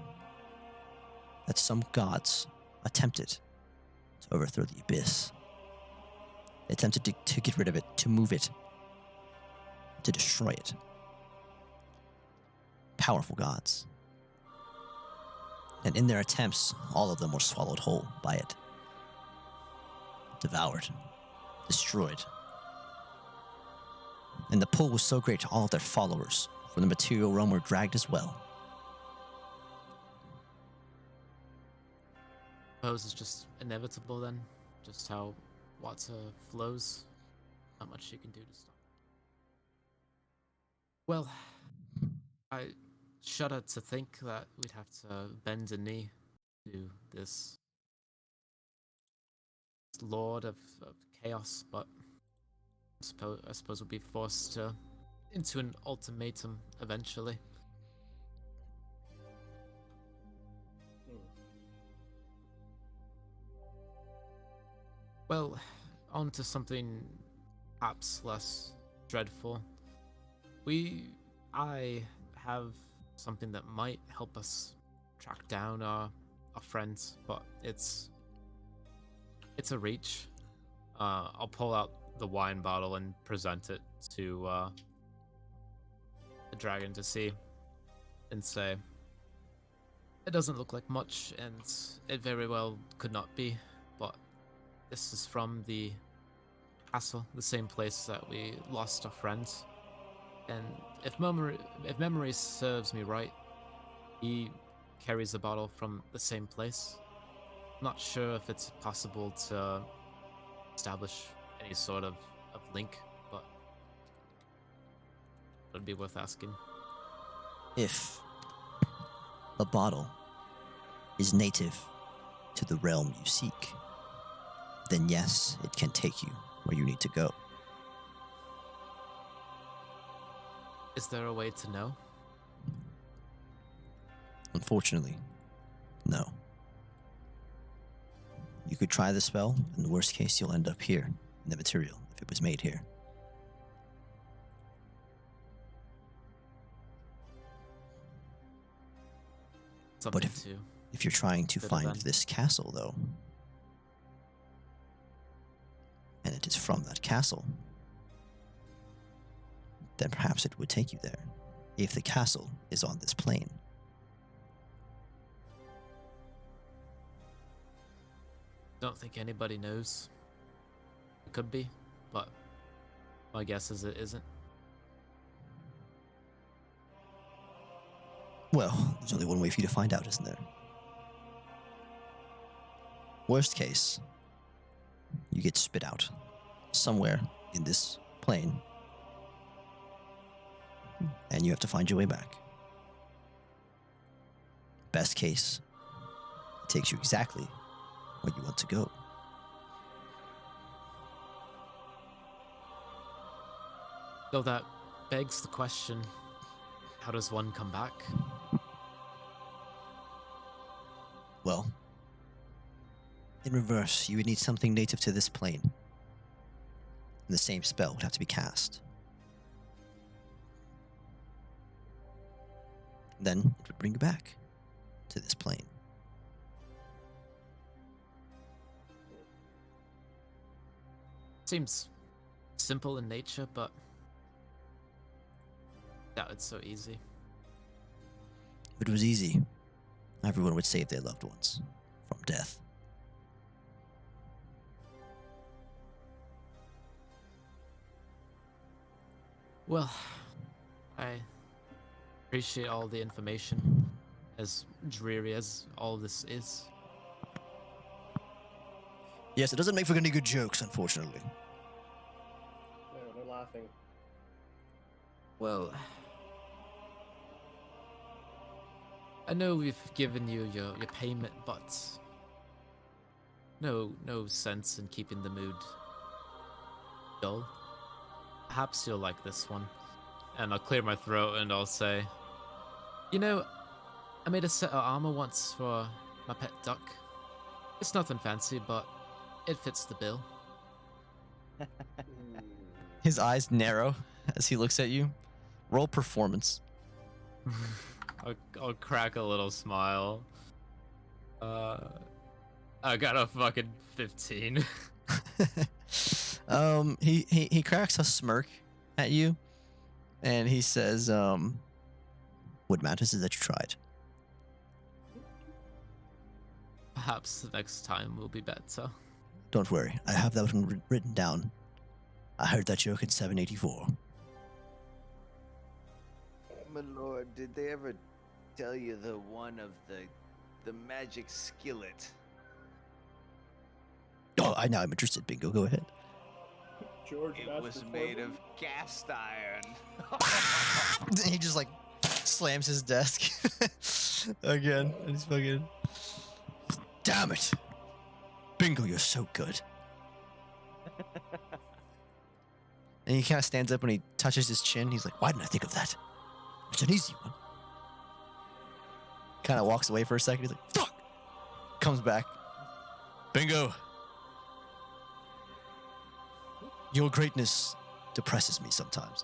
that some gods attempted to overthrow the Abyss. They attempted to get rid of it, to move it, to destroy it. Powerful gods. And in their attempts, all of them were swallowed whole by it. Devoured. Destroyed. And the pull was so great, all of their followers from the material realm were dragged as well. Suppose it's just inevitable then, just how water flows. Not much you can do to stop. Well, I shudder to think that we'd have to bend a knee to this lord of chaos, but I suppose we'll be forced into an ultimatum eventually. Well, on to something perhaps less dreadful. I have something that might help us track down our friends, but it's a reach. I'll pull out the wine bottle and present it to the dragon to see and say, it doesn't look like much, and it very well could not be, but this is from the castle, the same place that we lost our friends. And if memory serves me right, he carries the bottle from the same place. I'm not sure if it's possible to establish any sort of link, but it would be worth asking. If a bottle is native to the realm you seek, then yes, it can take you where you need to go. Is there a way to know? Unfortunately, no. You could try the spell, in the worst case, you'll end up here, in the material, if it was made here. Something But if you're trying to Bit of find an- this castle, though, and it is from that castle, then perhaps it would take you there, if the castle is on this plane. Don't think anybody knows. It could be, but my guess is it isn't. Well, there's only one way for you to find out, isn't there? Worst case, you get spit out somewhere in this plane, and you have to find your way back. Best case, it takes you exactly where you want to go. Though that begs the question, how does one come back? Well, in reverse, you would need something native to this plane. And the same spell would have to be cast. Then it would bring you back to this plane. Seems simple in nature, but that it's so easy. If it was easy, everyone would save their loved ones from death. Well, I appreciate all the information, as dreary as all this is. Yes, it doesn't make for any good jokes, unfortunately. No, they're laughing. Well, I know we've given you your payment, but no sense in keeping the mood dull. Perhaps you'll like this one. And I'll clear my throat and I'll say, you know, I made a set of armor once for my pet duck. It's nothing fancy, but it fits the bill. His eyes narrow as he looks at you. Roll performance. I'll crack a little smile. I got a fucking 15. He cracks a smirk at you, and he says, "What matters is that you tried." Perhaps the next time will be better. Don't worry, I have that one written down. I heard that joke in 784. My lord, did they ever tell you the one of the magic skillet? Oh, I'm interested. Bingo, go ahead. George It was Master made Foreman? of cast iron. He just like slams his desk again, and he's fucking. Damn it, Bingo, you're so good. And he kind of stands up and he touches his chin. He's like, "Why didn't I think of that? It's an easy one." Kind of walks away for a second. He's like, "Fuck!" Comes back. Bingo. Your greatness depresses me sometimes.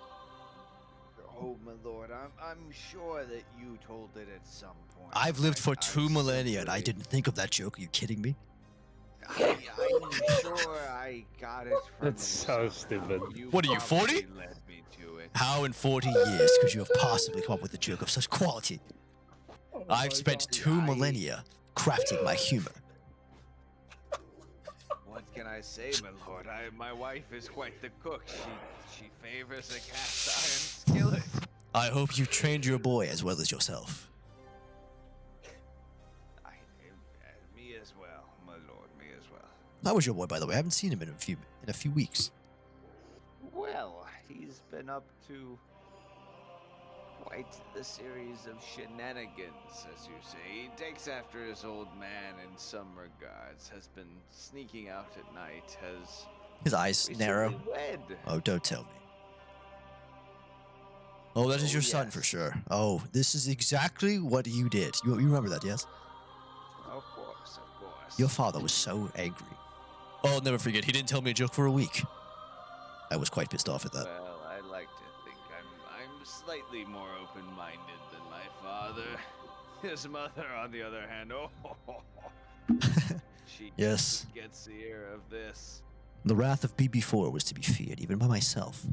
Oh, my lord, I'm sure that you told it at some point. I've lived for but 2 millennia and I simply- didn't think of that joke. Are you kidding me? I'm sure I got it from That's you so somehow. stupid. You What are you, 40? probably led me to it. How in 40 years could you have possibly come up with a joke of such quality? Oh my I've spent God. 2 millennia crafting my humor. What can I say, my lord? My wife is quite the cook. She favors a cast iron skillet. I hope you trained your boy as well as yourself. Me as well, my lord. Me as well. How was your boy, by the way? I haven't seen him in a few weeks. Well, he's been up to quite the series of shenanigans, as you say. He takes after his old man in some regards, has been sneaking out at night, has His eyes narrow. recently wed. Oh, don't tell me. Oh, that is Oh, your son for yes. sure. Oh, this is exactly what you did. You remember that, yes? Of course, of course. Your father was so angry. Oh, I'll never forget. He didn't tell me a joke for a week. I was quite pissed off at that. Well, I like to think I'm slightly more open-minded than my father. His mother, on the other hand, she Yes. gets the ear of this. The wrath of BB4 was to be feared, even by myself.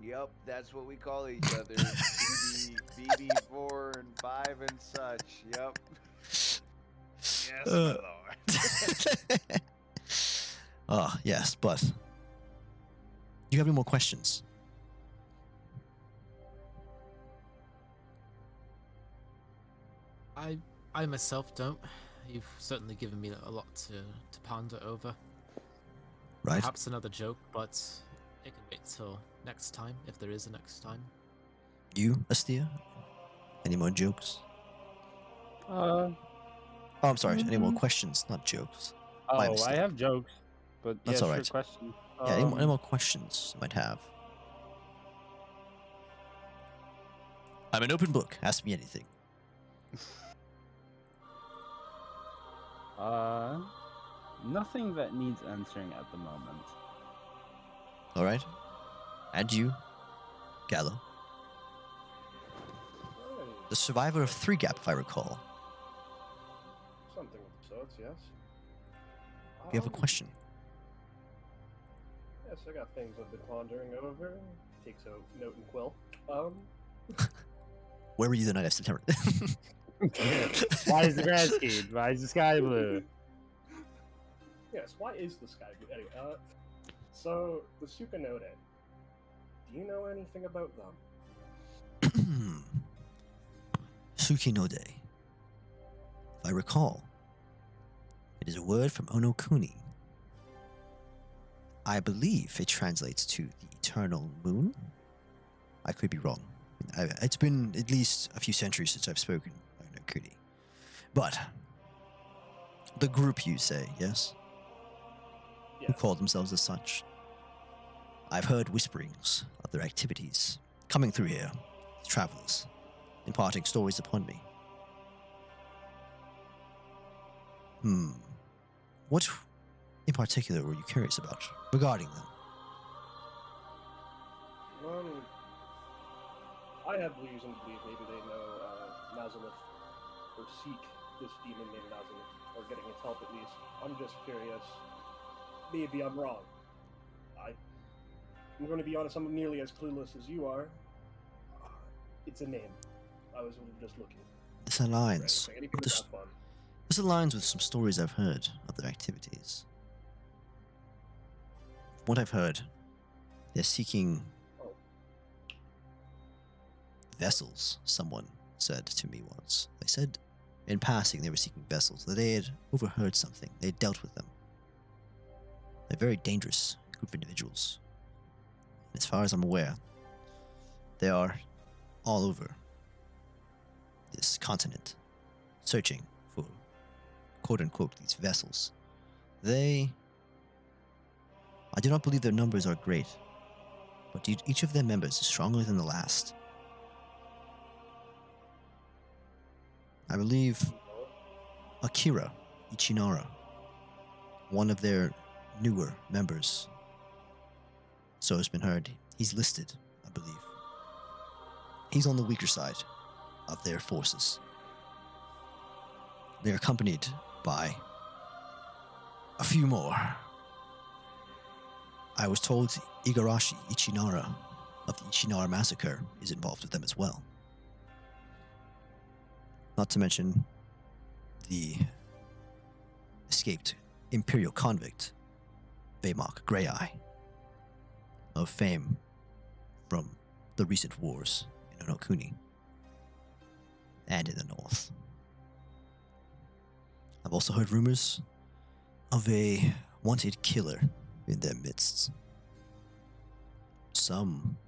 Yup, that's what we call each other. BB4 and 5 and such. Yup. Yes, my lord. Ah, yes, but... Do you have any more questions? I myself don't. You've certainly given me a lot to ponder over. Right? Perhaps another joke, but it can wait till next time, if there is a next time. You, Astia? Any more jokes? Uh, Oh, I'm sorry. Any more Mhm. questions, not jokes. My oh, I mistake. have jokes, but That's yeah, all sure, right. question. Yeah, any more questions you might have? I'm an open book. Ask me anything. Nothing that needs answering at the moment. All right? And you, Gallo. The survivor of Three Gap, if I recall. Something of the sorts, yes. You have a question? Yes, I got things I've been pondering over. Takes a note and quill. Where were you the night of September? Why is the grass green? Why is the sky blue? Yes, why is the sky blue? Anyway, so the Sukanode. Do you know anything about them? Sukinode. If I recall, it is a word from Onokuni. I believe it translates to the eternal moon. I could be wrong. It's been at least a few centuries since I've spoken Onokuni. But the group, you say, yes? Who Yes. call themselves as such. I've heard whisperings of their activities coming through here, as travelers, imparting stories upon me. What in particular were you curious about regarding them? I have reason to believe maybe they know Nazareth, or seek this demon named Nazareth, or getting its help at least. I'm just curious. Maybe I'm wrong. I'm going to be honest, I'm nearly as clueless as you are. It's a name. I was just looking. This aligns. Anything With to have fun. This aligns with some stories I've heard of their activities. From what I've heard, they're seeking vessels, someone said to me once. They said in passing they were seeking vessels, that they had overheard something. They had dealt with them. They're a very dangerous group of individuals. And as far as I'm aware, they are all over this continent, searching for quote-unquote these vessels. I do not believe their numbers are great, but each of their members is stronger than the last. I believe Akira Ichinara, one of their newer members, so has been heard. He's listed, I believe. He's on the weaker side of their forces. They're accompanied by a few more. I was told Igarashi Ichinara of the Ichinara massacre is involved with them as well. Not to mention the escaped Imperial convict, Baymok Greyeye, of fame from the recent wars in Onokuni and in the north. I've also heard rumors of a wanted killer in their midst. Some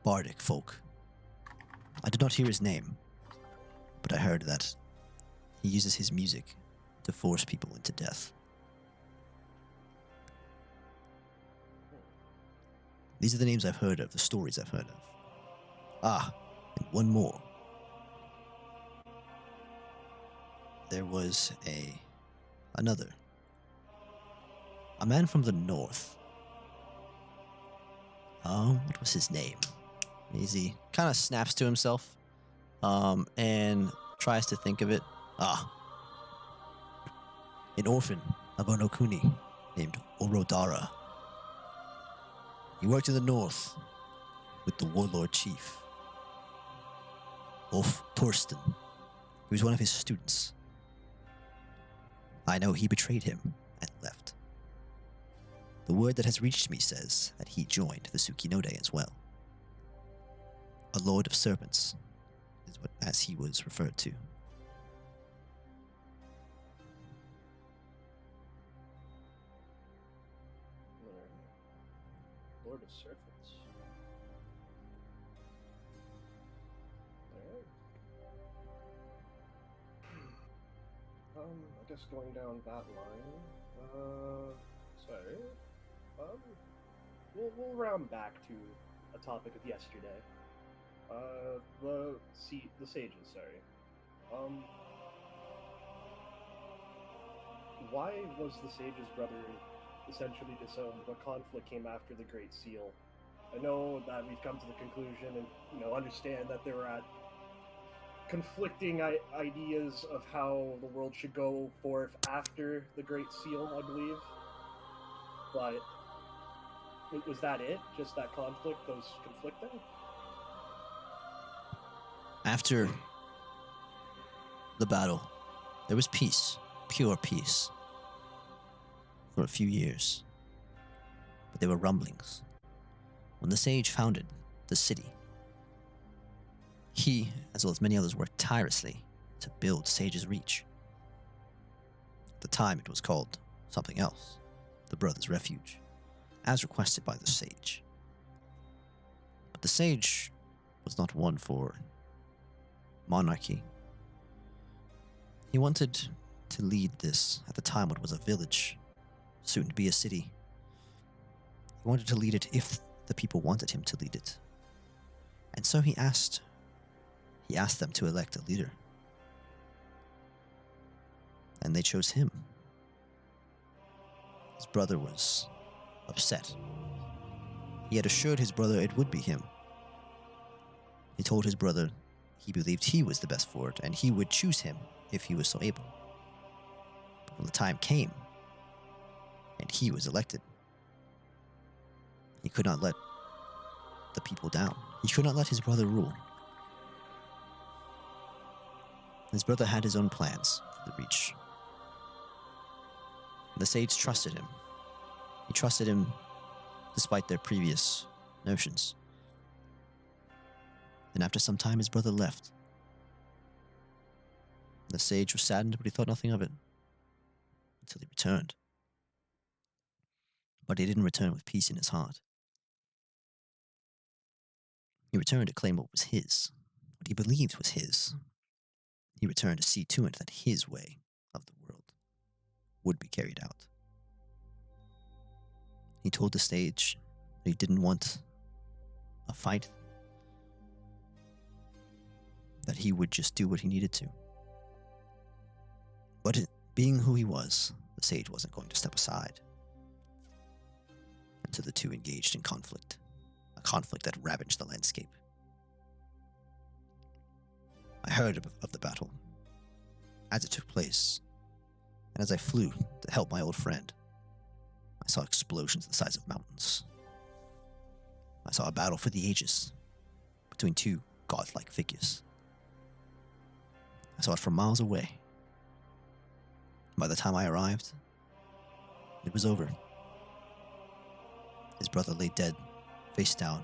bardic folk. I did not hear his name, but I heard that he uses his music to force people into death. These are the names I've heard of, the stories I've heard of. Ah, and one more. There was another. A man from the north. What was his name? He kind of snaps to himself, and tries to think of it. An orphan of Onokuni named Orodara. He worked in the north with the warlord chief, Ulf Torsten. He was one of his students. I know he betrayed him and left. The word that has reached me says that he joined the Sukinode as well. A lord of serpents is as he was referred to. Lord of Serpents. Alright. I guess going down that line. Sorry. We'll round back to a topic of yesterday. The sages. Sorry. Why was the sage's brother essentially disowned? What conflict came after the Great Seal? I know that we've come to the conclusion and understand that there were conflicting ideas of how the world should go forth after the Great Seal, I believe. But was that it? Just that conflict, those conflicting? After the battle, there was peace, pure peace, for a few years. But there were rumblings. When the sage founded the city, he, as well as many others, worked tirelessly to build Sage's Reach. At the time, it was called something else, the Brothers' Refuge, as requested by the sage. But the sage was not one for monarchy. He wanted to lead this, at the time what was a village, soon to be a city. He wanted to lead it if the people wanted him to lead it. And so he asked them to elect a leader. And they chose him. His brother was upset. He had assured his brother it would be him. He told his brother he believed he was the best for it, and he would choose him if he was so able. But when the time came, and he was elected, he could not let the people down. He could not let his brother rule. His brother had his own plans for the Reach. The sage trusted him. He trusted him despite their previous notions. And after some time, his brother left. The sage was saddened, but he thought nothing of it until he returned. But he didn't return with peace in his heart. He returned to claim what was his, what he believed was his. He returned to see to it that his way of the world would be carried out. He told the sage that he didn't want a fight, that he would just do what he needed to. But being who he was, the sage wasn't going to step aside. And so the two engaged in conflict, a conflict that ravaged the landscape. I heard of the battle as it took place, and as I flew to help my old friend, I saw explosions the size of mountains. I saw a battle for the ages between two godlike figures. I saw it from miles away. By the time I arrived, it was over. His brother lay dead, face down,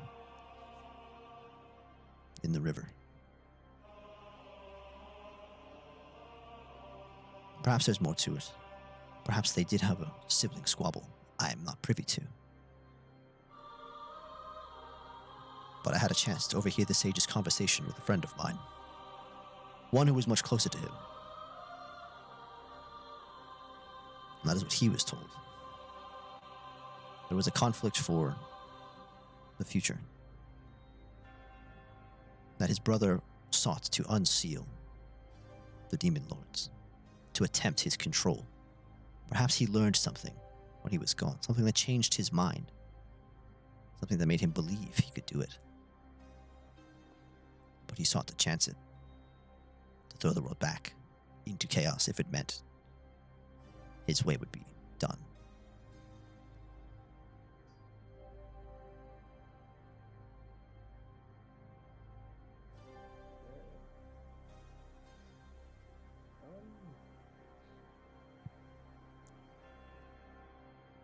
in the river. Perhaps there's more to it. Perhaps they did have a sibling squabble I am not privy to. But I had a chance to overhear the sage's conversation with a friend of mine, one who was much closer to him. And that is what he was told. There was a conflict for the future. That his brother sought to unseal the demon lords, to attempt his control. Perhaps he learned something when he was gone, something that changed his mind, something that made him believe he could do it. But he sought to chance it, to throw the world back into chaos if it meant his way would be done.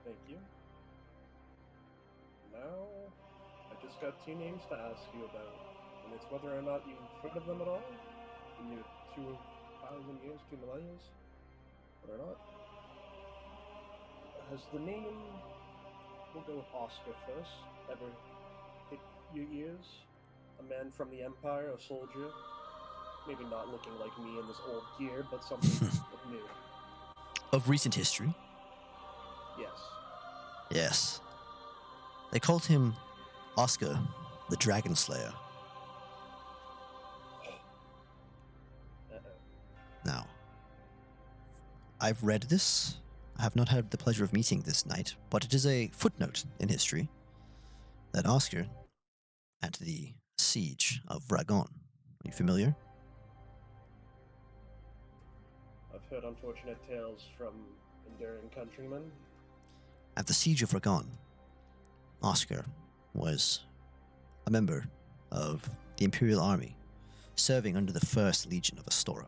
Thank you. Now, I just got two names to ask you about, and it's whether or not you've heard of them at all in your 2,000 years, 2 millennia, or not. Has the name, we'll go with Oscar first. ever hit your ears? A man from the Empire, a soldier? Maybe not looking like me in this old gear, but something of new. Of recent history? Yes. Yes. They called him Oscar the Dragon Slayer. Now, I've read this. I have not had the pleasure of meeting this knight, but it is a footnote in history that Oscar, at the siege of Ragon. Are you familiar? I've heard unfortunate tales from enduring countrymen. At the siege of Ragon, Oscar was a member of the Imperial Army, serving under the 1st Legion of Astora.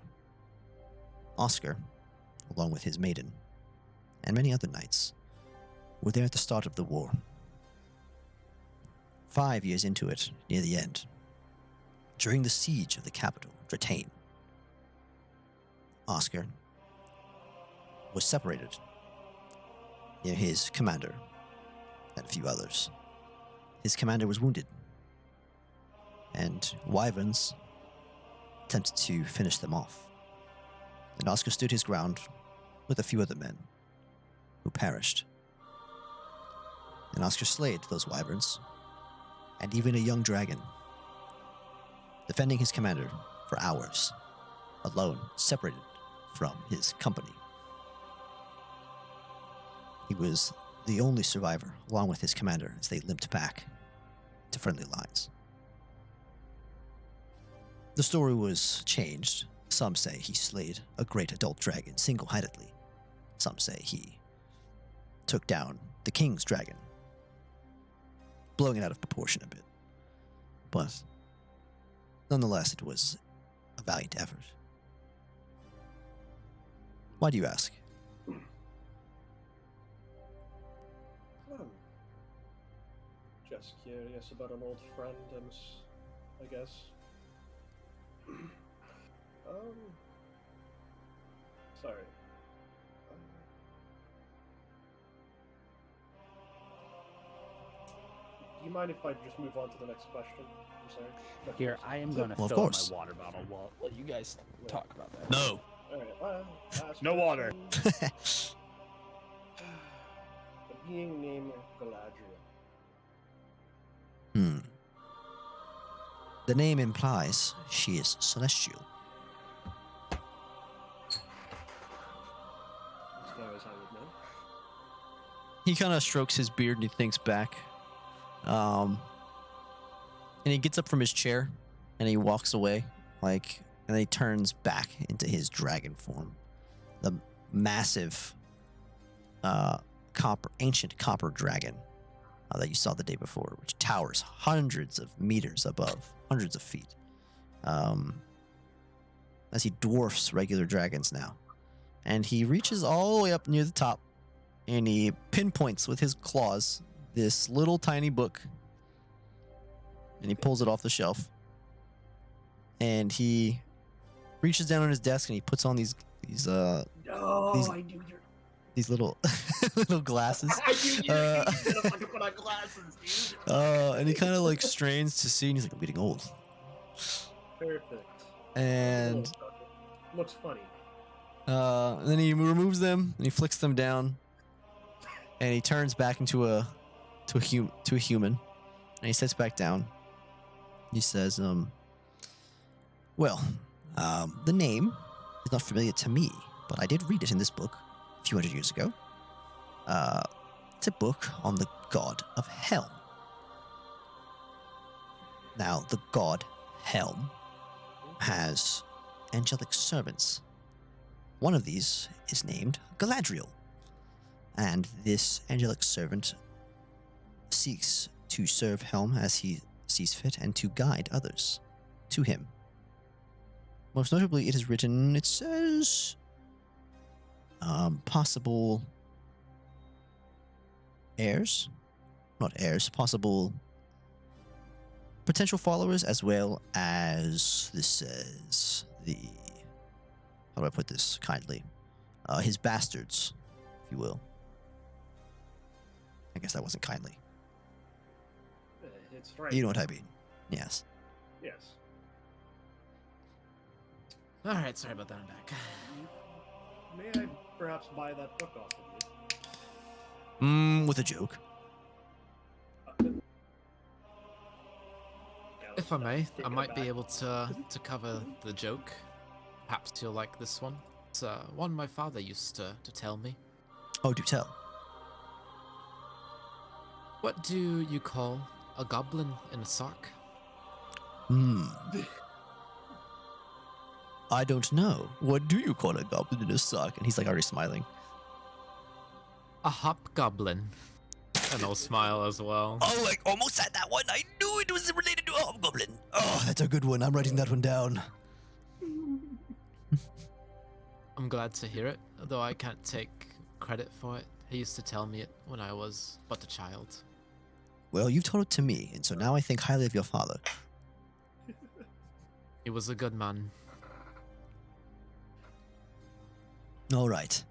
Oscar, along with his maiden, and many other knights, were there at the start of the war. 5 years into it, near the end, during the siege of the capital, Dratane, Oscar was separated near his commander and a few others. His commander was wounded, and wyverns attempted to finish them off. And Oscar stood his ground with a few other men who perished. And Oscar slayed those wyverns, and even a young dragon, defending his commander for hours, alone, separated from his company. He was the only survivor, along with his commander, as they limped back to friendly lines. The story was changed. Some say he slayed a great adult dragon single-handedly. Some say he took down the king's dragon, blowing it out of proportion a bit. But nonetheless, it was a valiant effort. Why do you ask? Just curious about an old friend, I guess. Sorry. Do you mind if I just move on to the next question? I'm sorry. Here, I am going to Well, of fill up course. my water bottle while you guys talk about that. No. Alright, last No water. question. A being named Galadriel. The name implies she is celestial. As far as I would know. He kind of strokes his beard and he thinks back. And he gets up from his chair and he walks away, and then he turns back into his dragon form. The massive, ancient copper dragon that you saw the day before, which towers hundreds of meters above, hundreds of feet. As he dwarfs regular dragons now. And he reaches all the way up near the top and he pinpoints with his claws this little tiny book. And he pulls it off the shelf. And he reaches down on his desk and he puts on these I knew you. these little little glasses. I knew you. You should have fucking put on glasses, dude. And he kind of strains to see, and he's like, I'm getting old. Perfect. And Looks funny. and then he removes them and he flicks them down, and he turns back into a human, and he sits back down. He says, well, the name is not familiar to me, but I did read it in this book a few hundred years ago. It's a book on the god of Helm. Now, the god Helm has angelic servants. One of these is named Galadriel, and this angelic servant seeks to serve Helm as he sees fit and to guide others to him. Most notably, it is written, it says, possible heirs? Not heirs, possible potential followers, as well as, this says, how do I put this kindly? His bastards, if you will. I guess that wasn't kindly. It's right. You know what I mean. Yes. Yes. All right, sorry about that. I'm back. May I perhaps buy that book off of you? With a joke. If I may, Take I it might be back. able to cover the joke. Perhaps you'll like this one. It's one my father used to tell me. Oh, do tell. What do you call a goblin in a sock? I don't know. What do you call a goblin in a sock? And he's like already smiling. A hobgoblin. And I'll smile as well. Oh, I almost had that one. I knew it was related to a hobgoblin. Oh, that's a good one. I'm writing that one down. I'm glad to hear it, though I can't take credit for it. He used to tell me it when I was but a child. Well, you've told it to me, and so now I think highly of your father. He was a good man. All right.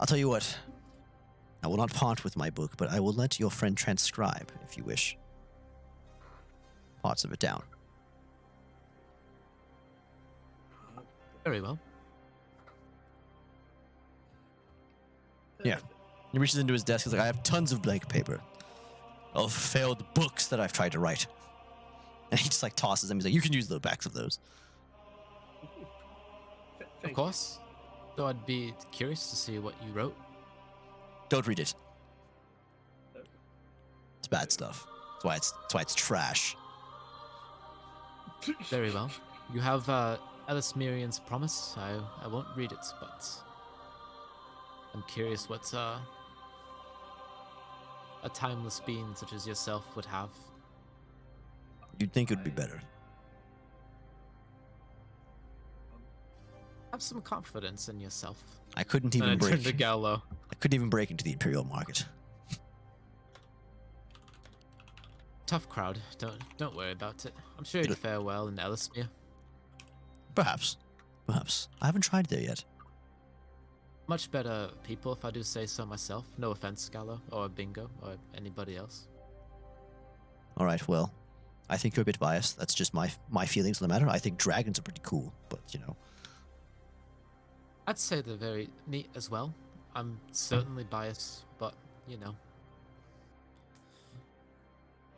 I'll tell you what. I will not part with my book, but I will let your friend transcribe, if you wish, parts of it down. Very well. Yeah. He reaches into his desk. He's like, I have tons of blank paper of failed books that I've tried to write. And he just like tosses them. He's like, you can use the backs of those. Of course. Though I'd be curious to see what you wrote. Don't read it. It's bad stuff. That's why it's trash. Very well. You have Ellis Mirian's promise. I won't read it, but I'm curious what a timeless being such as yourself would have. You'd think it would be better. Have some confidence in yourself. I couldn't And I even turn break. to Gallo. I couldn't even break into the Imperial market. Tough crowd. Don't worry about it. I'm sure you'd fare well in Ellismere. Perhaps. I haven't tried there yet. Much better people, if I do say so myself. No offense, Gallo, or Bingo, or anybody else. All right. Well, I think you're a bit biased. That's just my feelings on the matter. I think dragons are pretty cool, but you know. I'd say they're very neat as well. I'm certainly biased, but you know.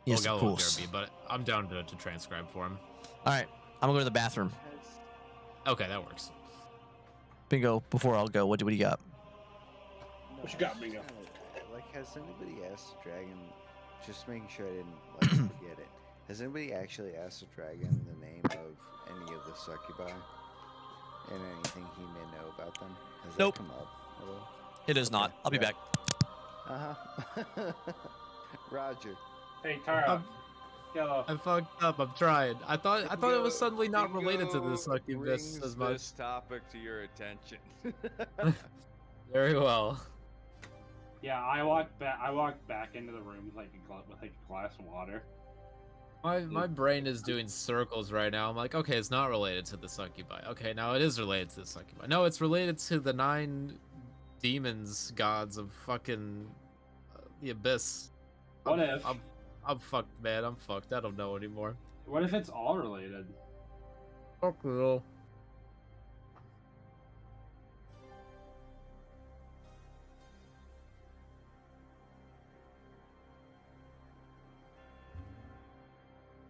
Yes, Gallo of will course. dare me, but I'm down to transcribe for him. All right. I'm gonna go to the bathroom. Okay, that works. Bingo. Before I'll go, what do you got? What you got, Bingo? Like, has anybody asked the dragon? Just making sure I didn't like forget it. Has anybody actually asked the dragon the name of any of the succubi and anything he may know about them? Has Nope. that come up at all? It is not. I'll be yeah. back. Uh-huh. Roger. Hey, Tara. Yellow. I fucked up. I'm trying. I thought it was suddenly not related to Bingo the succubus brings as much. this topic to your attention. Very well. Yeah, I walked back into the room with like a glass of water. My brain is doing circles right now. I'm like, okay, it's not related to the succubi. Okay, now it is related to the succubi. No, it's related to the 9 demons gods of fucking the abyss. What if? I'm fucked, man. I'm fucked. I don't know anymore. What if it's all related? Fuck you.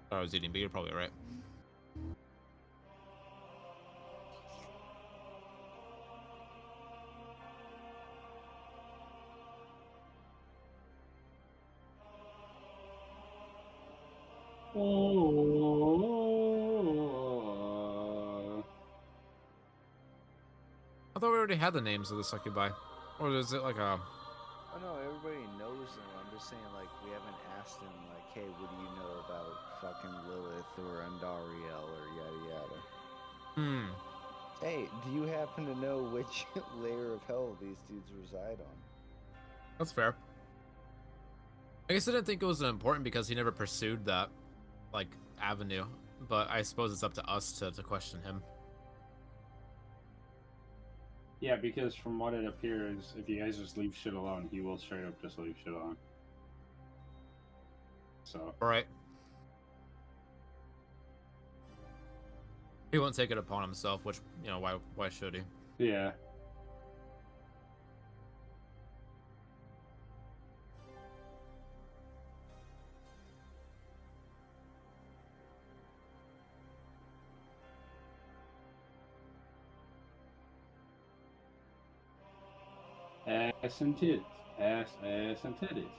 I was eating, but you're probably right. I thought we already had the names of the succubi. Or is it like a... Oh no, everybody knows them. I'm just saying, like, we haven't asked him, like, hey, what do you know about fucking Lilith or Andariel or yada yada. Hey, do you happen to know which layer of hell these dudes reside on? That's fair. I guess I didn't think it was important because he never pursued that, like, avenue. But I suppose it's up to us to question him. Yeah, because from what it appears, if you guys just leave shit alone, he will straight up just leave shit alone. So All right. He won't take it upon himself, which, you know, why should he? yeah. Ass and titties. Ass and titties.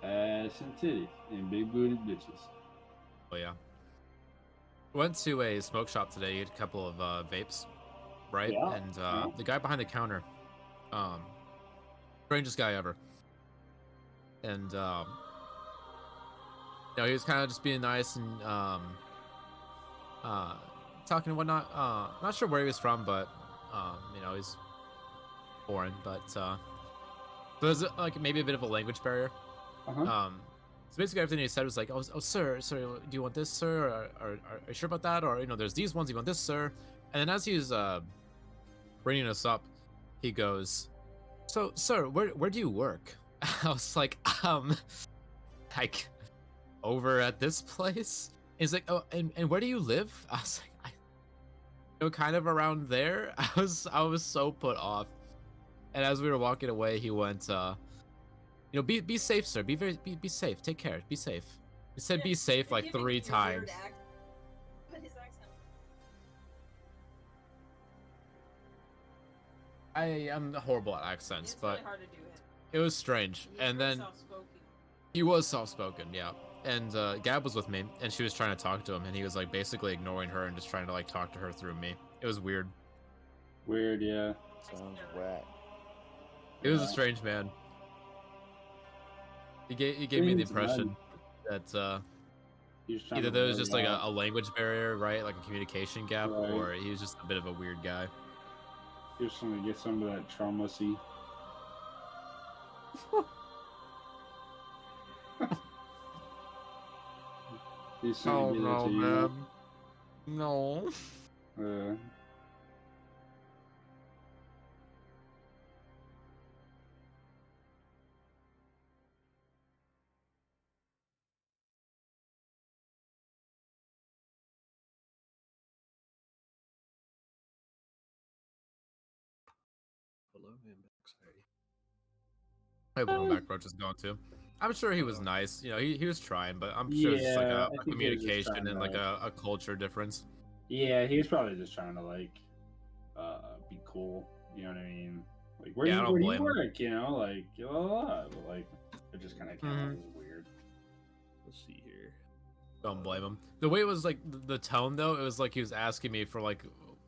Ass and titties. And big booty bitches. Oh yeah. Went to a smoke shop today. He had a couple of vapes, right? Yeah, And yeah. the guy behind the counter, strangest guy ever. And you know, he was kind of just being nice and talking and whatnot. Not sure where he was from, but you know, he's foreign, but so there's like maybe a bit of a language barrier. Uh-huh. So basically everything he said was like, oh sir, do you want this, sir? Or are you sure about that? Or, you know, there's these ones, you want this, sir? And then as he's bringing us up, he goes, so sir, where do you work? I was like over at this place. He's like, oh, and where do you live? I was like, you know, kind of around there. I was so put off. And as we were walking away, he went, you know, be safe, sir. Be safe. Take care. Be safe. He said, "Be safe" like 3 times. I am horrible at accents, but it was strange. And then he was soft-spoken, yeah. And Gab was with me, and she was trying to talk to him, and he was like basically ignoring her and just trying to like talk to her through me. It was weird. Weird, yeah. Sounds whack. It was a strange man. He gave me the Seems impression that He's trying either to there was wear just it like out. a language barrier, right? Like a communication gap, Right. or he was just a bit of a weird guy. He was trying to get some of that trauma-y. He's trying to get it to you. No. Hello, I'm back. Sorry. Hey, welcome back, Roach is going too. I'm sure he was nice. You know, he was trying, but I'm sure it's just like Yeah, a I think he was just communication trying and like to- a culture difference. Yeah, he was probably just trying to like be cool. You know what I mean? Like where Yeah, I do don't you blame him. work? You know, like blah, blah, blah. But like it just kind of came out weird. Let's see here. Don't blame him. The way it was like the tone though, it was like he was asking me for like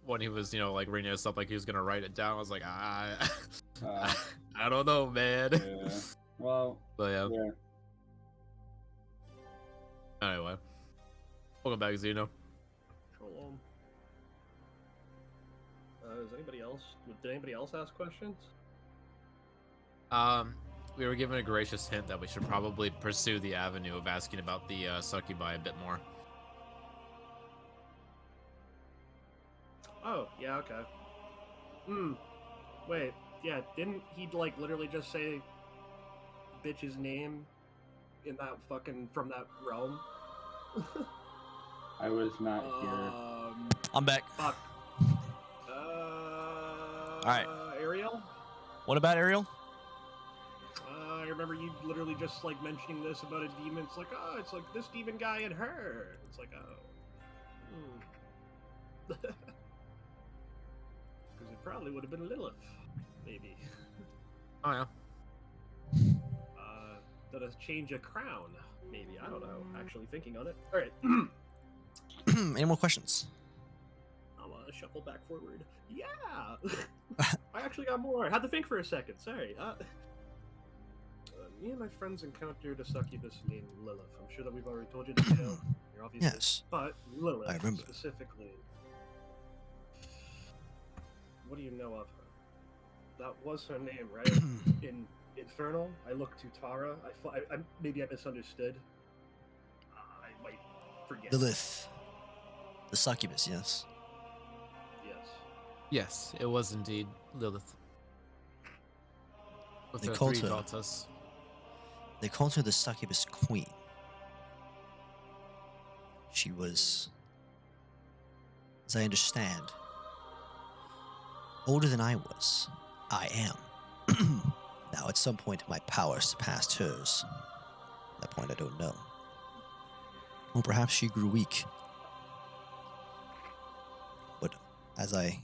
when he was, you know, like reading us up, like he was gonna write it down. I was like, I don't know, man. Yeah. Well. But yeah. Yeah. Anyway, welcome back, Xeno. Shalom. Is anybody else? Did anybody else ask questions? We were given a gracious hint that we should probably pursue the avenue of asking about the succubi a bit more. Oh, yeah, okay. Wait, yeah, didn't he, like, literally just say bitch's name in that fucking, from that realm? I was not here. I'm back. Fuck. Alright. Ariel? What about Ariel? I remember you literally just, like, mentioning this about a demon. It's like, oh, it's like this demon guy and her. It's like, oh. Because it probably would have been Lilith, maybe. Oh yeah. Let us change a crown, maybe. I don't know. Actually thinking on it. All right. Any more questions? I'll shuffle back forward. Yeah. I actually got more. I had to think for a second. Sorry. Me and my friends encountered a succubus named Lilith. I'm sure that we've already told you the tale. You're obviously, Yes. but Lilith I remember. specifically. What do you know of her? That was her name, right? In Infernal, I looked to Tara. Maybe I misunderstood. I might forget. Lilith. The succubus, yes. Yes. Yes, it was indeed Lilith. With They her called 3 her- daughters. They called her the succubus queen. She was, as I understand, older than I was. I am. Now, at some point, my power surpassed hers. At that point, I don't know. Or perhaps she grew weak. But as I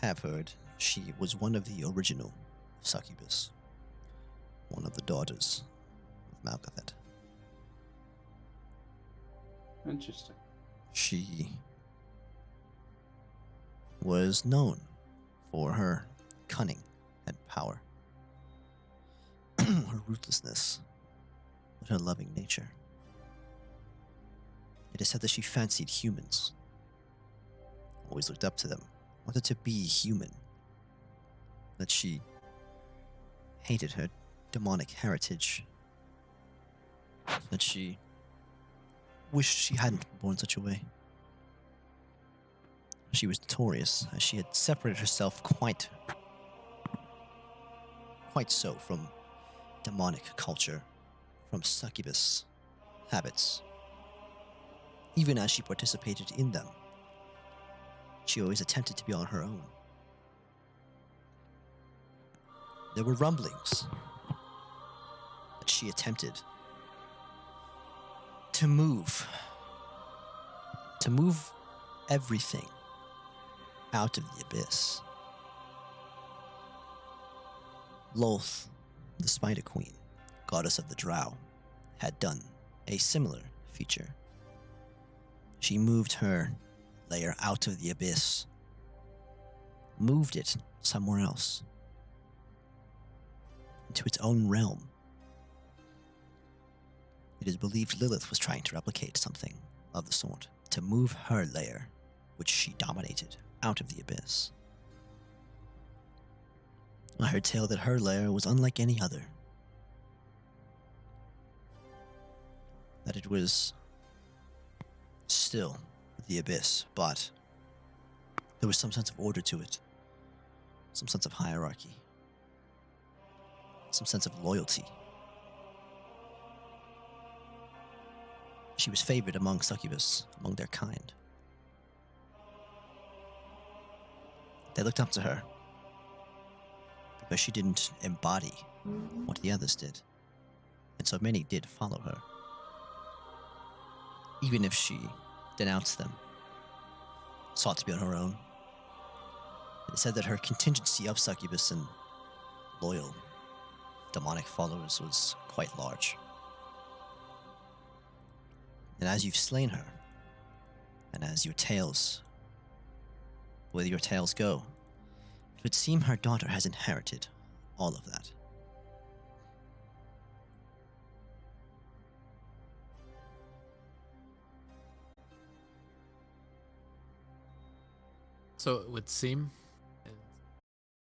have heard, she was one of the original succubus. One of the daughters of Malgathet. Interesting. She was known for her cunning and power, her ruthlessness, but her loving nature. It is said that she fancied humans, always looked up to them, wanted to be human, that she hated her demonic heritage, that she wished she hadn't been born such a way. She was notorious, as she had separated herself quite so from demonic culture, from succubus habits. Even as she participated in them, she always attempted to be on her own. There were rumblings that she attempted to move everything out of the abyss. Lolth, the Spider Queen, goddess of the Drow, had done a similar feature. She moved her lair out of the abyss, moved it somewhere else, into its own realm. It is believed Lilith was trying to replicate something of the sort, to move her lair, which she dominated, out of the abyss. I heard tell that her lair was unlike any other. That it was still the abyss, but there was some sense of order to it, some sense of hierarchy, some sense of loyalty. She was favored among succubus, among their kind. They looked up to her because she didn't embody what the others did, and so many did follow her. Even if she denounced them, sought to be on her own. It said that her contingency of succubus and loyal demonic followers was quite large. And as you've slain her, and as your tales, where your tales go, it would seem her daughter has inherited all of that. So it would seem